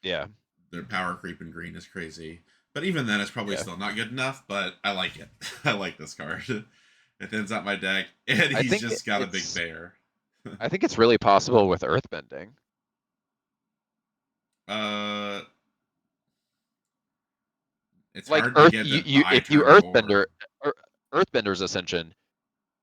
B: Yeah.
A: Their power creep in green is crazy, but even then, it's probably still not good enough. But I like it. I like this card. It thins out my deck, and
B: I
A: he's
B: think
A: just got a big bear.
B: I think it's really possible with earthbending.
A: uh, it's
B: Like
A: hard to get that by
B: if you
A: turn 4.
B: Earthbender's Ascension,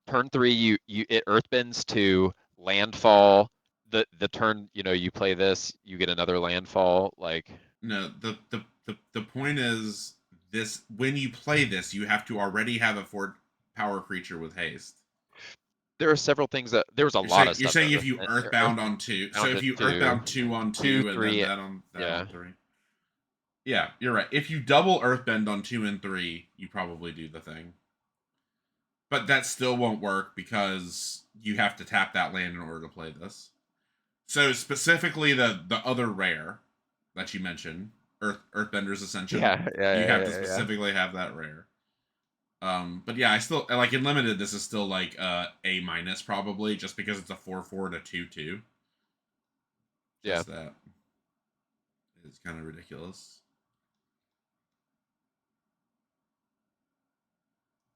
B: turn 3 you it earthbends to landfall. The turn, you play this, you get another landfall. Like,
A: No, the point is this: when you play this, you have to already have a 4 power creature with haste.
B: there are several things that there was a lot of
A: You're
B: stuff
A: saying
B: that
A: if you Earthbound on 2, so if you
B: to
A: Earthbound 2 on
B: 2,
A: 2 and then
B: 3.
A: that
B: Yeah.
A: on 3. Yeah, you're right. If you double Earthbend on 2 and 3, you probably do the thing. But that still won't work because you have to tap that land in order to play this. So specifically the other rare that you mentioned, Earthbender's Ascension, you have to
B: Yeah.
A: specifically have that rare. But yeah, I still like in limited. This is still like A minus probably, just because it's a 4/4 to 2/2.
B: Yeah.
A: Just that is kind of ridiculous.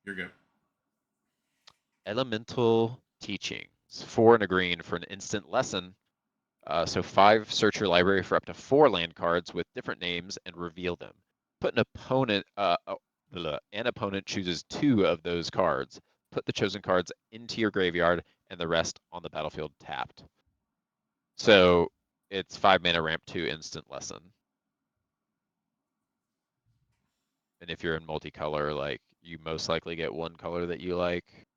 A: You're good.
B: Elemental Teachings. 4 and a green for an instant lesson. So 5, search your library for up to 4 land cards with different names and reveal them. Put an opponent chooses 2 of those cards. Put the chosen cards into your graveyard and the rest on the battlefield tapped. So it's 5 mana ramp 2 instant lesson. And if you're in multicolor, like, you most likely get one color that you like.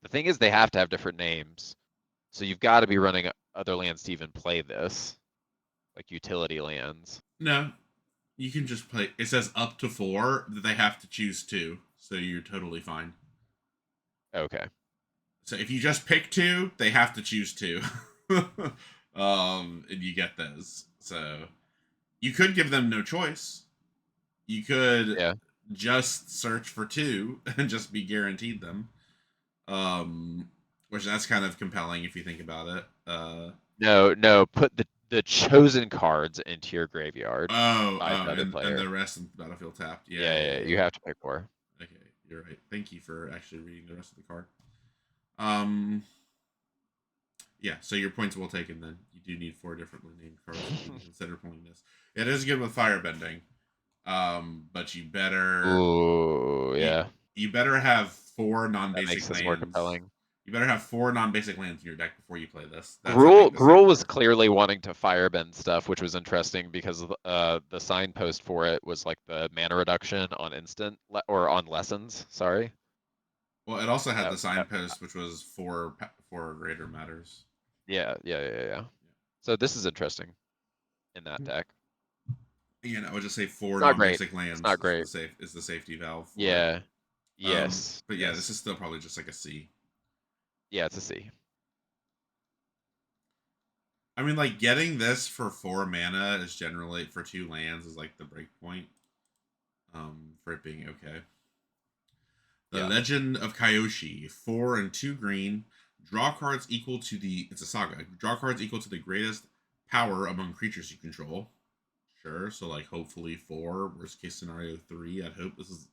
B: The thing is, they have to have different names. So you've got to be running other lands to even play this, like utility lands.
A: No, you can just play. It says up to 4 that they have to choose 2, so you're totally fine.
B: Okay.
A: So if you just pick 2, they have to choose 2. And you get those. So you could give them no choice. You could just search for 2 and just be guaranteed them. Which that's kind of compelling if you think about it.
B: No, put the chosen cards into your graveyard.
A: And the rest of the battlefield tapped.
B: Yeah, you have to pick 4.
A: Okay, you're right. Thank you for actually reading the rest of the card. Um, yeah, so your point's well taken then. You do need 4 differently named cards to even consider pulling this. It is good with firebending. But you better
B: Ooh, yeah.
A: you better have 4
B: That makes
A: non-basic
B: this more
A: lands.
B: compelling.
A: You better have 4 non-basic lands in your deck before you play this. That's
B: Gruul was clearly wanting to firebend stuff, which was interesting because the signpost for it was like the mana reduction on instant or on lessons. Sorry.
A: Well, it also had the signpost, which was 4 or greater matters.
B: Yeah. So this is interesting in that deck.
A: Again, I would just say 4
B: Not great.
A: non-basic lands
B: It's not great.
A: is the safety valve for
B: Yeah.
A: it.
B: Yes.
A: But yeah, this is still probably just like a C.
B: Yeah, it's a C.
A: I mean, like, getting this for 4 mana is generally, for 2 lands, is like the break point. For it being okay. The Legend of Kyoshi, 4 and 2 green. Draw cards equal to the. It's a saga. Draw cards equal to the greatest power among creatures you control. Sure. So, like, hopefully 4. Worst case scenario 3. I'd hope this is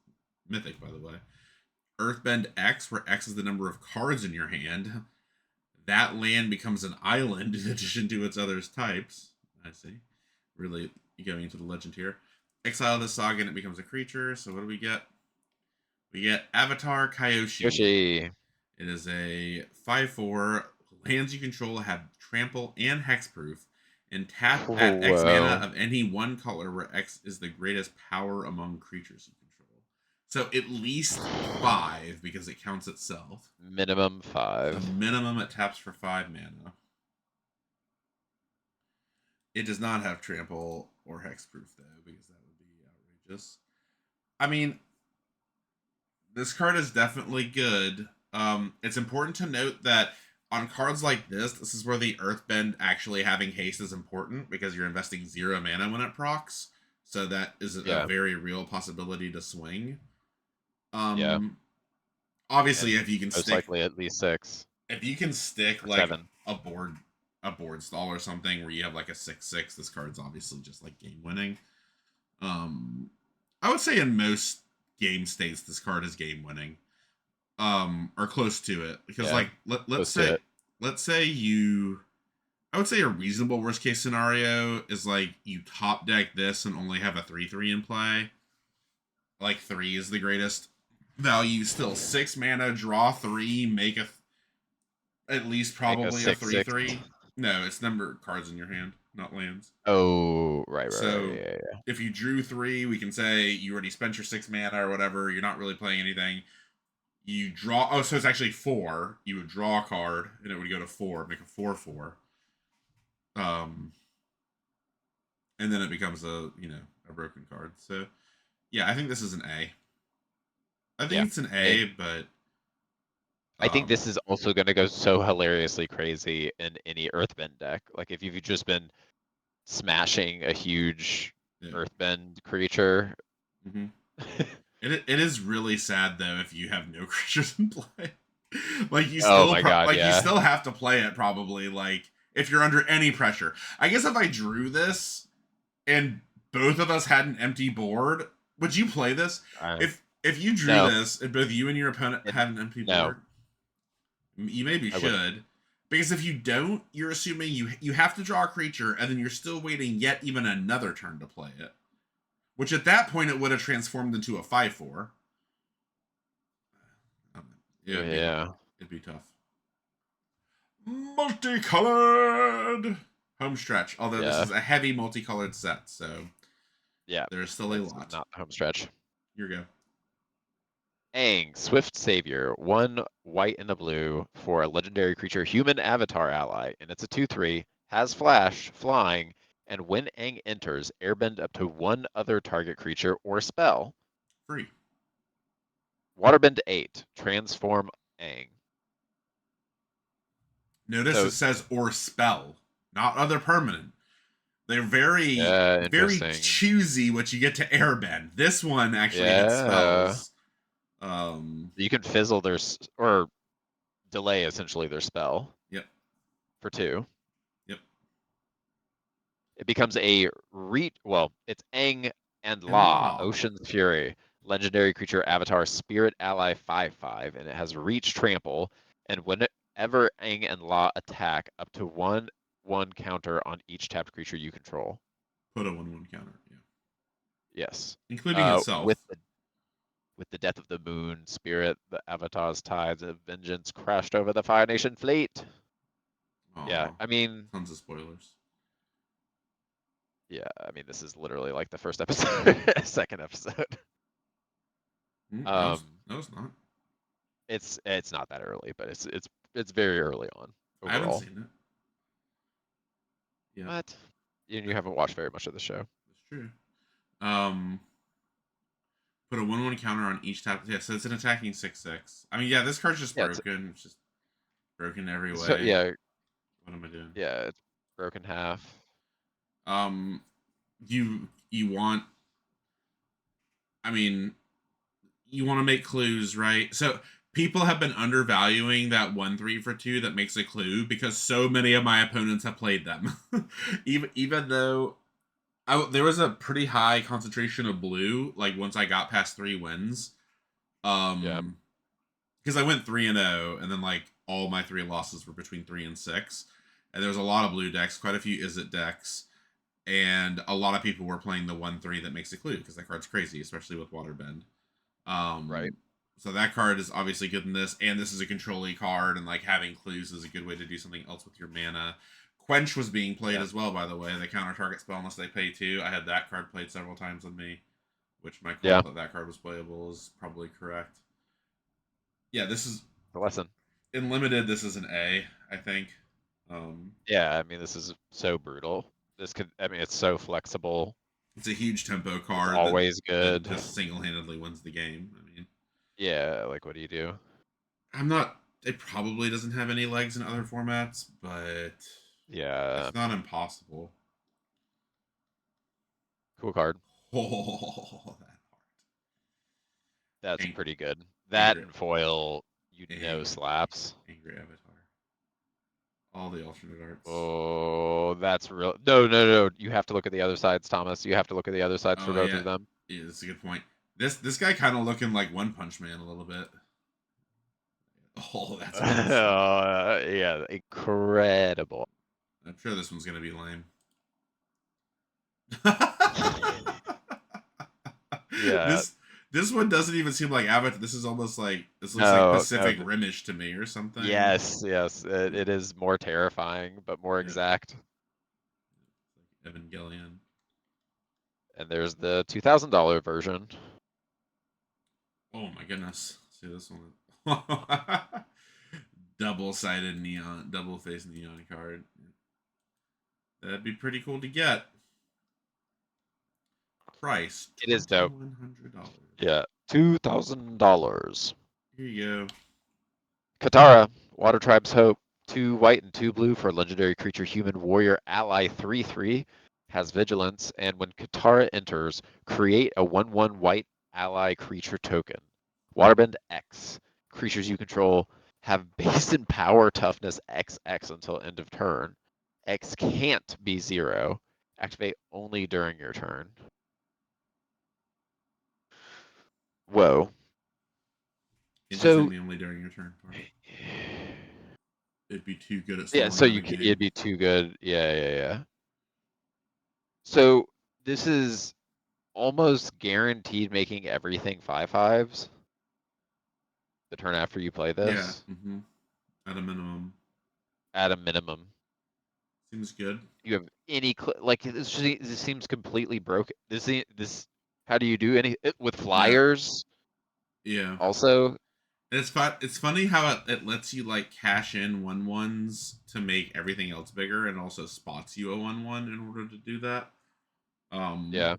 A: Mythic, by the way. Earthbend X, where X is the number of cards in your hand. That land becomes an island in addition to its other types. I see. Really going into the legend here. Exile the saga and it becomes a creature. So what do we get? We get Avatar Kyoshi.
B: Yoshi.
A: It is a 5/4. Lands you control have trample and hexproof. And tap at X mana of any one color where X is the greatest power among creatures you control. So at least 5 because it counts itself.
B: Minimum 5.
A: The minimum it taps for 5 mana. It does not have trample or hexproof though, because that would be outrageous. I mean, This card is definitely good. It's important to note that on cards like this is where the Earthbend actually having haste is important because you're investing 0 mana when it procs. So that is a very real possibility to swing.
B: Yeah.
A: Obviously,
B: And
A: if you can
B: most
A: stick,
B: likely at least 6.
A: if you can stick
B: Or
A: like
B: 7.
A: a board stall or something where you have like a 6/6, this card's obviously just like game winning. I would say in most game states this card is game winning. Or close to it. Because like let's say you, I would say a reasonable worst case scenario is like you top deck this and only have a 3/3 in play. Like 3 is the greatest value. Still 6 mana, draw 3, make at least probably a 3/3. No, it's number of cards in your hand, not lands.
B: Oh, right.
A: So
B: Yeah.
A: if you drew 3, we can say you already spent your 6 mana or whatever. You're not really playing anything. You draw. Oh, so it's actually 4. You would draw a card, and it would go to 4, make a 4/4. And then it becomes a broken card. So yeah, I think this is an A. I think it's an A, but
B: I think this is also going to go so hilariously crazy in any Earthbend deck. Like if you've just been smashing a huge Earthbend creature.
A: Mm-hmm. it is really sad though if you have no creatures in play. Like you still, you still have to play it probably. Like if you're under any pressure. I guess if I drew this and both of us had an empty board, would you play this? If you drew this and both you and your opponent had an empty board, you maybe should. Because if you don't, you're assuming you have to draw a creature, and then you're still waiting yet even another turn to play it. Which at that point it would have transformed into a 5/4. It'd be tough. Multicolored home stretch. Although this is a heavy multicolored set, so there's still a lot.
B: Not home stretch.
A: Here we go.
B: Aang, Swift Savior, 1 white and a blue for a legendary creature human avatar ally, and it's a 2/3, has flash, flying, and when Aang enters, airbend up to 1 other target creature or spell.
A: Free.
B: Waterbend 8, transform Aang.
A: Notice it says or spell, not other permanent. They're very very choosy what you get to airbend. This one actually had spells.
B: You can fizzle their or delay essentially their spell.
A: Yep.
B: For 2.
A: Yep.
B: It becomes a it's Aang and La, Ocean's Fury, legendary creature avatar spirit ally 5/5, and it has reach trample, and whenever Aang and La attack, up to 1/1 counter on each tapped creature you control.
A: Put a 1/1 counter, yeah.
B: Yes.
A: Including itself.
B: With the death of the moon, spirit, the avatar's tides of vengeance crashed over the Fire Nation fleet. Yeah, I mean...
A: Tons of spoilers.
B: Yeah, I mean, this is literally like the first episode, second episode.
A: No, it's not.
B: It's not that early, but it's very early on overall.
A: I haven't seen it.
B: Yeah. What? You haven't watched very much of the show.
A: That's true. Put a 1/1 counter on each tap. Yeah, so it's an attacking 6/6. I mean, yeah, this card's just broken. It's just broken every way.
B: So, yeah.
A: What am I doing?
B: Yeah, it's broken half.
A: You want... I mean, you want to make clues, right? So people have been undervaluing that 1/3 for 2 that makes a clue because so many of my opponents have played them. even though there was a pretty high concentration of blue, like once I got past 3 wins. Because I went 3-0, and then like all my 3 losses were between 3 and 6. And there was a lot of blue decks, quite a few Izzet decks. And a lot of people were playing the 1/3 that makes a clue because that card's crazy, especially with Waterbend.
B: Right.
A: So that card is obviously good in this, and this is a control-y card, and like having clues is a good way to do something else with your mana. Quench was being played as well, by the way. They counter target spell unless they pay 2. I had that card played several times on me, which my call that card was playable is probably correct. Yeah, this is
B: the lesson.
A: In limited, this is an A, I think.
B: Yeah, I mean, this is so brutal. It's so flexible.
A: It's a huge tempo card.
B: It's always good.
A: That just single-handedly wins the game. I mean,
B: Yeah, like what do you do?
A: I'm not. It probably doesn't have any legs in other formats, but
B: Yeah,
A: it's not impossible.
B: cool card.
A: Oh, that
B: That's
A: Ang-
B: pretty good. That
A: angry,
B: and foil,
A: angry,
B: slaps.
A: angry avatar. All the alternate arts.
B: Oh, that's real. No, no, no. You have to look at the other sides, Thomas. You have to look at the other sides for
A: Oh
B: both
A: yeah,
B: of them.
A: yeah, that's a good point. This guy kind of looking like One Punch Man a little bit. Oh, that's awesome.
B: Yeah, incredible.
A: I'm sure this one's gonna be lame.
B: Yeah.
A: This one doesn't even seem like Avatar. This is almost like this looks like
B: No, no.
A: Pacific Rimish to me or something.
B: Yes, yes. It is more terrifying, but more
A: Yeah,
B: exact.
A: Evangelion.
B: And there's the $2,000 version.
A: Oh my goodness. See this one. Double-sided neon, double-faced neon card. That'd be pretty cool to get. Price
B: It is dope.
A: $2,100.
B: Yeah, $2,000.
A: Here you go.
B: Katara, Water Tribe's Hope. 2 white and 2 blue for legendary creature human warrior ally 3/3. Has vigilance, and when Katara enters, create a 1/1 white ally creature token. Waterbend X. Creatures you control have base and power toughness XX until end of turn. X can't be 0. Activate only during your turn. Whoa. So,
A: Interesting, only during your turn part. It'd be too good at
B: yeah,
A: slowing
B: so
A: down a
B: it'd
A: game.
B: be too good. Yeah, yeah, yeah. So this is almost guaranteed making everything 5/5s the turn after you play
A: Yeah,
B: this,
A: at a minimum.
B: at a minimum.
A: Seems good.
B: You have any like this seems completely broken. This how do you do with
A: Yeah,
B: flyers
A: yeah.
B: also?
A: And it's funny how it lets you like cash in 1/1s to make everything else bigger, and also spots you a 1/1 in order to do that. Um,
B: Yeah.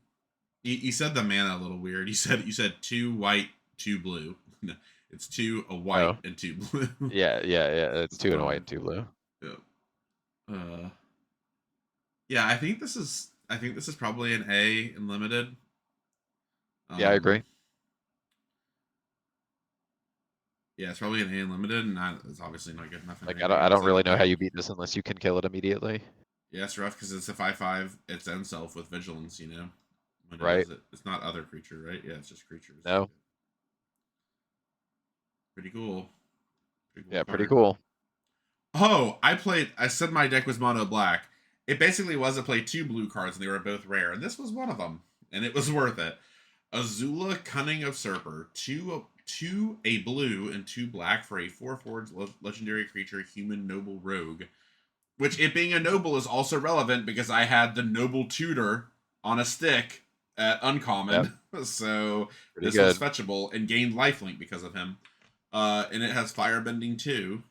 A: you said the mana a little weird. You said 2 white, 2 blue. No, it's 2 a white
B: Oh.
A: and 2 blue.
B: Yeah, yeah, yeah. It's
A: It's
B: 2 and a white
A: 5.
B: and 2 blue.
A: Yeah. Uh, yeah. I think this is probably an A in limited.
B: Yeah, I
A: Um,
B: agree.
A: yeah, it's probably an A in limited, and it's obviously not good enough in
B: Like I
A: rankings.
B: don't
A: So
B: really know how you beat this unless you can kill it immediately,
A: yeah, it's rough because it's a 5/5. It's end self with vigilance. When it
B: right?
A: does it, it's not other creature, right? Yeah, it's just creatures.
B: No.
A: Pretty cool. Pretty cool
B: Yeah, pretty
A: card.
B: cool.
A: Oh, I said my deck was mono black. It basically was to play 2 blue cards, and they were both rare, and this was one of them, and it was worth it. Azula, Cunning Usurper, two a blue and 2 black for a 4/4 legendary creature, human noble rogue. Which, it being a noble, is also relevant because I had the noble tutor on a stick at
B: Yep,
A: uncommon, so
B: pretty
A: this was
B: good.
A: fetchable and gained lifelink because of him. And it has firebending too.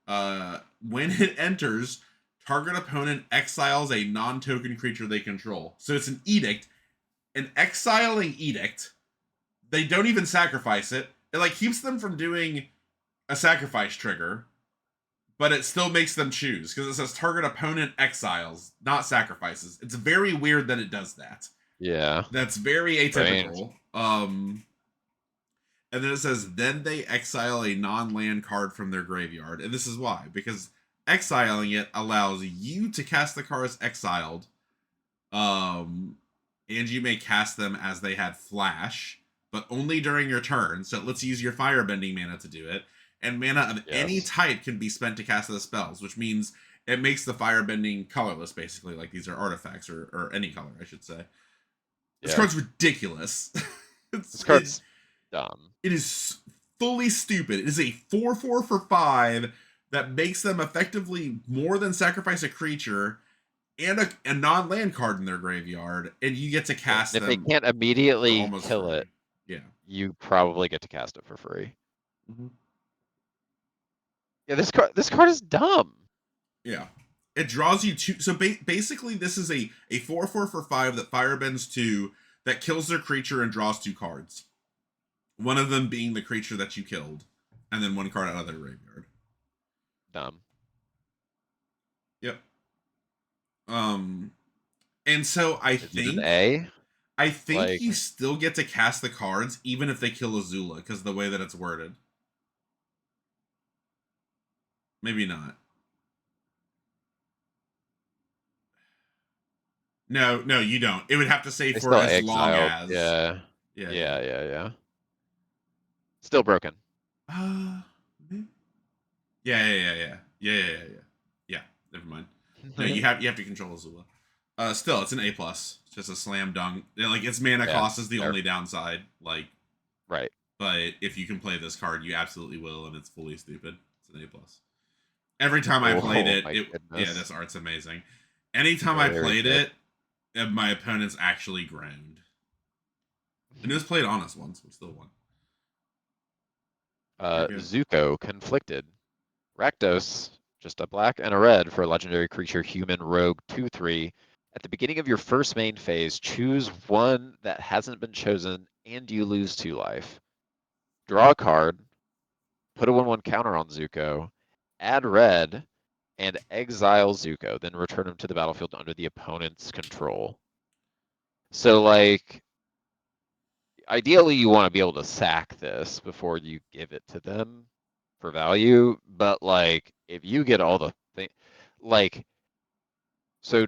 A: When it enters, target opponent exiles a non-token creature they control. So it's an edict, an exiling edict. They don't even sacrifice it. It like keeps them from doing a sacrifice trigger, but it still makes them choose because it says target opponent exiles, not sacrifices. It's very weird that it does that.
B: Yeah.
A: That's very
B: Strange.
A: atypical. And then it says, then they exile a non-land card from their graveyard. And this is why. Because exiling it allows you to cast the cards exiled. And you may cast them as they had flash, but only during your turn. So it lets you use your firebending mana to do it. And mana of any
B: Yes.
A: type can be spent to cast the spells, which means it makes the firebending colorless, basically. Like these are artifacts, or any color, I should say. This
B: Yeah.
A: card's ridiculous.
B: This card's dumb.
A: It is fully stupid. It is a 4/4 for 5 that makes them effectively more than sacrifice a creature and a non-land card in their graveyard, and you get to
B: Yeah.
A: cast
B: And if they
A: them
B: can't
A: for
B: immediately
A: almost
B: kill it,
A: free. Yeah.
B: you probably get to cast it for free.
A: Mm-hmm.
B: Yeah, this card is dumb.
A: Yeah. It draws you two. So basically, this is a 4/4 for 5 that firebends 2 that kills their creature and draws 2 cards. One of them being the creature that you killed, and then one card out of their graveyard.
B: Dumb.
A: Yep. And so I think you still get to cast the cards even if they kill Azula because of the way that it's worded. Maybe not. No, you don't. It would have to say for as long as.
B: Yeah. Still broken.
A: Yeah. Never mind. No, you have to control Azula. Still, it's an A+. It's just a slam dunk. Like, its mana cost is the only downside. Like,
B: right.
A: But if you can play this card, you absolutely will, and it's fully stupid. It's an A+. Every time I played this art's amazing. Anytime I played it, my opponents actually groaned. And it was played honest once, we still won.
B: Zuko, Conflicted. Rakdos, just a black and a red for a legendary creature, human rogue 2/3. At the beginning of your first main phase, choose one that hasn't been chosen, and you lose 2 life. Draw a card, put a 1/1 counter on Zuko, add red, and exile Zuko, then return him to the battlefield under the opponent's control. So, like, ideally you want to be able to sack this before you give it to them for value, but, like, if you get all the things, like, so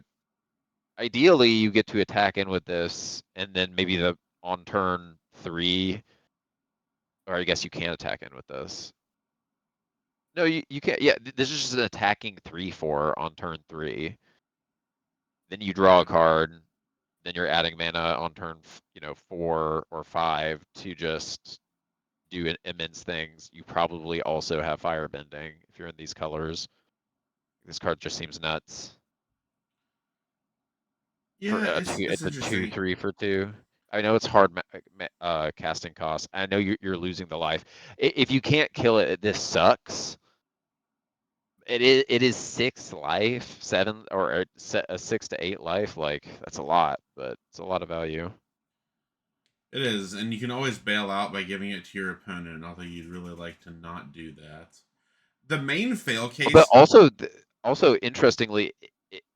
B: ideally you get to attack in with this, and then maybe on turn 3, or I guess you can attack in with this. No, you can't. Yeah, this is just an attacking 3/4 on turn 3. Then you draw a card. Then you're adding mana on turn 4 or 5 to just do immense things. You probably also have firebending if you're in these colors. This card just seems nuts.
A: Yeah,
B: it's a 2/3 for 2. I know it's hard casting cost. I know you're losing the life. If you can't kill it, this sucks. It is 6 life, 7 or a 6 to 8 life. Like, that's a lot, but it's a lot of value.
A: It is, and you can always bail out by giving it to your opponent, although you'd really like to not do that. The main fail case...
B: But also interestingly,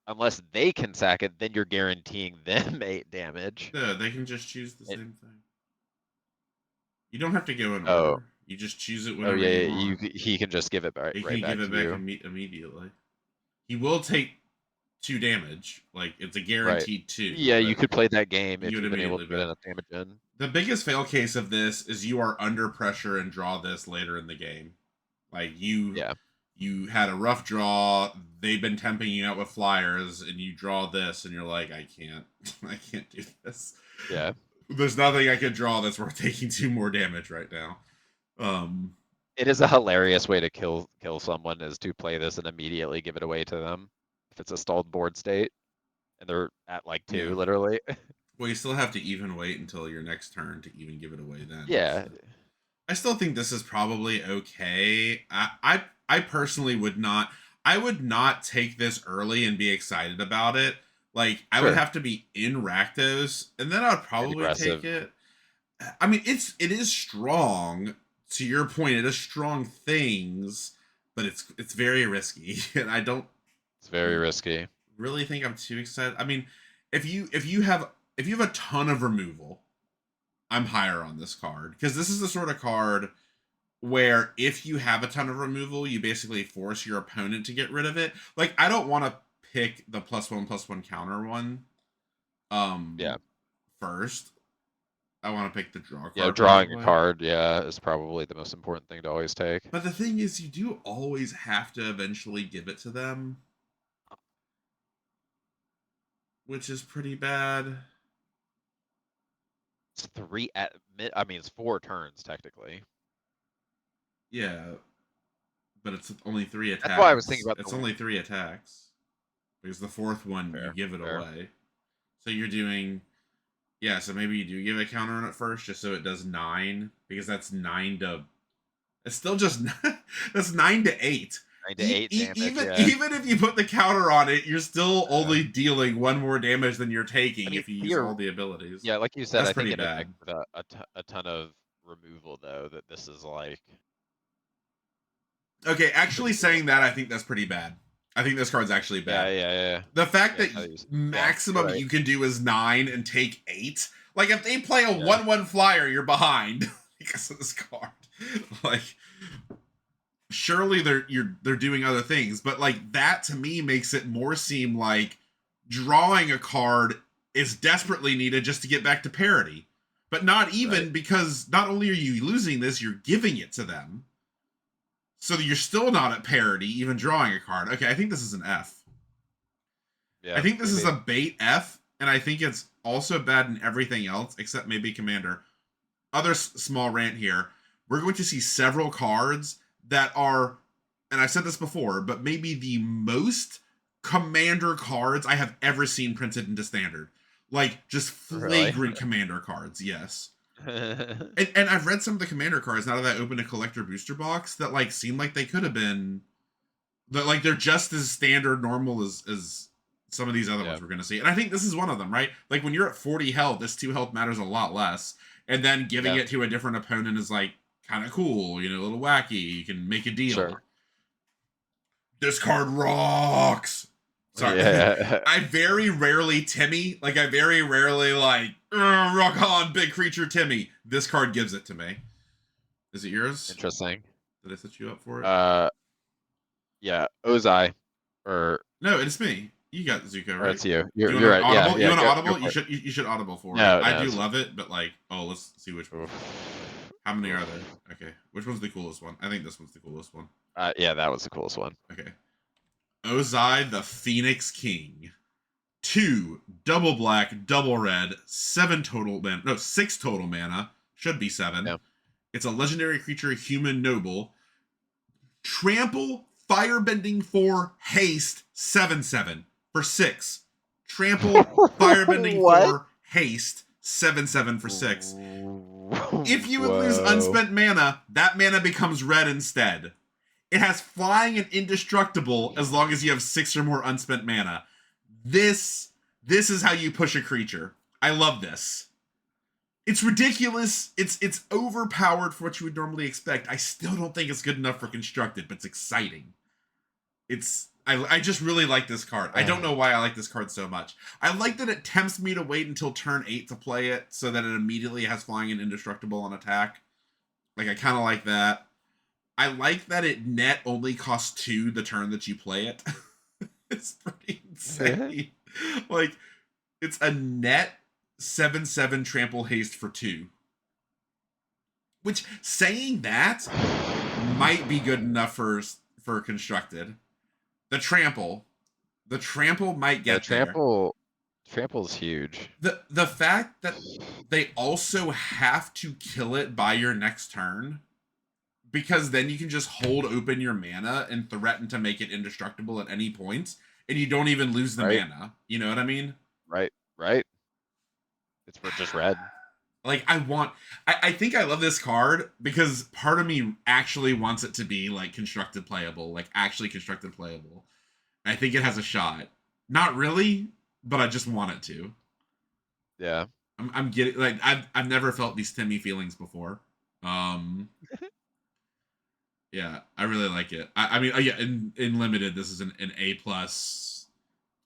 B: unless they can sack it, then you're guaranteeing them 8 damage.
A: Yeah, they can just choose the same thing. You don't have to go in order. You just choose it whenever you want.
B: He can just give it back.
A: He can give it back immediately. He will take 2 damage. Like, it's a guaranteed 2.
B: Yeah, you could play that game if you've been able to get enough damage in.
A: The biggest fail case of this is you are under pressure and draw this later in the game. Like, you had a rough draw, they've been temping you out with flyers, and you draw this, and you're like, I can't do this.
B: Yeah.
A: There's nothing I could draw that's worth taking 2 more damage right now.
B: It is a hilarious way to kill someone, is to play this and immediately give it away to them if it's a stalled board state and they're at like 2 literally.
A: Well, you still have to even wait until your next turn to even give it away then.
B: Yeah.
A: I still think this is probably okay. I personally would not take this early and be excited about it. Like, I would have to be in Rakdos, and then I'd probably take it. I mean, it is strong. To your point, it is strong things, but it's very risky, and I don't.
B: It's very risky.
A: Really think I'm too excited. I mean, if you have a ton of removal, I'm higher on this card, because this is the sort of card where if you have a ton of removal, you basically force your opponent to get rid of it. Like, I don't want to pick the +1/+1 counter one. First, I want to pick the draw card.
B: Yeah, drawing a card, is probably the most important thing to always take.
A: But the thing is, you do always have to eventually give it to them, which is pretty bad.
B: It's 4 turns technically.
A: Yeah, but it's only 3 attacks.
B: That's why I was thinking about.
A: It's only 3 attacks, because the 4th one you give it away. So you're doing, so maybe you do give a counter on it first, just so it does 9, because that's 9 to. It's still just that's 9 to 8.
B: 9 to 8 damage.
A: Even if you put the counter on it, you're still only dealing 1 more damage than you're taking if you use all the abilities.
B: Yeah, like you said,
A: that's
B: I think
A: pretty bad.
B: With a ton of removal though that this is like.
A: Okay, actually saying that, I think that's pretty bad. I think this card's actually bad.
B: Yeah.
A: The fact
B: Yeah,
A: that maximum
B: right.
A: you can do is 9 and take 8. Like, if they play a 1/1 flyer, you're behind because of this card. Like, surely they're doing other things, but like that to me makes it more seem like drawing a card is desperately needed just to get back to parity. But not even, because not only are you losing this, you're giving it to them. So you're still not at parity, even drawing a card. Okay, I think this is an F.
B: Yeah,
A: I think this is a bait F, and I think it's also bad in everything else, except maybe Commander. Other small rant here. We're going to see several cards that are, and I've said this before, but maybe the most Commander cards I have ever seen printed into Standard. Like, just flagrant Commander cards, yes. And I've read some of the Commander cards now that I opened a collector booster box that like seem like they could have been, that like they're just as standard normal as some of these other ones we're going to see. And I think this is one of them, right? Like when you're at 40 health, this 2 health matters a lot less. And then giving it to a different opponent is like kind of cool, you know, a little wacky. You can make a deal. Sure. This card rocks. Sorry. Yeah. I very rarely Timmy. Like, I very rarely, like, rock on, big creature Timmy. This card gives it to me. Is it yours?
B: Interesting.
A: Did I set you up for it?
B: Yeah, Ozai. Or
A: no, it's me. You got Zuko, right?
B: That's you. You're right.
A: Audible?
B: Yeah,
A: you want to Audible? You should Audible for it. I do love it, but like, oh, let's see which one. How many are there? Okay. Which one's the coolest one? I think this one's the coolest one.
B: Yeah, that was the coolest one.
A: Okay. Ozai the Phoenix King. 2 double black, double red, 6 total mana. Should be 7. Yeah. It's a legendary creature, human noble. Trample, firebending for haste, 7/7 for 6. Trample, firebending for haste, 7/7 for 6. If you would lose unspent mana, that mana becomes red instead. It has flying and indestructible as long as you have 6 or more unspent mana. This is how you push a creature. I love this. It's ridiculous. It's overpowered for what you would normally expect. I still don't think it's good enough for constructed, but it's exciting. I just really like this card. I don't know why I like this card so much. I like that it tempts me to wait until turn 8 to play it, so that it immediately has flying and indestructible on attack. Like, I kind of like that. I like that it net only costs 2 the turn that you play it. It's pretty insane. Like, it's a net 7/7 trample haste for 2. Which, saying that, might be good enough for constructed. The trample might get
B: Trample's huge.
A: The fact that they also have to kill it by your next turn, because then you can just hold open your mana and threaten to make it indestructible at any point, and you don't even lose the mana. You know what I mean?
B: Right. It's for just red.
A: Like, I think I love this card because part of me actually wants it to be like constructed playable, like actually constructed playable. I think it has a shot. Not really, but I just want it to.
B: Yeah.
A: I'm getting, like, I've never felt these Timmy feelings before. Yeah, I really like it. I mean, yeah, in limited, this is an A+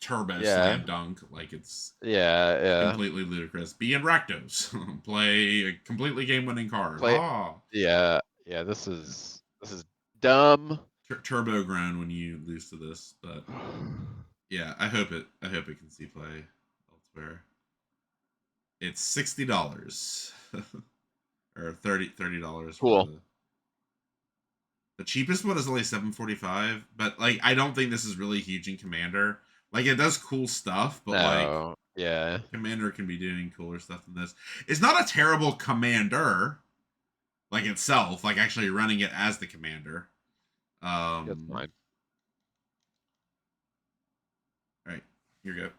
A: turbo slam dunk. Like, it's completely ludicrous. Be in Rakdos. Play a completely game-winning card.
B: Yeah, this is dumb.
A: Turbo groan when you lose to this, but yeah, I hope it can see play elsewhere. It's $60 or $30.
B: Cool.
A: The cheapest one is only $7.45, but like, I don't think this is really huge in Commander. Like, it does cool stuff, but Commander can be doing cooler stuff than this. It's not a terrible Commander, like, itself, like actually running it as the Commander.
B: That's fine.
A: All right, here you go.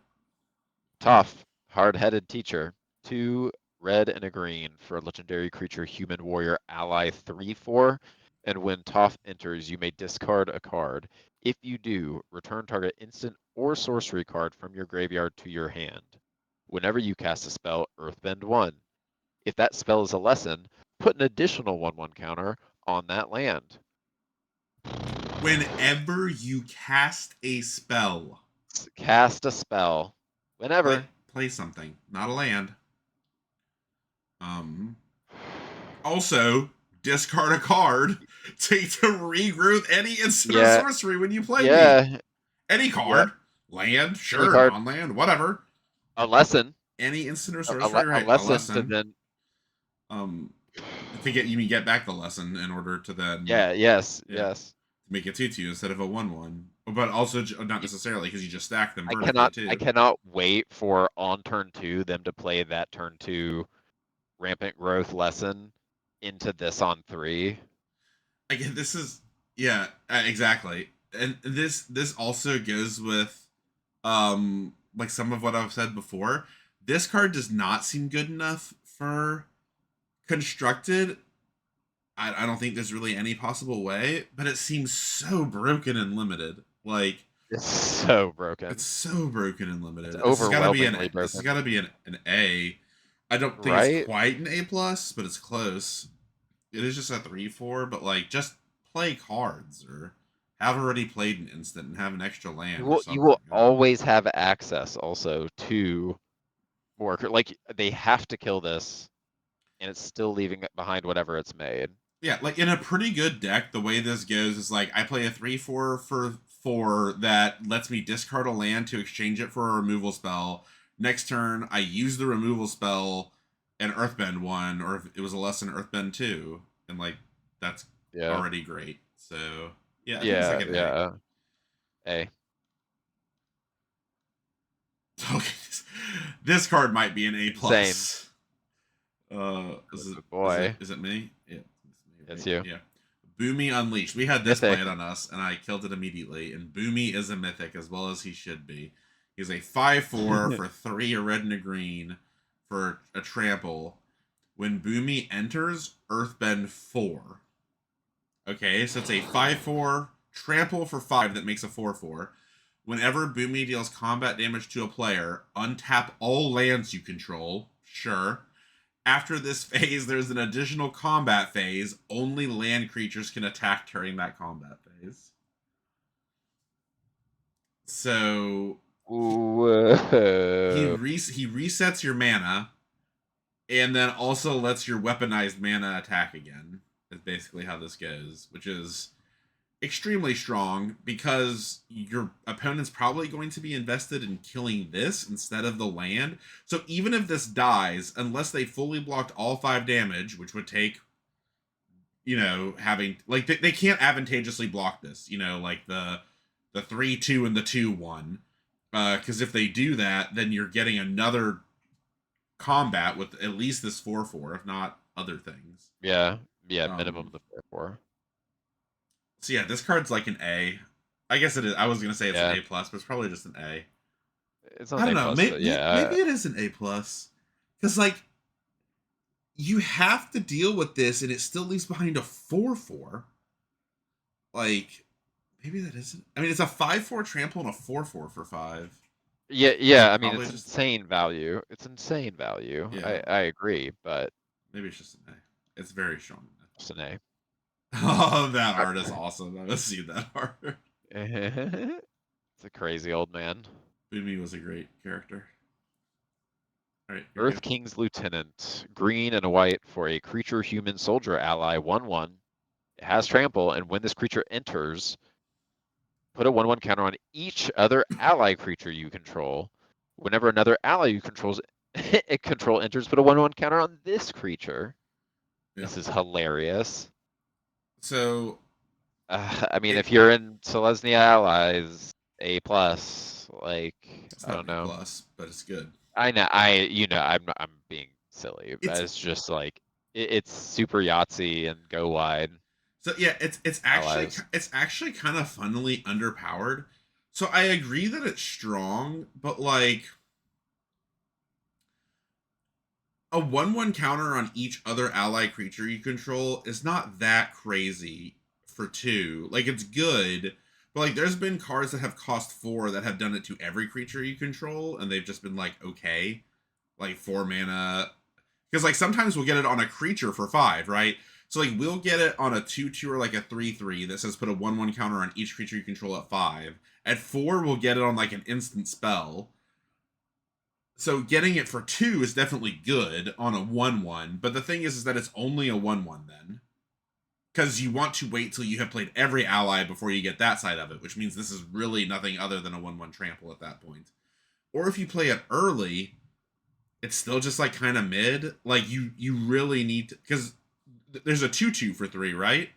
B: Tough, hard-headed teacher. 2 red and a green for a legendary creature, human warrior ally 3/4. And when Toph enters, you may discard a card. If you do, return target instant or sorcery card from your graveyard to your hand. Whenever you cast a spell, Earthbend 1. If that spell is a lesson, put an additional 1/1 counter on that land.
A: Whenever you cast a spell.
B: Cast a spell. Whenever.
A: Play something, not a land. Also, discard a card to regroup any instant or sorcery when you play me. Any card. Yep. Land, sure, non-land, whatever.
B: A lesson.
A: Any instant or sorcery, right?
B: A lesson. To then.
A: To get back the lesson in order to then.
B: Yes.
A: Make a 2/2 instead of a 1/1. But also not necessarily because you just stack them
B: I cannot wait for on turn 2 them to play that turn 2 rampant growth lesson into this on 3.
A: Again, this is exactly. And this also goes with like some of what I've said before. This card does not seem good enough for constructed. I don't think there's really any possible way, but it seems so broken and limited. Like
B: it's so broken.
A: It's so broken and limited. This has got to be an A. I don't think it's quite an A+, but it's close. It is just a 3/4, but like just play cards or have already played an instant and have an extra land.
B: You will always have access also to more, like they have to kill this and it's still leaving behind whatever it's made.
A: Yeah, like in a pretty good deck, the way this goes is like I play a 3/4 for 4 that lets me discard a land to exchange it for a removal spell. Next turn, I use the removal spell and Earthbend 1, or if it was a lesson, Earthbend 2, and like that's already great. So yeah,
B: A.
A: Okay, this card might be an A+.
B: Same.
A: Is it me? Yeah.
B: It's you.
A: Yeah. Boomy Unleashed. We had this played on us, and I killed it immediately. And Boomy is a mythic, as well as he should be. He's a 5/4 for 3, a red and a green, for a trample. When Boomy enters, Earthbend 4. Okay, so it's a 5/4 trample for 5 that makes a 4/4. Whenever Boomy deals combat damage to a player, untap all lands you control. Sure. After this phase, there's an additional combat phase. Only land creatures can attack during that combat phase. So he resets your mana, and then also lets your weaponized mana attack again. Is basically how this goes, which is extremely strong because your opponent's probably going to be invested in killing this instead of the land. So even if this dies, unless they fully blocked all 5 damage, which would take, having like they can't advantageously block this, like the 3/2 and the 2/1, because if they do that, then you're getting another combat with at least this 4/4, if not other things.
B: Minimum the 4/4.
A: So yeah, this card's like an A. I guess it is. I was gonna say it's an A+, but it's probably just an A.
B: It's not I don't know.
A: Maybe it is an A+. Because like you have to deal with this, and it still leaves behind a 4/4. Like maybe that isn't. I mean, it's a 5/4 trample and a 4/4 for 5.
B: Yeah. I mean, it's insane value. It's insane value.
A: Yeah.
B: I agree, but
A: maybe it's just an A. It's very strong.
B: It's an A.
A: Oh, that art is awesome. I've seen that art.
B: It's a crazy old man.
A: Boomy was a great character. All right,
B: Earth King's Lieutenant. Green and a white for a creature human soldier ally 1/1. It has trample, and when this creature enters, put a 1/1 counter on each other ally creature you control. Whenever another ally you control enters, put a 1/1 counter on this creature. Yeah. This is hilarious.
A: So,
B: I mean, if you're in Selesnya allies, A+, like
A: it's
B: I don't know.
A: A+, but it's good.
B: I know. I'm being silly, but it's just like it's super Yahtzee and go wide.
A: So yeah, it's actually kind of funnily underpowered. So I agree that it's strong, but like a 1/1 counter on each other ally creature you control is not that crazy for 2. Like it's good, but like there's been cards that have cost 4 that have done it to every creature you control, and they've just been like okay, like 4 mana. Because like sometimes we'll get it on a creature for 5, right? So like we'll get it on a 2/2 or like a 3/3 that says put a 1/1 counter on each creature you control at 5. At 4, we'll get it on like an instant spell. So getting it for 2 is definitely good on a 1/1. But the thing is that it's only a 1/1 then. Because you want to wait till you have played every ally before you get that side of it, which means this is really nothing other than a 1/1 trample at that point. Or if you play it early, it's still just like kind of mid. Like you really need to, because there's a 2/2 for 3, right?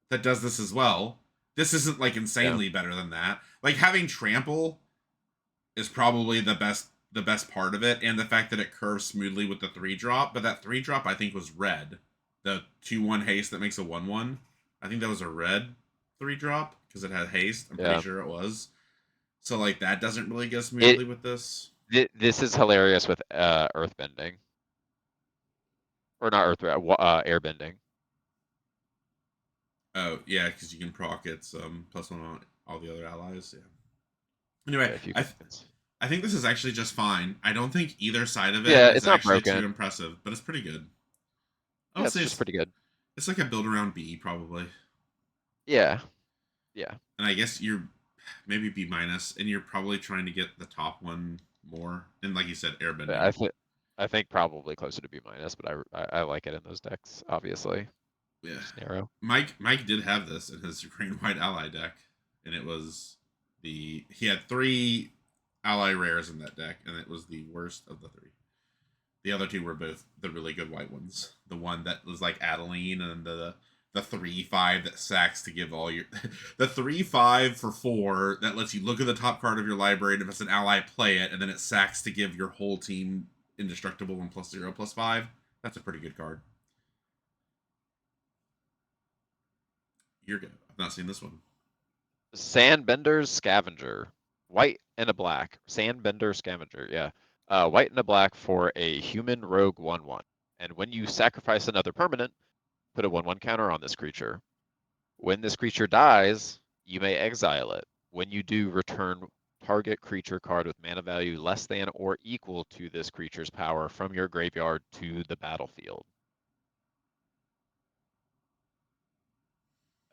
A: That does this as well. This isn't like insanely better than that. Like having trample is probably the best part of it, and the fact that it curves smoothly with the 3-drop. But that 3-drop I think was red. The 2/1 haste that makes a 1/1. I think that was a red 3-drop because it had haste. I'm pretty sure it was. So like that doesn't really go smoothly with this.
B: This is hilarious with earthbending. Or not airbending.
A: Oh yeah, because you can proc its +1 on all the other allies. Yeah. Anyway, I think this is actually just fine. I don't think either side of it is actually too impressive, but it's pretty good.
B: Yeah, it's just pretty good.
A: It's like a build around B probably.
B: Yeah.
A: And I guess you're maybe B-, and you're probably trying to get the top one more. And like you said, airbending.
B: I think probably closer to B-, but I like it in those decks, obviously.
A: Yeah.
B: Just narrow.
A: Mike did have this in his green-white ally deck, and it was he had 3 ally rares in that deck, and it was the worst of the 3. The other 2 were both the really good white ones. The one that was like Adeline, and the 3/5 that sacks to give all your the 3/5 for 4 that lets you look at the top card of your library, and if it's an ally, play it, and then it sacks to give your whole team indestructible and +0/+5. That's a pretty good card. You're good. I've not seen this one.
B: Sandbender's Scavenger. White and a black. Sandbender Scavenger, yeah. White and a black for a human rogue 1/1. And when you sacrifice another permanent, put a 1/1 counter on this creature. When this creature dies, you may exile it. When you do, return target creature card with mana value less than or equal to this creature's power from your graveyard to the battlefield.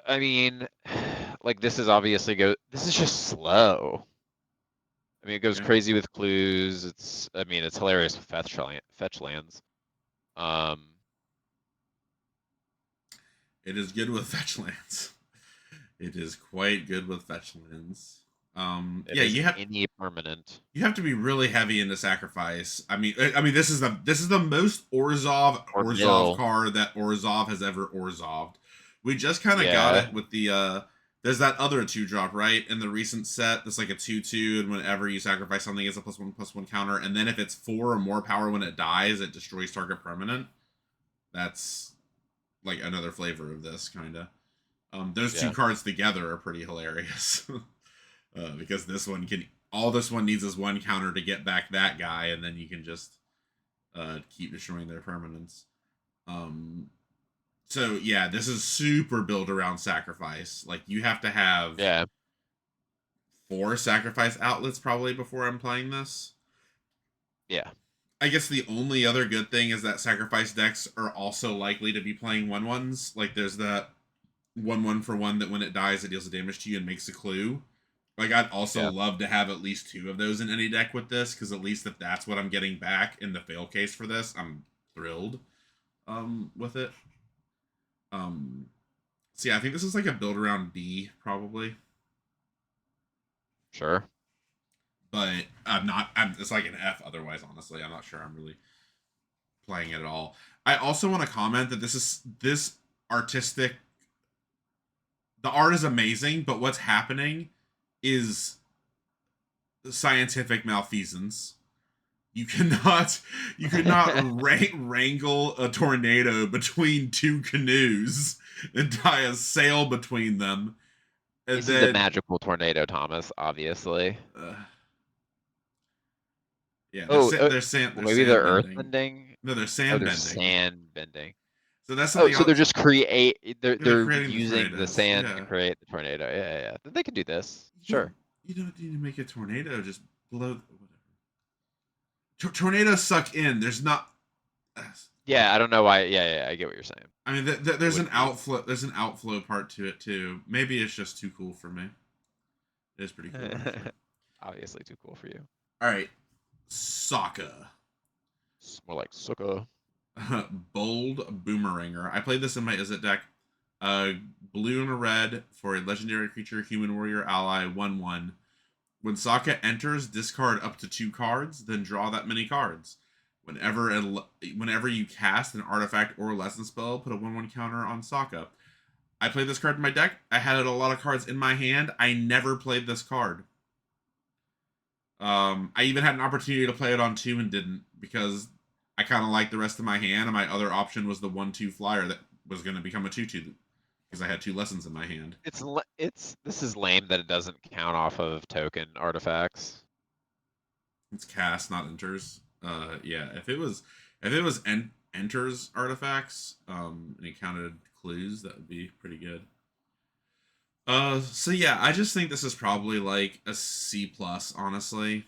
B: I mean, like this is obviously this is just slow. I mean, it goes crazy with clues. It's hilarious with fetch lands.
A: It is good with fetch lands. It is quite good with fetch lands. You have
B: any permanent.
A: You have to be really heavy into sacrifice. I mean, this is the most Orzhov card that Orzhov has ever Orzhoved. We just kind of got it with the there's that other 2-drop, right? In the recent set, that's like a 2/2, and whenever you sacrifice something, it's a +1/+1 counter, and then if it's 4 or more power when it dies, it destroys target permanent. That's like another flavor of this kind of. Those 2 cards together are pretty hilarious. Because this one needs is 1 counter to get back that guy, and then you can just keep destroying their permanents. So yeah, this is super built around sacrifice. Like you have to have 4 sacrifice outlets probably before I'm playing this.
B: Yeah.
A: I guess the only other good thing is that sacrifice decks are also likely to be playing 1/1s. Like there's that 1/1 for 1 that when it dies it deals the damage to you and makes a clue. Like I'd also love to have at least 2 of those in any deck with this, because at least if that's what I'm getting back in the fail case for this, I'm thrilled with it. So yeah, I think this is like a build around D probably.
B: Sure.
A: But it's like an F otherwise, honestly. I'm not sure I'm really playing it at all. I also want to comment that this artistic, the art is amazing, but what's happening is scientific malfeasance. You cannot wrangle a tornado between 2 canoes and tie a sail between them.
B: And this is a magical tornado, Thomas, obviously.
A: Yeah, they're sand
B: earthbending.
A: No, they're sand bending.
B: Sand bending.
A: So that's something.
B: So they're just they're using the sand
A: to
B: create the tornado. Yeah. They can do this. Sure.
A: You don't need to make a tornado. Just blow. Whatever. Tornadoes suck in. There's not.
B: Yeah, I don't know why. Yeah, I get what you're saying.
A: I mean, there's an outflow. There's an outflow part to it too. Maybe it's just too cool for me. It is pretty cool, actually.
B: Obviously, too cool for you.
A: All right, Sokka.
B: It's more like Sokka.
A: Bold Boomeranger. I played this in my Izzet deck. Blue and a red for a legendary creature, human warrior ally, 1/1. When Sokka enters, discard up to 2 cards, then draw that many cards. Whenever you cast an artifact or lesson spell, put a 1/1 counter on Sokka. I played this card in my deck. I had a lot of cards in my hand. I never played this card. I even had an opportunity to play it on 2 and didn't, because I kind of liked the rest of my hand, and my other option was the 1/2 flyer that was going to become a 2/2 because I had 2 lessons in my hand.
B: This is lame that it doesn't count off of token artifacts.
A: It's cast, not enters. Yeah, if it was enters artifacts, and it counted clues, that would be pretty good. So yeah, I just think this is probably like a C+, honestly.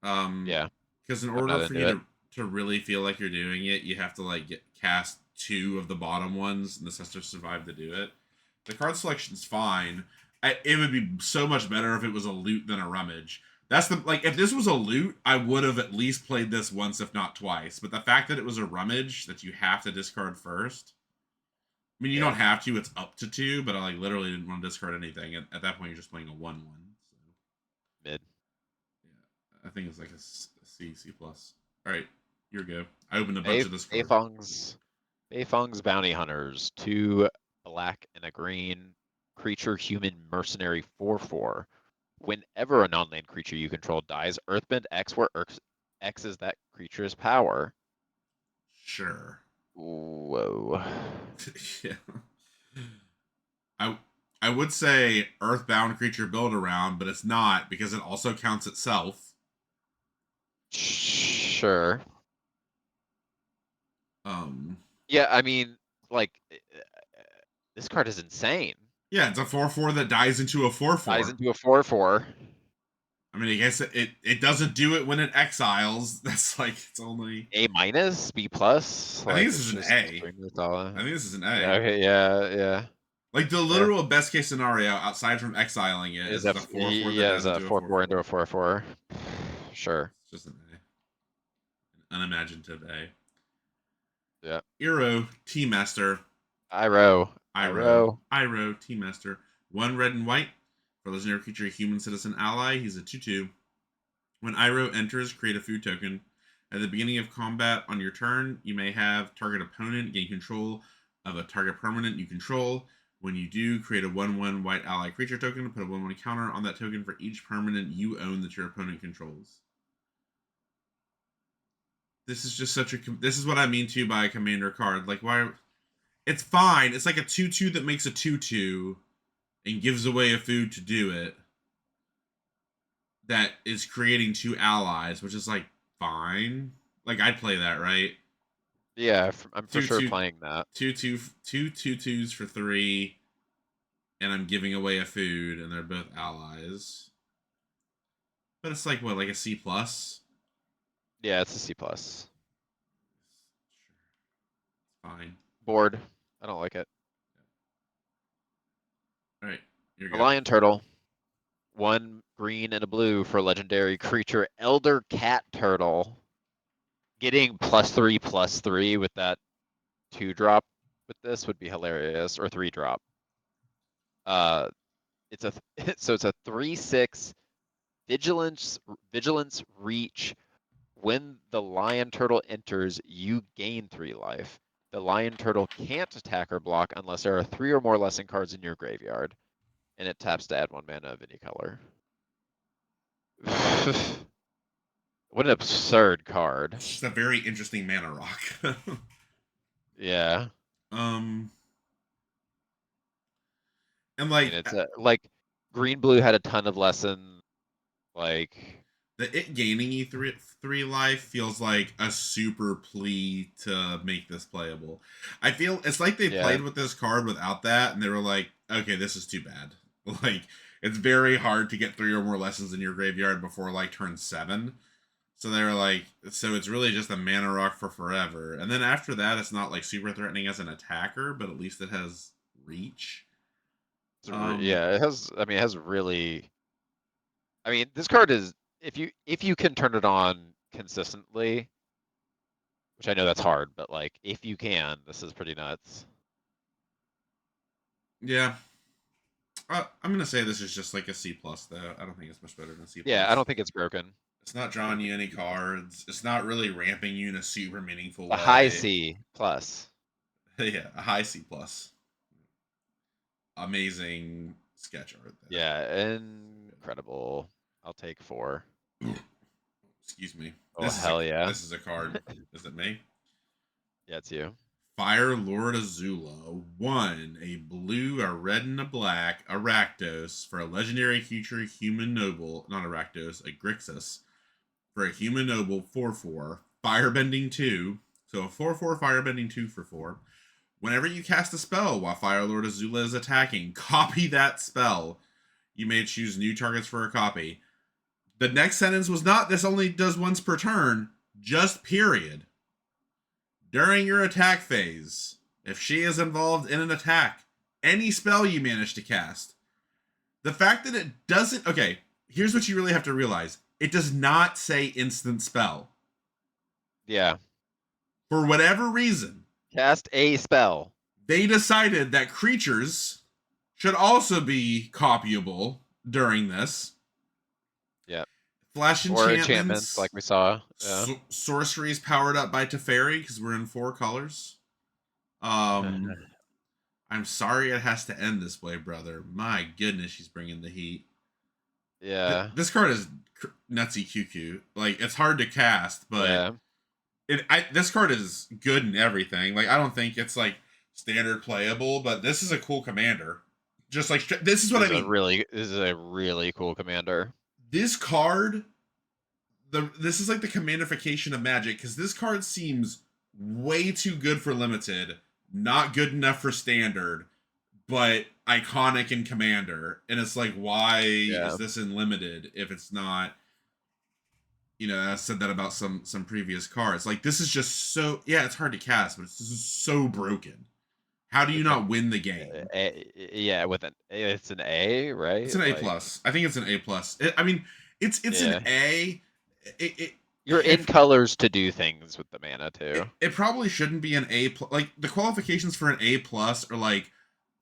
B: Yeah.
A: Because in order for you to really feel like you're doing it, you have to like cast 2 of the bottom ones, and this has to survive to do it. The card selection's fine. It would be so much better if it was a loot than a rummage. That's the like if this was a loot, I would have at least played this once, if not twice. But the fact that it was a rummage that you have to discard first. I mean, you don't have to. It's up to 2, but I like literally didn't want to discard anything. At that point, you're just playing a 1/1. So.
B: Mid.
A: Yeah, I think it's like a C+. All right, here we go. I opened a bunch of this card.
B: Beifeng's Bounty Hunters, 2 black and a green creature human mercenary 4/4. Whenever a non-land creature you control dies, Earthbend X, where X is that creature's power.
A: Sure.
B: Whoa.
A: Yeah. I would say Earthbound creature build around, but it's not because it also counts itself.
B: Sure.
A: Yeah,
B: I mean, like, this card is insane.
A: Yeah, it's a 4/4 that dies into a 4/4.
B: Dies into a 4/4.
A: I mean, I guess it doesn't do it when it exiles. That's like it's only
B: A-, B+.
A: I think this is an A. I think this is an A.
B: Yeah, okay, yeah.
A: Like the literal best case scenario, outside from exiling it, is a 4/4 that dies into a 4/4
B: into a 4/4. Sure.
A: It's just an A. An unimaginative A.
B: Yeah.
A: Eero, Teamaster.
B: Iroh,
A: Teamaster. 1 red and white. For legendary creature, human citizen ally. He's a 2/2. When Iroh enters, create a food token. At the beginning of combat on your turn, you may have target opponent gain control of a target permanent you control. When you do, create a 1/1 white ally creature token. Put a 1/1 counter on that token for each permanent you own that your opponent controls. This is just this is what I mean to by a commander card. Like, why? It's fine. It's like a 2/2 that makes a 2/2 and gives away a food to do it. That is creating 2 allies, which is like fine. Like, I'd play that, right?
B: Yeah, I'm for sure playing that.
A: 2 2/2s for 3, and I'm giving away a food, and they're both allies. But it's like what, like a C+?
B: Yeah, it's a C+.
A: Sure. Fine.
B: Bored. I don't like it.
A: All right, here we
B: go.
A: The
B: Lion Turtle. 1 green and a blue for legendary creature Elder Cat Turtle. Getting +3/+3 with that 2-drop with this would be hilarious, or 3-drop. It's a so it's a 3/6 vigilance reach. When the lion turtle enters, you gain 3 life. The lion turtle can't attack or block unless there are 3 or more lesson cards in your graveyard, and it taps to add 1 mana of any color. What an absurd card.
A: It's just a very interesting mana rock.
B: Yeah.
A: And like,
B: it's like green blue had a ton of lessons. Like
A: it gaining you 3 life feels like a super plea to make this playable. I feel it's like they played with this card without that, and they were like, okay, this is too bad. Like, it's very hard to get 3 or more lessons in your graveyard before like turn 7. So they were like, so it's really just a mana rock for forever. And then after that, it's not like super threatening as an attacker, but at least it has reach.
B: Yeah, it has. I mean, it has really. I mean, this card is if you can turn it on consistently, which I know that's hard, but like if you can, this is pretty nuts.
A: Yeah. I'm gonna say this is just like a C plus though. I don't think it's much better than C plus.
B: Yeah, I don't think it's broken.
A: It's not drawing you any cards. It's not really ramping you in a super meaningful way.
B: A high C plus.
A: Yeah, a high C plus. Amazing sketch art there.
B: Yeah, incredible. I'll take 4.
A: Excuse me.
B: Oh hell yeah!
A: This is a card. Is it me?
B: Yeah, it's you.
A: Fire Lord Azula. 1, a blue, a red, and a black, a Rakdos for a legendary creature, human noble, not a Rakdos, a Grixis, for a human noble 4/4, firebending 2, so a 4/4 firebending 2 for 4. Whenever you cast a spell while Fire Lord Azula is attacking, copy that spell. You may choose new targets for a copy. The next sentence was not, this only does once per turn, just period. During your attack phase, if she is involved in an attack, any spell you manage to cast, the fact that it doesn't, okay, here's what you really have to realize. It does not say instant spell.
B: Yeah.
A: For whatever reason,
B: cast a spell.
A: They decided that creatures should also be copyable during this.
B: Yeah.
A: Flash enchantments,
B: like we saw.
A: Yeah. Sorceries powered up by Teferi because we're in 4 colors. I'm sorry it has to end this way, brother. My goodness, she's bringing the heat.
B: Yeah.
A: This card is nutsy cuckoo. Like, it's hard to cast, but this card is good in everything. Like, I don't think it's like standard playable, but this is a cool commander. Just like this is what I mean.
B: This is a really cool commander.
A: This card, this is like the commandification of Magic, because this card seems way too good for limited, not good enough for standard, but iconic in commander. And it's like, why is this in limited if it's not? You know, I said that about some previous cards. Like, this is just so, yeah, it's hard to cast, but it's just so broken. How do you not win the game?
B: Yeah, it's an A, right?
A: It's an A plus. I think it's an A plus. I mean, it's an A.
B: You're in colors to do things with the mana too.
A: It probably shouldn't be an A plus. Like, the qualifications for an A plus are like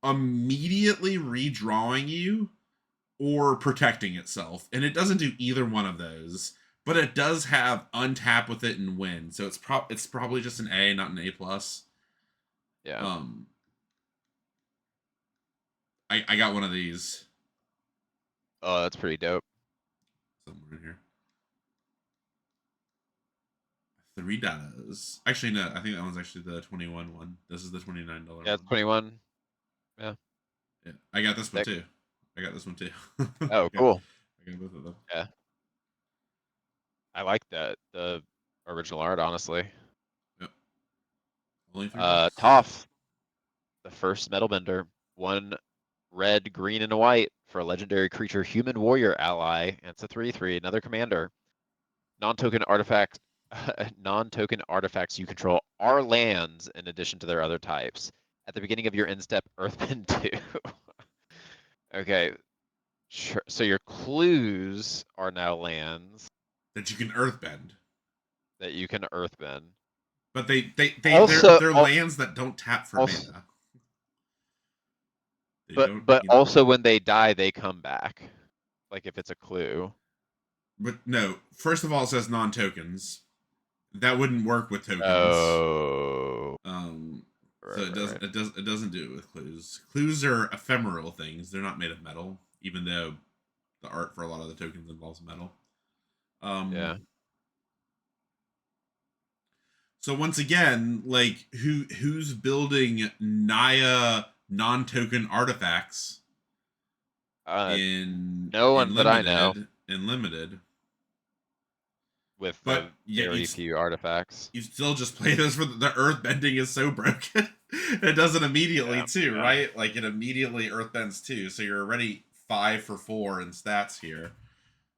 A: immediately redrawing you or protecting itself, and it doesn't do either one of those. But it does have untap with it and win, so it's probably just an A, not an A plus.
B: Yeah.
A: I got one of these.
B: Oh, that's pretty dope.
A: Somewhere in here. $3. Actually, no. I think that one's actually the 21 one. This is the $29 one.
B: Yeah, it's 21. Yeah.
A: Yeah. I got this one too.
B: Oh, cool.
A: I got both of them.
B: Yeah. I like the original art, honestly.
A: Yep. Only $3.
B: Toph, the first metal bender. 1 red, green, and a white for a legendary creature, human warrior ally, and it's a 3/3, another commander. Non-token artifacts you control are lands in addition to their other types. At the beginning of your end step, Earthbend 2. Okay, sure. So your clues are now lands
A: that you can Earthbend. But they're lands that don't tap for mana.
B: But also when they die, they come back. Like if it's a clue.
A: But no, first of all, it says non-tokens. That wouldn't work with tokens.
B: Oh.
A: So it doesn't do it with clues. Clues are ephemeral things. They're not made of metal, even though the art for a lot of the tokens involves metal.
B: Yeah.
A: So once again, like who's building Naya non-token artifacts in
B: no one that I know
A: in limited,
B: with very few artifacts.
A: You still just play this for the earth bending is so broken. It does it immediately too, right? Like it immediately earth bends too, so you're already 5 for 4 in stats here.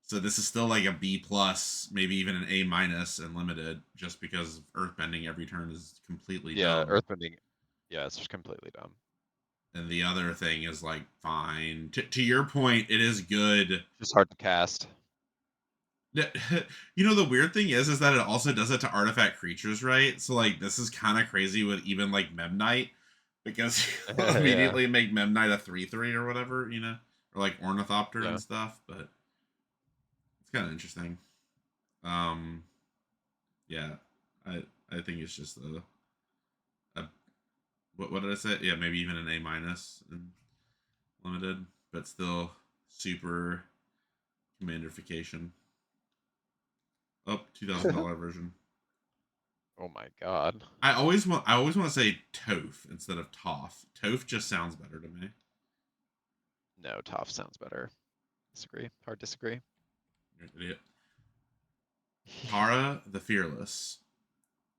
A: So this is still like a B plus, maybe even an A minus in limited, just because earthbending every turn is completely dumb.
B: Earthbending. Yeah, it's just completely dumb.
A: And the other thing is like fine. To your point, it is good.
B: Just hard to cast.
A: You know, the weird thing is that it also does it to artifact creatures, right? So like this is kind of crazy with even like Memnite, because you immediately make Memnite a 3/3 or whatever, you know, or like Ornithopter and stuff. But it's kind of interesting. Um, yeah, I think it's just a what did I say? Yeah, maybe even an A minus in limited, but still super commanderification. Oh, $2,000 version.
B: Oh my god.
A: I always want to say Toph instead of Toph. Toph just sounds better to me.
B: No, Toph sounds better. Disagree. Hard disagree.
A: You're an idiot. Tara the Fearless.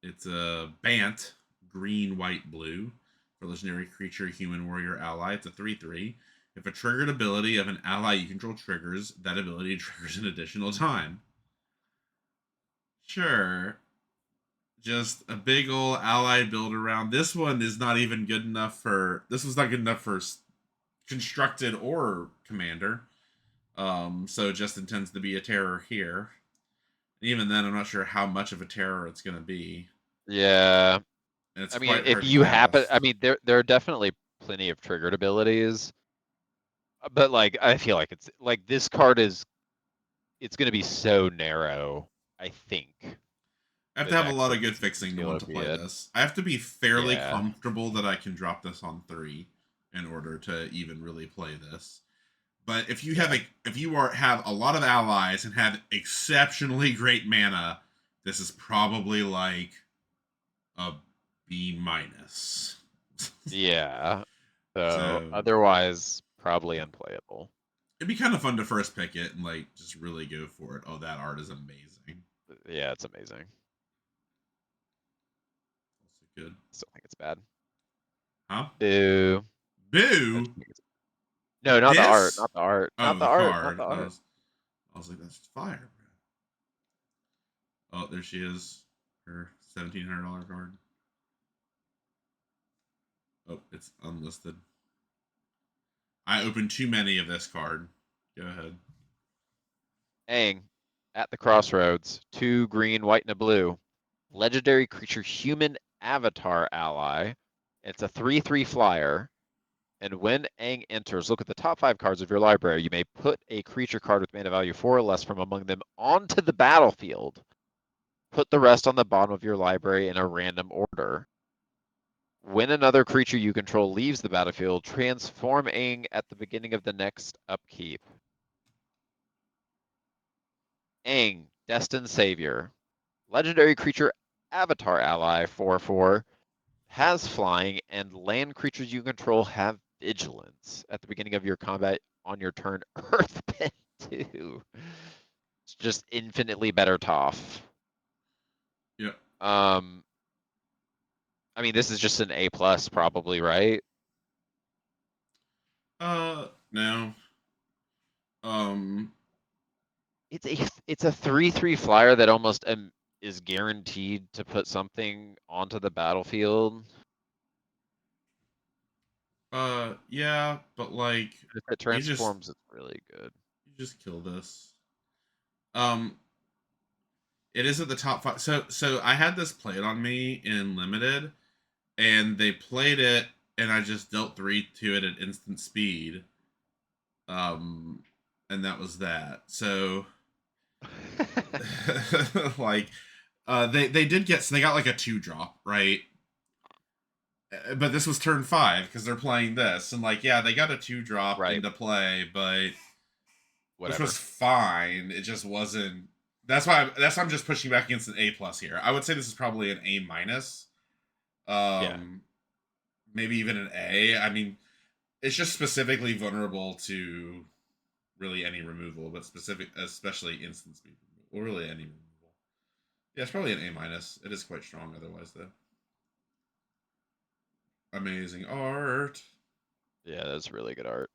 A: It's a Bant, green, white, blue. For legendary creature, human warrior ally. It's a 3/3. If a triggered ability of an ally you control triggers, that ability triggers an additional time. Sure. Just a big old ally build around. This one is not even good enough for. This was not good enough for constructed or commander. So it just intends to be a terror here. Even then, I'm not sure how much of a terror it's going to be.
B: Yeah.
A: And it's
B: I mean,
A: quite
B: if
A: hard to
B: you happen, I
A: cast.
B: mean, there are definitely plenty of triggered abilities, but like I feel like it's like this card is it's going to be so narrow. I think
A: I have
B: the
A: to have a
B: deck
A: lot
B: that
A: of good
B: this is
A: fixing to
B: going
A: want
B: to
A: to
B: be
A: play
B: in.
A: this. I have to be fairly
B: Yeah.
A: comfortable that I can drop this on 3 in order to even really play this. But if you have have a lot of allies and have exceptionally great mana, this is probably like a B minus.
B: Yeah. So
A: So
B: otherwise, probably unplayable.
A: it'd be kind of fun to first pick it and like just really go for it. Oh, that art is amazing.
B: Yeah, it's amazing.
A: Also good.
B: Still think it's bad.
A: Huh?
B: Boo.
A: Boo.
B: No, not the art.
A: This?
B: Not the art. Not
A: Oh,
B: the
A: the
B: art. Not
A: card.
B: the art.
A: I was like, that's fire, bro. Oh, there she is. Her $1,700 card. Oh, it's unlisted. I opened too many of this card. Go ahead.
B: Aang, at the crossroads. 2 green, white, and a blue. Legendary creature human avatar ally. It's a 3/3 flyer. And when Aang enters, look at the top 5 cards of your library. You may put a creature card with mana value 4 or less from among them onto the battlefield. Put the rest on the bottom of your library in a random order. When another creature you control leaves the battlefield, transform Aang at the beginning of the next upkeep. Aang, Destined Savior. Legendary creature avatar ally 4/4 has flying, and land creatures you control have vigilance. At the beginning of your combat on your turn, Earthbend 2. It's just infinitely better Toph.
A: Yep.
B: Um, I mean, this is just an A plus, probably, right?
A: No. Um,
B: It's a 3/3 flyer that almost is guaranteed to put something onto the battlefield.
A: yeah, but like,
B: If it
A: you just,
B: transforms, it's really good.
A: you just kill this. Um, it isn't the top 5. So I had this played on me in limited, and they played it, and I just dealt 3 to it at instant speed. Um, and that was that. So, like, they did get, so they got like a 2-drop, right? But this was turn 5 because they're playing this, and like, yeah, they got a 2-drop
B: Right.
A: into play, but which
B: Whatever.
A: was fine. It just wasn't. That's why I'm just pushing back against an A plus here. I would say this is probably an A minus.
B: Yeah.
A: Maybe even an A. I mean, it's just specifically vulnerable to really any removal, but especially instant speed removal, or really any removal. Yeah, it's probably an A minus. It is quite strong otherwise, though. Amazing art.
B: Yeah, that's really good art.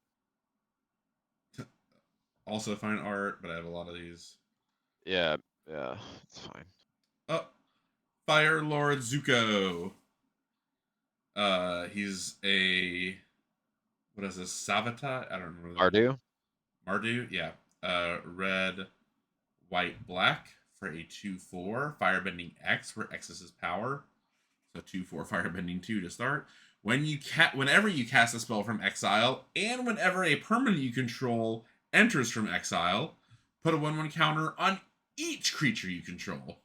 A: Also fine art, but I have a lot of these.
B: Yeah, yeah, it's fine.
A: Oh, Fire Lord Zuko. He's a what is this? Savata? I don't remember.
B: Mardu?
A: Mardu, yeah. Red, white, black for a 2/4 firebending X, where X is his power. So 2/4 firebending 2 to start. Whenever you cast a spell from exile, and whenever a permanent you control enters from exile, put a 1/1 counter on each creature you control.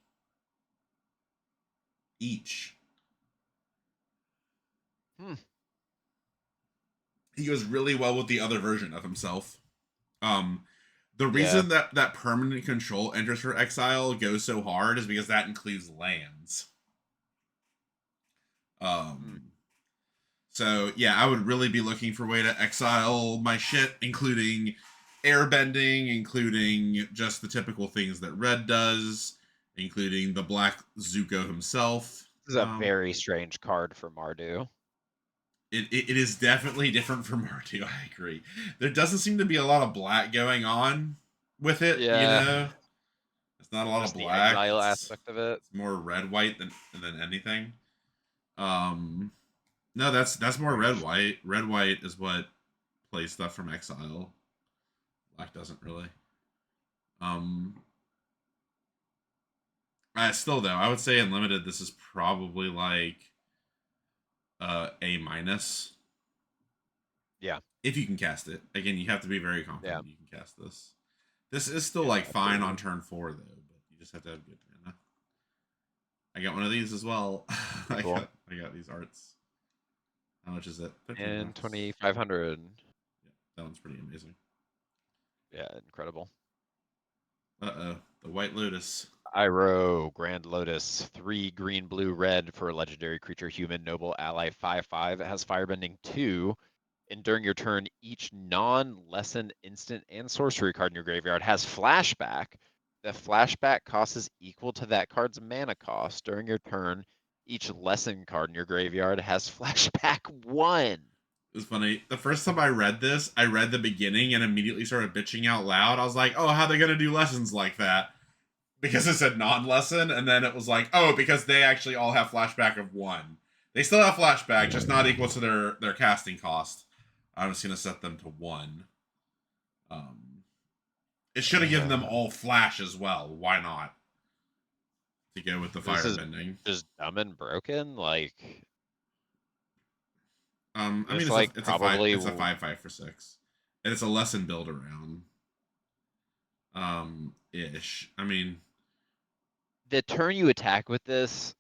A: Each. He goes really well with the other version of himself. The reason that permanent control enters for exile goes so hard is because that includes lands. So yeah, I would really be looking for a way to exile my shit, including airbending, including just the typical things that red does, including the black Zuko himself.
B: This is a very strange card for Mardu.
A: It is definitely different from Mardu, I agree. There doesn't seem to be a lot of black going on with it, you know? It's not a lot
B: just
A: of black.
B: The exile aspect of it.
A: It's more red white than anything. No, that's more red white. Red white is what plays stuff from exile. Black doesn't really. Still though, I would say in limited this is probably like A minus.
B: Yeah.
A: If you can cast it. Again, you have to be very confident you can cast this. This is still like fine on turn 4 though, but you just have to have good mana. I got one of these as well.
B: Cool.
A: I got these arts. How much is it?
B: And 2,500.
A: Yeah, that one's pretty amazing.
B: Yeah, incredible.
A: Uh-oh, the White Lotus.
B: Iroh, Grand Lotus, 3 green, blue, red for a legendary creature, human, noble, ally, 5/5. It has firebending 2. And during your turn, each non-lessened instant and sorcery card in your graveyard has flashback. The flashback cost is equal to that card's mana cost. During your turn, each lessened card in your graveyard has flashback 1.
A: It was funny. The first time I read this, I read the beginning and immediately started bitching out loud. I was like, oh, how are they going to do lessons like that? Because it said non-lesson, and then it was like, oh, because they actually all have flashback of 1. They still have flashback, just not equal to their casting cost. I'm just going to set them to 1. It should have given them all flash as well. Why not? To go with the firebending.
B: Just dumb and broken, like.
A: I mean, it's like it's probably a 5/5 for 6, and it's a lesson build around. Ish. I mean,
B: the turn you attack with this,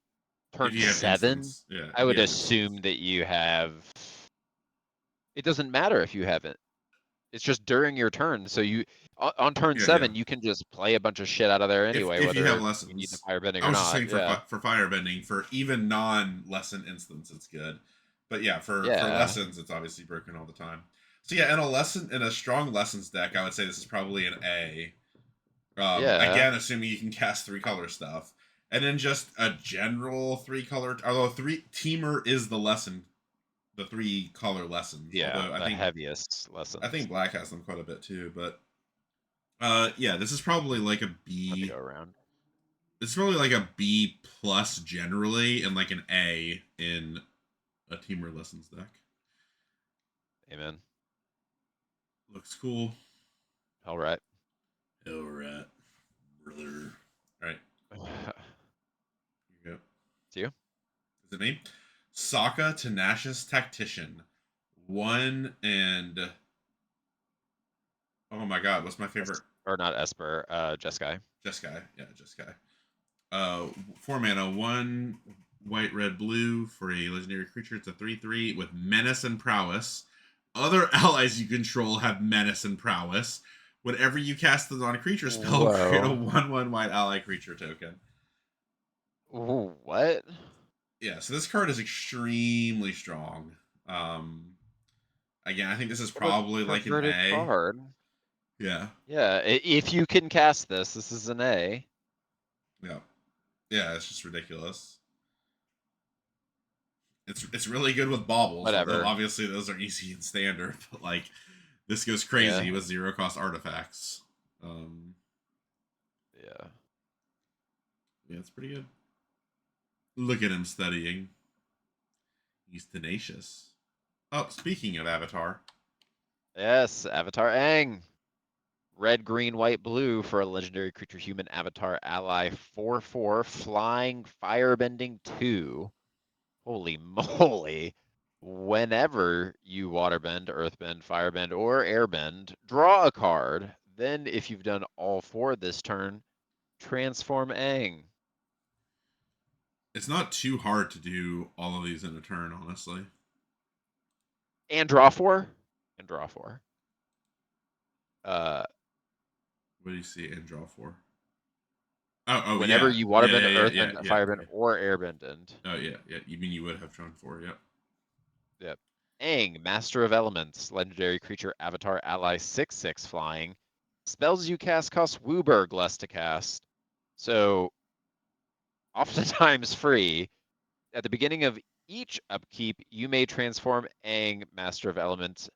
B: turn 7.
A: Yeah,
B: I would assume that you have. It doesn't matter if you haven't. It's just during your turn. So you on turn 7, you can just play a bunch of shit out of there anyway.
A: If
B: whether
A: you have lessons,
B: you need the firebending or not.
A: I was just saying for firebending, for even non-lesson instance, it's good. But yeah, for lessons, it's obviously broken all the time. So yeah, in a strong lessons deck, I would say this is probably an A. Again, assuming you can cast 3-color stuff, and then just a general 3-color. Although 3-teamer is the lesson. The 3-color lessons.
B: Yeah,
A: although I think
B: heaviest lessons.
A: I think black has them quite a bit too, but yeah, this is probably like a B.
B: Go around.
A: It's probably like a B plus generally, and like an A in a teamer lessons deck.
B: Amen.
A: Looks cool.
B: All right.
A: All right, brother. All right. Here you go.
B: It's you.
A: Is it me? Sokka Tenacious Tactician. 1 and oh my god, what's my favorite?
B: Or not Esper, Jeskai.
A: Jeskai, yeah, Jeskai. 4 mana, 1 white, red, blue for a legendary creature. It's a 3/3 with menace and prowess. Other allies you control have menace and prowess. Whenever you cast it on a creature spell, create a 1/1 white ally creature token.
B: Ooh, what?
A: Yeah, so this card is extremely strong. Again, I think this is probably like an A.
B: Card.
A: Yeah.
B: Yeah, if you can cast this is an A.
A: Yeah. Yeah, it's just ridiculous. It's really good with baubles.
B: Whatever.
A: Obviously, those are easy and standard, but like This goes crazy with 0-cost artifacts.
B: Yeah.
A: Yeah, it's pretty good. Look at him studying. He's tenacious. Oh, speaking of Avatar.
B: Yes, Avatar Aang. Red, green, white, blue for a legendary creature human avatar ally 4/4 flying firebending 2. Holy moly. Whenever you waterbend, earthbend, firebend, or airbend, draw a card. Then, if you've done all 4 this turn, transform Aang.
A: It's not too hard to do all of these in a turn, honestly.
B: And draw 4? And draw 4.
A: What do you see and draw 4? Oh,
B: Whenever
A: yeah.
B: you waterbend, earthbend,
A: Yeah.
B: firebend, or airbend.
A: Oh, yeah. You mean you would have drawn 4, yep.
B: Yep. Aang, Master of Elements, legendary creature avatar ally 6/6 flying. Spells you cast cost Wooburg less to cast. So, oftentimes free. At the beginning of each upkeep, you may transform Aang, Master of Elements.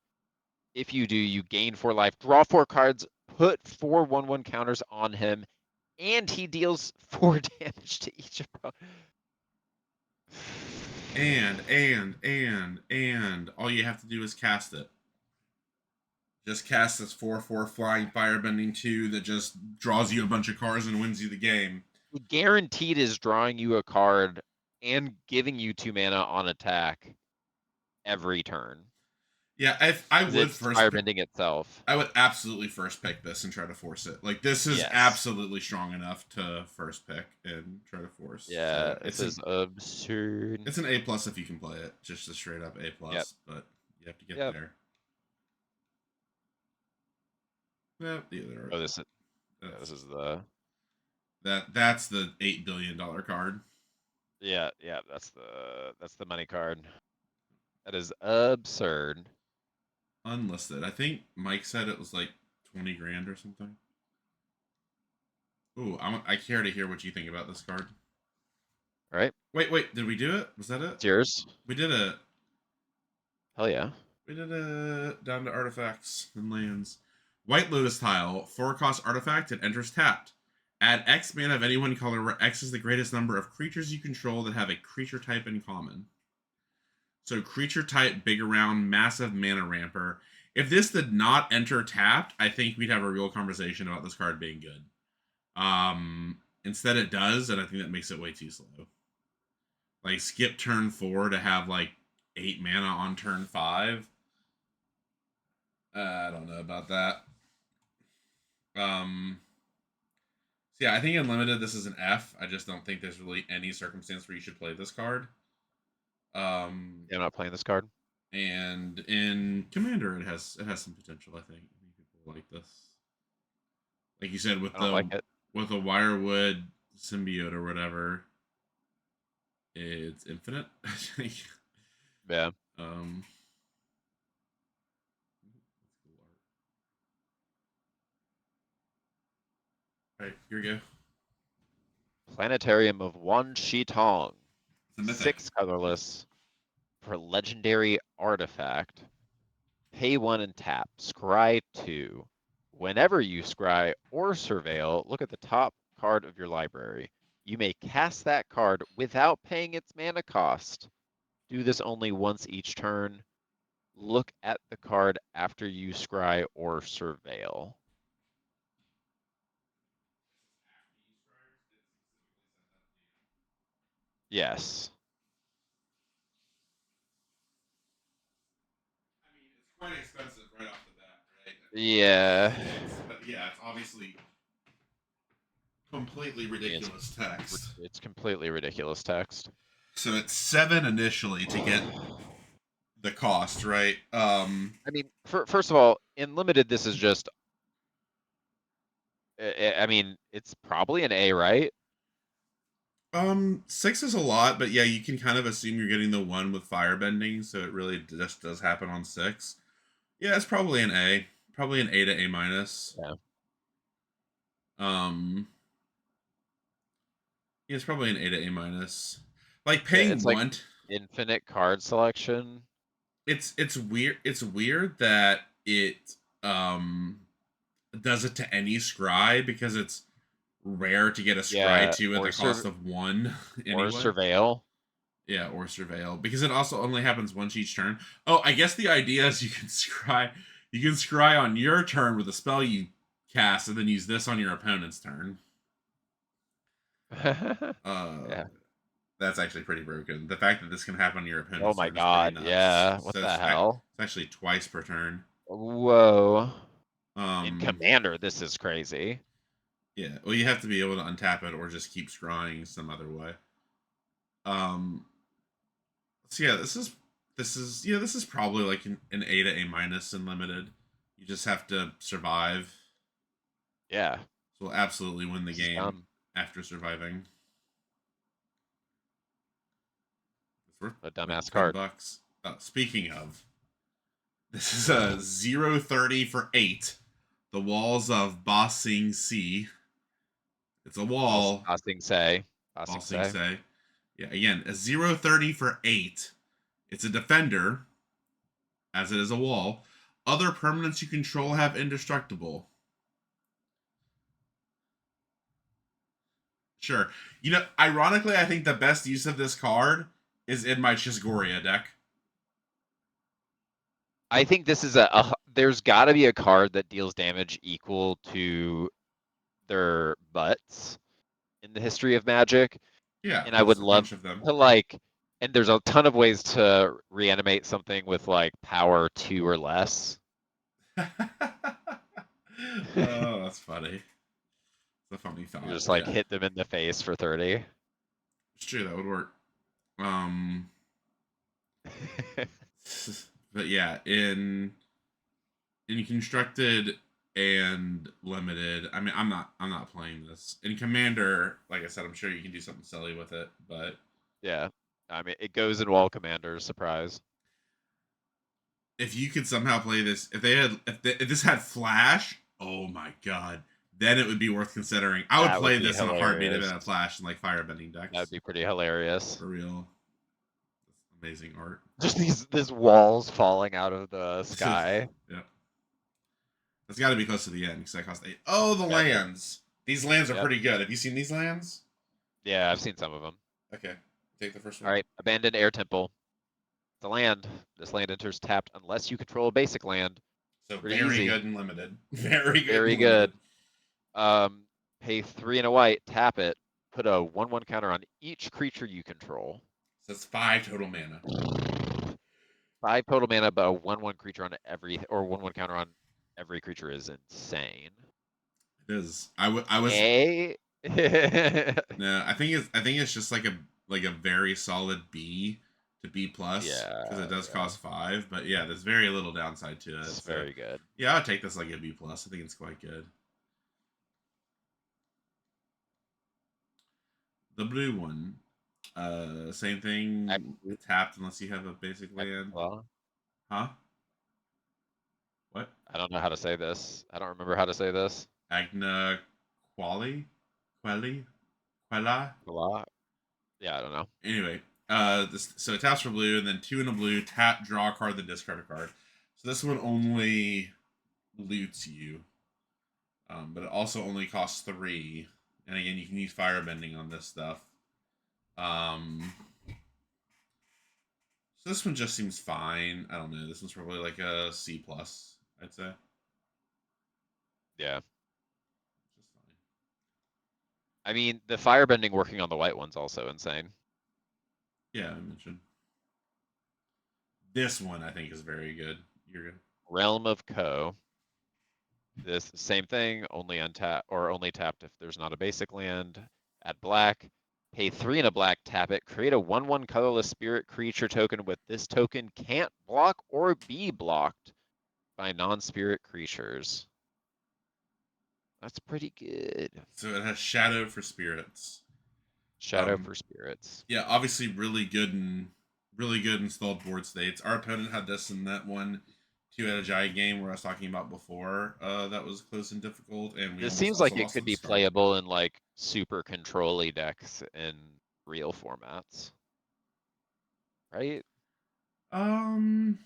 B: If you do, you gain 4 life, draw 4 cards, put 4 1/1 counters on him, and he deals 4 damage to each opponent.
A: And all you have to do is cast it. Just cast this 4/4 flying firebending 2 that just draws you a bunch of cards and wins you the game.
B: Guaranteed is drawing you a card and giving you 2 mana on attack every turn.
A: Yeah, I would first
B: firebending itself.
A: I would absolutely first pick this and try to force it. Like, this is absolutely strong enough to first pick and try to force.
B: Yeah,
A: so
B: this is absurd.
A: It's an A+ if you can play it. Just a straight up A+, but you have to get there. Yeah, there are.
B: Oh, this is the
A: that's the $8 billion card.
B: Yeah, that's the money card. That is absurd.
A: Unlisted. I think Mike said it was like 20 grand or something. Ooh, I care to hear what you think about this card.
B: All right.
A: Wait, did we do it? Was that it?
B: It's yours.
A: We did it.
B: Hell yeah.
A: We did it. Down to artifacts and lands. White Lotus tile, 4-cost artifact, it enters tapped. Add X mana of any one color where X is the greatest number of creatures you control that have a creature type in common. So creature type, big around, massive mana ramper. If this did not enter tapped, I think we'd have a real conversation about this card being good. Instead it does, and I think that makes it way too slow. Like, skip turn 4 to have like 8 mana on turn 5. I don't know about that. So yeah, I think Unlimited, this is an F. I just don't think there's really any circumstance where you should play this card.
B: Yeah, I'm not playing this card.
A: And in Commander, it has some potential. I think people like this. Like you said, with with a Wirewood symbiote or whatever, it's infinite. I think.
B: Yeah.
A: Right, here we go.
B: Planetarium of Wan Shi Tong.
A: It's a mythic.
B: 6 colorless for legendary artifact. Pay 1 and tap. Scry 2. Whenever you scry or surveil, look at the top card of your library. You may cast that card without paying its mana cost. Do this only once each turn. Look at the card after you scry or surveil. Yes.
A: I mean, it's quite expensive right off the bat, right?
B: Yeah.
A: But yeah, it's obviously completely ridiculous text.
B: It's completely ridiculous text.
A: So it's 7 initially to get the cost, right?
B: I mean, first of all, in limited, this is just. I mean, it's probably an A, right?
A: 6 is a lot, but yeah, you can kind of assume you're getting the one with firebending, so it really just does happen on 6. Yeah, it's probably an A. Probably an A to A minus.
B: Yeah.
A: Yeah, it's probably an A to A minus. Like paying
B: it's
A: one
B: like infinite card selection.
A: It's weird. It's weird that it does it to any scry because it's rare to get a scry
B: Yeah,
A: 2 at
B: or
A: the cost of 1
B: or
A: anyway.
B: surveil.
A: Yeah, or surveil because it also only happens once each turn. Oh, I guess the idea is you can scry on your turn with a spell you cast, and then use this on your opponent's turn.
B: Yeah.
A: That's actually pretty broken. The fact that this can happen on your
B: Oh
A: opponent's
B: my
A: turn is pretty
B: god,
A: nuts.
B: yeah. What
A: So
B: the hell?
A: it's actually twice per turn.
B: Whoa. In
A: Um,
B: Commander, this is crazy.
A: yeah. Well, you have to be able to untap it or just keep scrying some other way. So yeah, this is probably like an A to A minus in limited. You just have to survive.
B: Yeah.
A: So we'll absolutely win the
B: This is
A: game
B: dumb.
A: after surviving. It's worth
B: A
A: like
B: dumbass card.
A: $10. Speaking of, this is a 0-30 for 8. The walls of Ba Sing Se. It's a wall.
B: Bossing say.
A: Ba
B: Bossing
A: Sing
B: say.
A: Se. Yeah, again, a 0-30 for 8. It's a defender, as it is a wall. Other permanents you control have indestructible. Sure. You know, ironically, I think the best use of this card is in my Chisgoria deck.
B: I think this is there's gotta be a card that deals damage equal to their butts in the history of Magic.
A: Yeah,
B: And I would
A: there's a
B: love
A: bunch of them.
B: to and there's a ton of ways to reanimate something with like power 2 or less.
A: Oh, that's funny. It's a funny
B: You
A: thought.
B: just like
A: Yeah,
B: hit them in the face for 30.
A: it's true. That would work. Um, but yeah, in constructed and limited, I mean, I'm not playing this in Commander. Like I said, I'm sure you can do something silly with it, but
B: Yeah. I mean, it goes in Wall Commanders, surprise.
A: if you could somehow play this, if this had Flash, oh my god, then it would be worth considering. I would
B: That would
A: play
B: be
A: this in a heartbeat if it
B: hilarious.
A: had Flash and like firebending
B: That would
A: decks
B: be pretty hilarious.
A: for real. Amazing art.
B: Just these walls falling out of the sky.
A: Yeah, that's got to be close to the end because that cost 8. Oh, the
B: Got it.
A: lands. These lands are
B: Yep.
A: pretty good. Have you seen these lands?
B: Yeah, I've seen some of them.
A: Okay, take the first
B: All
A: one.
B: right, Abandoned Air Temple. The land. This land enters tapped unless you control a basic land.
A: So
B: Pretty
A: very
B: easy.
A: good and limited. Very good
B: Very
A: and limited.
B: good. Pay 3 and a white, tap it, put a 1/1 counter on each creature you control.
A: So it's 5 total mana.
B: 5 total mana, but a 1/1 creature on or 1/1 counter on every creature is insane.
A: It is. I was
B: A.
A: no. I think it's just like a very solid B to B plus because
B: Yeah,
A: it does
B: yeah,
A: cost 5. But yeah, there's very little downside to it.
B: it's
A: So
B: very good.
A: yeah, I'll take this like a B plus. I think it's quite good. The blue one, same thing. Tapped unless you have a basic land.
B: Well,
A: Huh? What?
B: I don't know how to say this. I don't remember how to say this.
A: Agna Quali? Quelli? Quella?
B: Blah. Yeah, I don't know.
A: Anyway, so it taps for blue, and then 2 in a blue, tap, draw a card, then discard a card. So this one only loots you. But it also only costs 3. And again, you can use firebending on this stuff. So this one just seems fine. I don't know. This one's probably like a C plus, I'd say.
B: Yeah.
A: Just fine.
B: I mean, the firebending working on the white one's also insane.
A: Yeah, I mentioned. This one I think is very good. You're good.
B: Realm of Co. This same thing, only untap or only tapped if there's not a basic land. Add black. Pay 3 and a black, tap it. Create a 1/1 colorless spirit creature token with this token can't block or be blocked by non-spirit creatures. That's pretty good.
A: So it has Shadow for spirits.
B: Shadow for spirits.
A: Yeah, obviously really good installed board states. Our opponent had this in that one 2 out of Jai game where I was talking about before. That was close and difficult, and we
B: This
A: almost
B: seems
A: also
B: like it
A: lost to
B: could
A: the
B: be
A: start.
B: playable in like super control-y decks in real formats. Right?
A: Um,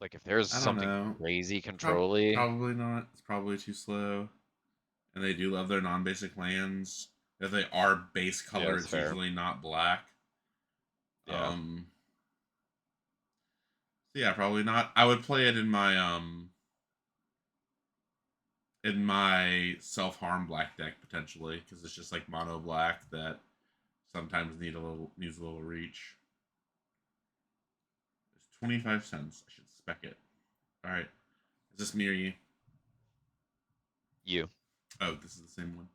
B: Like if there's
A: I don't
B: something
A: know.
B: crazy control-y.
A: Probably not. It's probably too slow. And they do love their non-basic lands. If they are base color,
B: that's
A: it's
B: fair.
A: usually not black.
B: Yeah.
A: So yeah, probably not. I would play it in my self-harm black deck potentially, because it's just like mono black that sometimes needs a little reach. It's 25 cents. I should spec it. Alright. Is this me or you?
B: You.
A: Oh, this is the same one.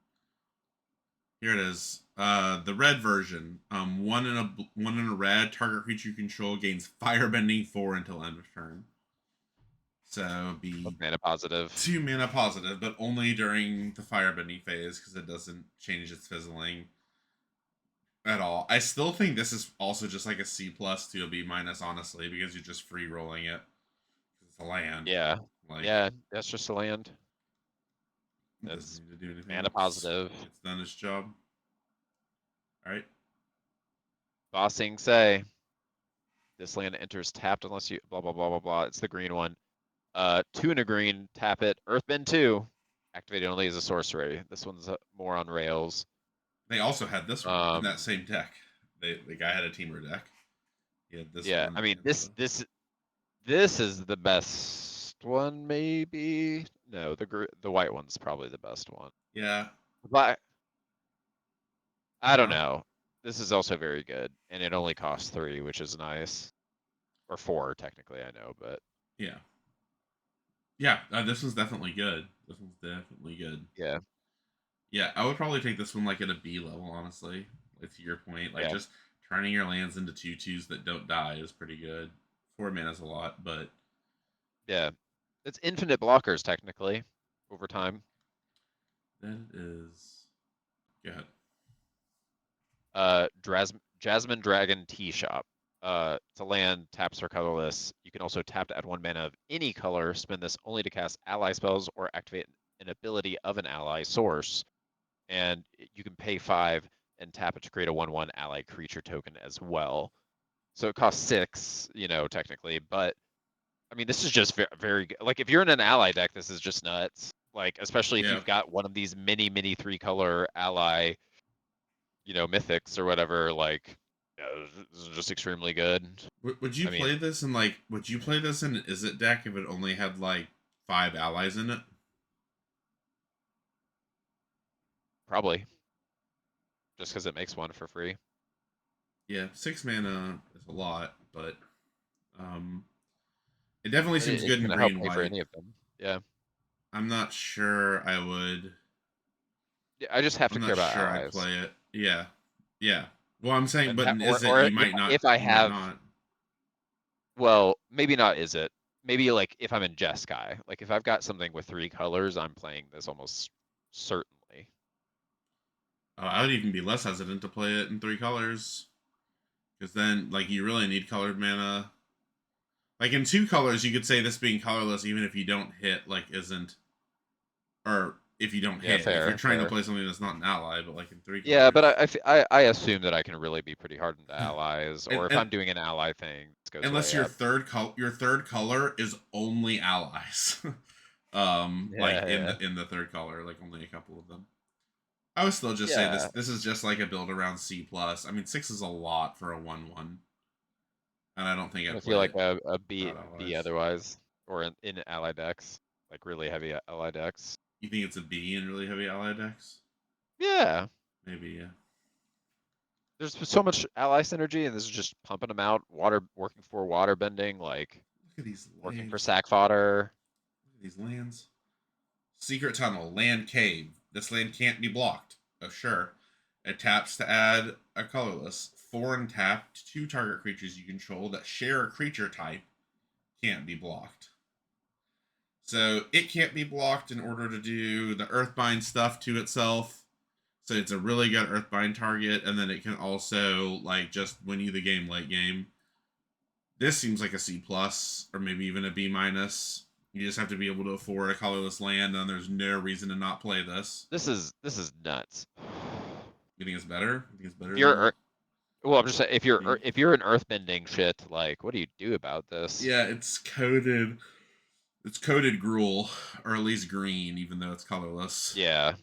A: Here it is. The red version. One in a red. Target creature you control gains firebending 4 until end of turn. So be
B: Mana positive.
A: 2 mana positive, but only during the firebending phase because it doesn't change its fizzling at all. I still think this is also just like a C plus to a B minus, honestly, because you're just free rolling it. It's a land.
B: Yeah.
A: Like,
B: Yeah, that's just a land.
A: it
B: That's
A: doesn't need to do anything
B: mana
A: else.
B: positive.
A: It's done its job. Alright.
B: Bossing say. This land enters tapped unless you blah blah blah blah blah. It's the green one. 2 and a green, tap it. Earthbend 2. Activated only as a sorcery. This one's more on rails.
A: They also had this one in that same deck. The guy had a teamer deck. He had this
B: yeah,
A: one.
B: I mean this is the best one, maybe. No, the white one's probably the best one.
A: Yeah.
B: But I don't know. This is also very good, and it only costs 3, which is nice. Or 4, technically, I know, but
A: Yeah. Yeah, this one's definitely good. This one's definitely good.
B: yeah.
A: Yeah, I would probably take this one like at a B level, honestly. Like to your point, like
B: Yeah.
A: just turning your lands into 2/2s that don't die is pretty good. 4 mana's a lot, but
B: Yeah. It's infinite blockers, technically, over time.
A: that is. Go ahead.
B: Jasmine Dragon Tea Shop. It's a land, taps are colorless. You can also tap to add 1 mana of any color. Spend this only to cast ally spells or activate an ability of an ally source. And you can pay 5 and tap it to create a 1/1 ally creature token as well. So it costs 6, technically, but I mean, this is just very, very good. Like, if you're in an ally deck, this is just nuts. Like, especially if
A: Yeah.
B: you've got one of these mini 3-color ally, mythics or whatever, like, this is just extremely good.
A: Would you play this in like? Would you play this in an Is It deck if it only had like 5 allies in it?
B: Probably. Just because it makes one for free.
A: Yeah, 6 mana is a lot, but it definitely seems
B: It's
A: good in
B: gonna help
A: green
B: pay for
A: white.
B: any of them. Yeah.
A: I'm not sure I would.
B: Yeah, I just have
A: I'm
B: to care
A: not
B: about
A: sure I'd
B: allies.
A: play it. Yeah, yeah. Well, I'm saying,
B: And
A: but is it
B: or
A: you might not?
B: if I
A: You might
B: have,
A: not.
B: well, maybe not. Is it? Maybe like if I'm in Jeskai, like if I've got something with 3 colors, I'm playing this almost certainly.
A: I would even be less hesitant to play it in 3 colors, because then like you really need colored mana. Like in 2 colors, you could say this being colorless, even if you don't hit, like isn't, or if you don't
B: Yeah,
A: hit, if you're
B: fair,
A: trying to
B: fair.
A: play something that's not an ally, but like in 3
B: Yeah, but
A: colors.
B: I assume that I can really be pretty hard into allies, or if
A: And
B: I'm doing an ally thing, this goes
A: unless
B: way up.
A: your third color is only allies, like
B: Yeah.
A: in the third color, like only a couple of them. I would still just say
B: Yeah.
A: this is just like a build around C plus. I mean, 6 is a lot for a 1/1, and I don't think
B: I
A: I'd
B: feel
A: play
B: like
A: it
B: a B
A: without
B: B
A: allies.
B: otherwise, or in ally decks, like really heavy ally decks.
A: You think it's a B in really heavy ally decks?
B: Yeah.
A: Maybe, yeah.
B: There's so much ally synergy, and this is just pumping them out. Working for water bending, like
A: Look at these
B: working for
A: lands.
B: sack fodder.
A: Look at these lands. Secret Tunnel, Land Cave. This land can't be blocked. Oh, sure. It taps to add a colorless. 4 and tapped. 2 target creatures you control that share a creature type can't be blocked. So it can't be blocked in order to do the Earthbind stuff to itself. So it's a really good Earthbind target, and then it can also like just win you the game late game. This seems like a C plus, or maybe even a B minus. You just have to be able to afford a colorless land, and there's no reason to not play this.
B: This is nuts.
A: You think it's better? You think it's better
B: If
A: than
B: you're
A: the?
B: Well, I'm just saying, if you're an earthbending shit, like, what do you do about this?
A: Yeah, it's coded. It's coded Gruul, or at least green, even though it's colorless.
B: Yeah.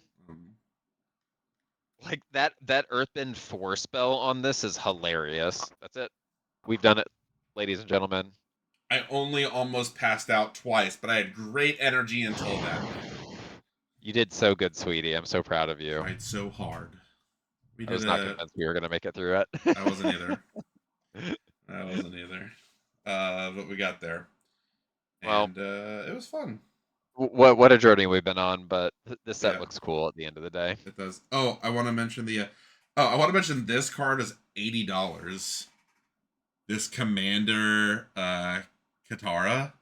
B: Like that Earthbend 4 spell on this is hilarious. That's it. We've done it, ladies and gentlemen.
A: I only almost passed out twice, but I had great energy until then.
B: You did so good, sweetie. I'm so proud of you.
A: Tried so hard.
B: I was not convinced we were gonna make it through it.
A: I wasn't either. But we got there. And it was fun.
B: What a journey we've been on, but this set looks cool at the end of the day.
A: It does. Oh, I want to mention I want to mention this card is $80. This Commander Katara.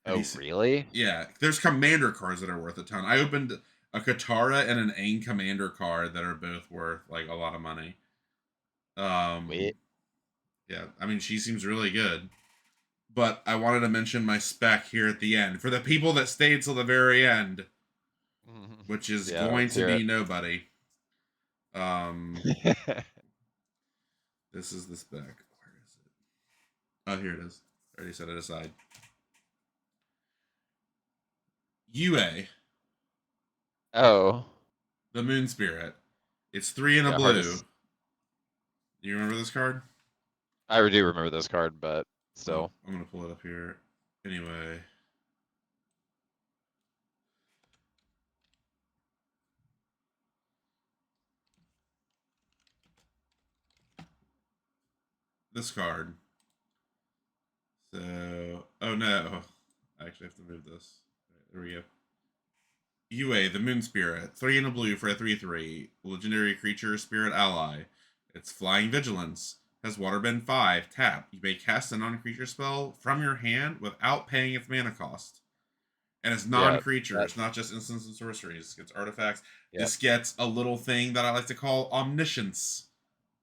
B: Oh, really?
A: Yeah, there's Commander cards that are worth a ton. I opened a Katara and an Aang Commander card that are both worth like a lot of money.
B: Wait.
A: Yeah, I mean she seems really good. But I wanted to mention my spec here at the end for the people that stayed till the very end, which is going to be nobody. This is the spec. Where is it? Oh, here it is. I already set it aside. UA.
B: Oh.
A: The Moon Spirit. It's 3 and a blue. Do you remember this card?
B: I do remember this card, but still.
A: I'm going to pull it up here. Anyway. This card. So, oh no. I actually have to move this. Right, there we go. UA, the Moon Spirit. 3 and a blue for a 3/3. Legendary creature, spirit ally. It's Flying Vigilance. Has Waterbend 5. Tap. You may cast a non-creature spell from your hand without paying its mana cost. And it's non-creature. It's not just instants and sorceries. It gets artifacts. This gets a little thing that I like to call Omniscience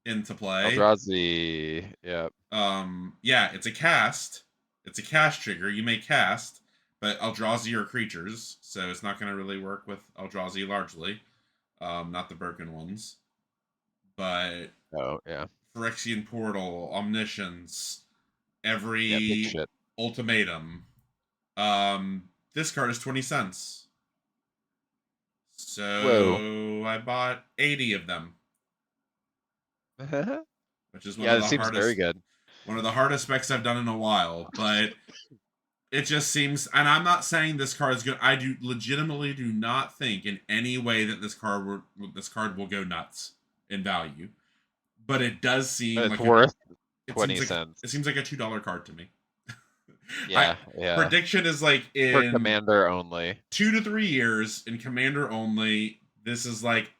A: into play.
B: Eldrazi. Yeah.
A: Yeah, it's a cast. It's a cast trigger. You may cast, but Eldrazi are creatures, so it's not going to really work with Eldrazi largely. Not the broken ones. But Phyrexian Portal, Omniscience, every ultimatum. This card is 20 cents. So I bought 80 of them. Which is one of the hardest.
B: Very good.
A: One of the hardest specs I've done in a while, but it just seems, and I'm not saying this card is good. I legitimately do not think in any way that this card will go nuts in value. But it does seem
B: like it's worth
A: 20 cents. It seems like a $2 card to me.
B: Yeah.
A: Prediction is like in
B: for Commander only.
A: 2 to 3 years in Commander only. This is like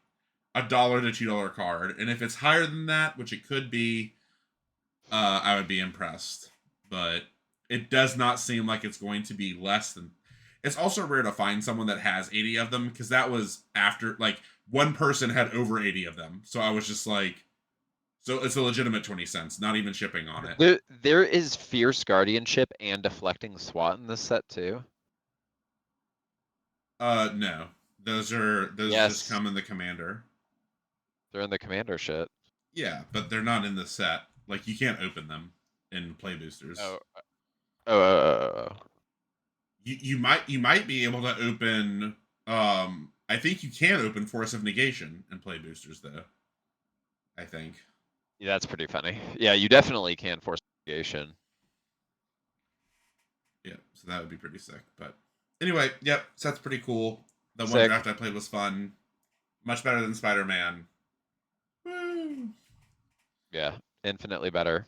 A: $1 to $2 card, and if it's higher than that, which it could be, I would be impressed. But it does not seem like it's going to be less than. It's also rare to find someone that has 80 of them, because that was after like one person had over 80 of them. So I was just like, so it's a legitimate 20 cents, not even shipping on it.
B: There is Fierce Guardianship and Deflecting SWAT in this set too.
A: No. Those just come in the Commander.
B: They're in the Commander shit.
A: Yeah, but they're not in the set. Like, you can't open them in play boosters. You might be able to open. I think you can open Force of Negation in play boosters, though. I think.
B: Yeah, that's pretty funny. Yeah, you definitely can force negation.
A: Yeah, so that would be pretty sick. But anyway, yep, set's pretty cool. The one draft I played was fun. Much better than Spider-Man.
B: Yeah, infinitely better.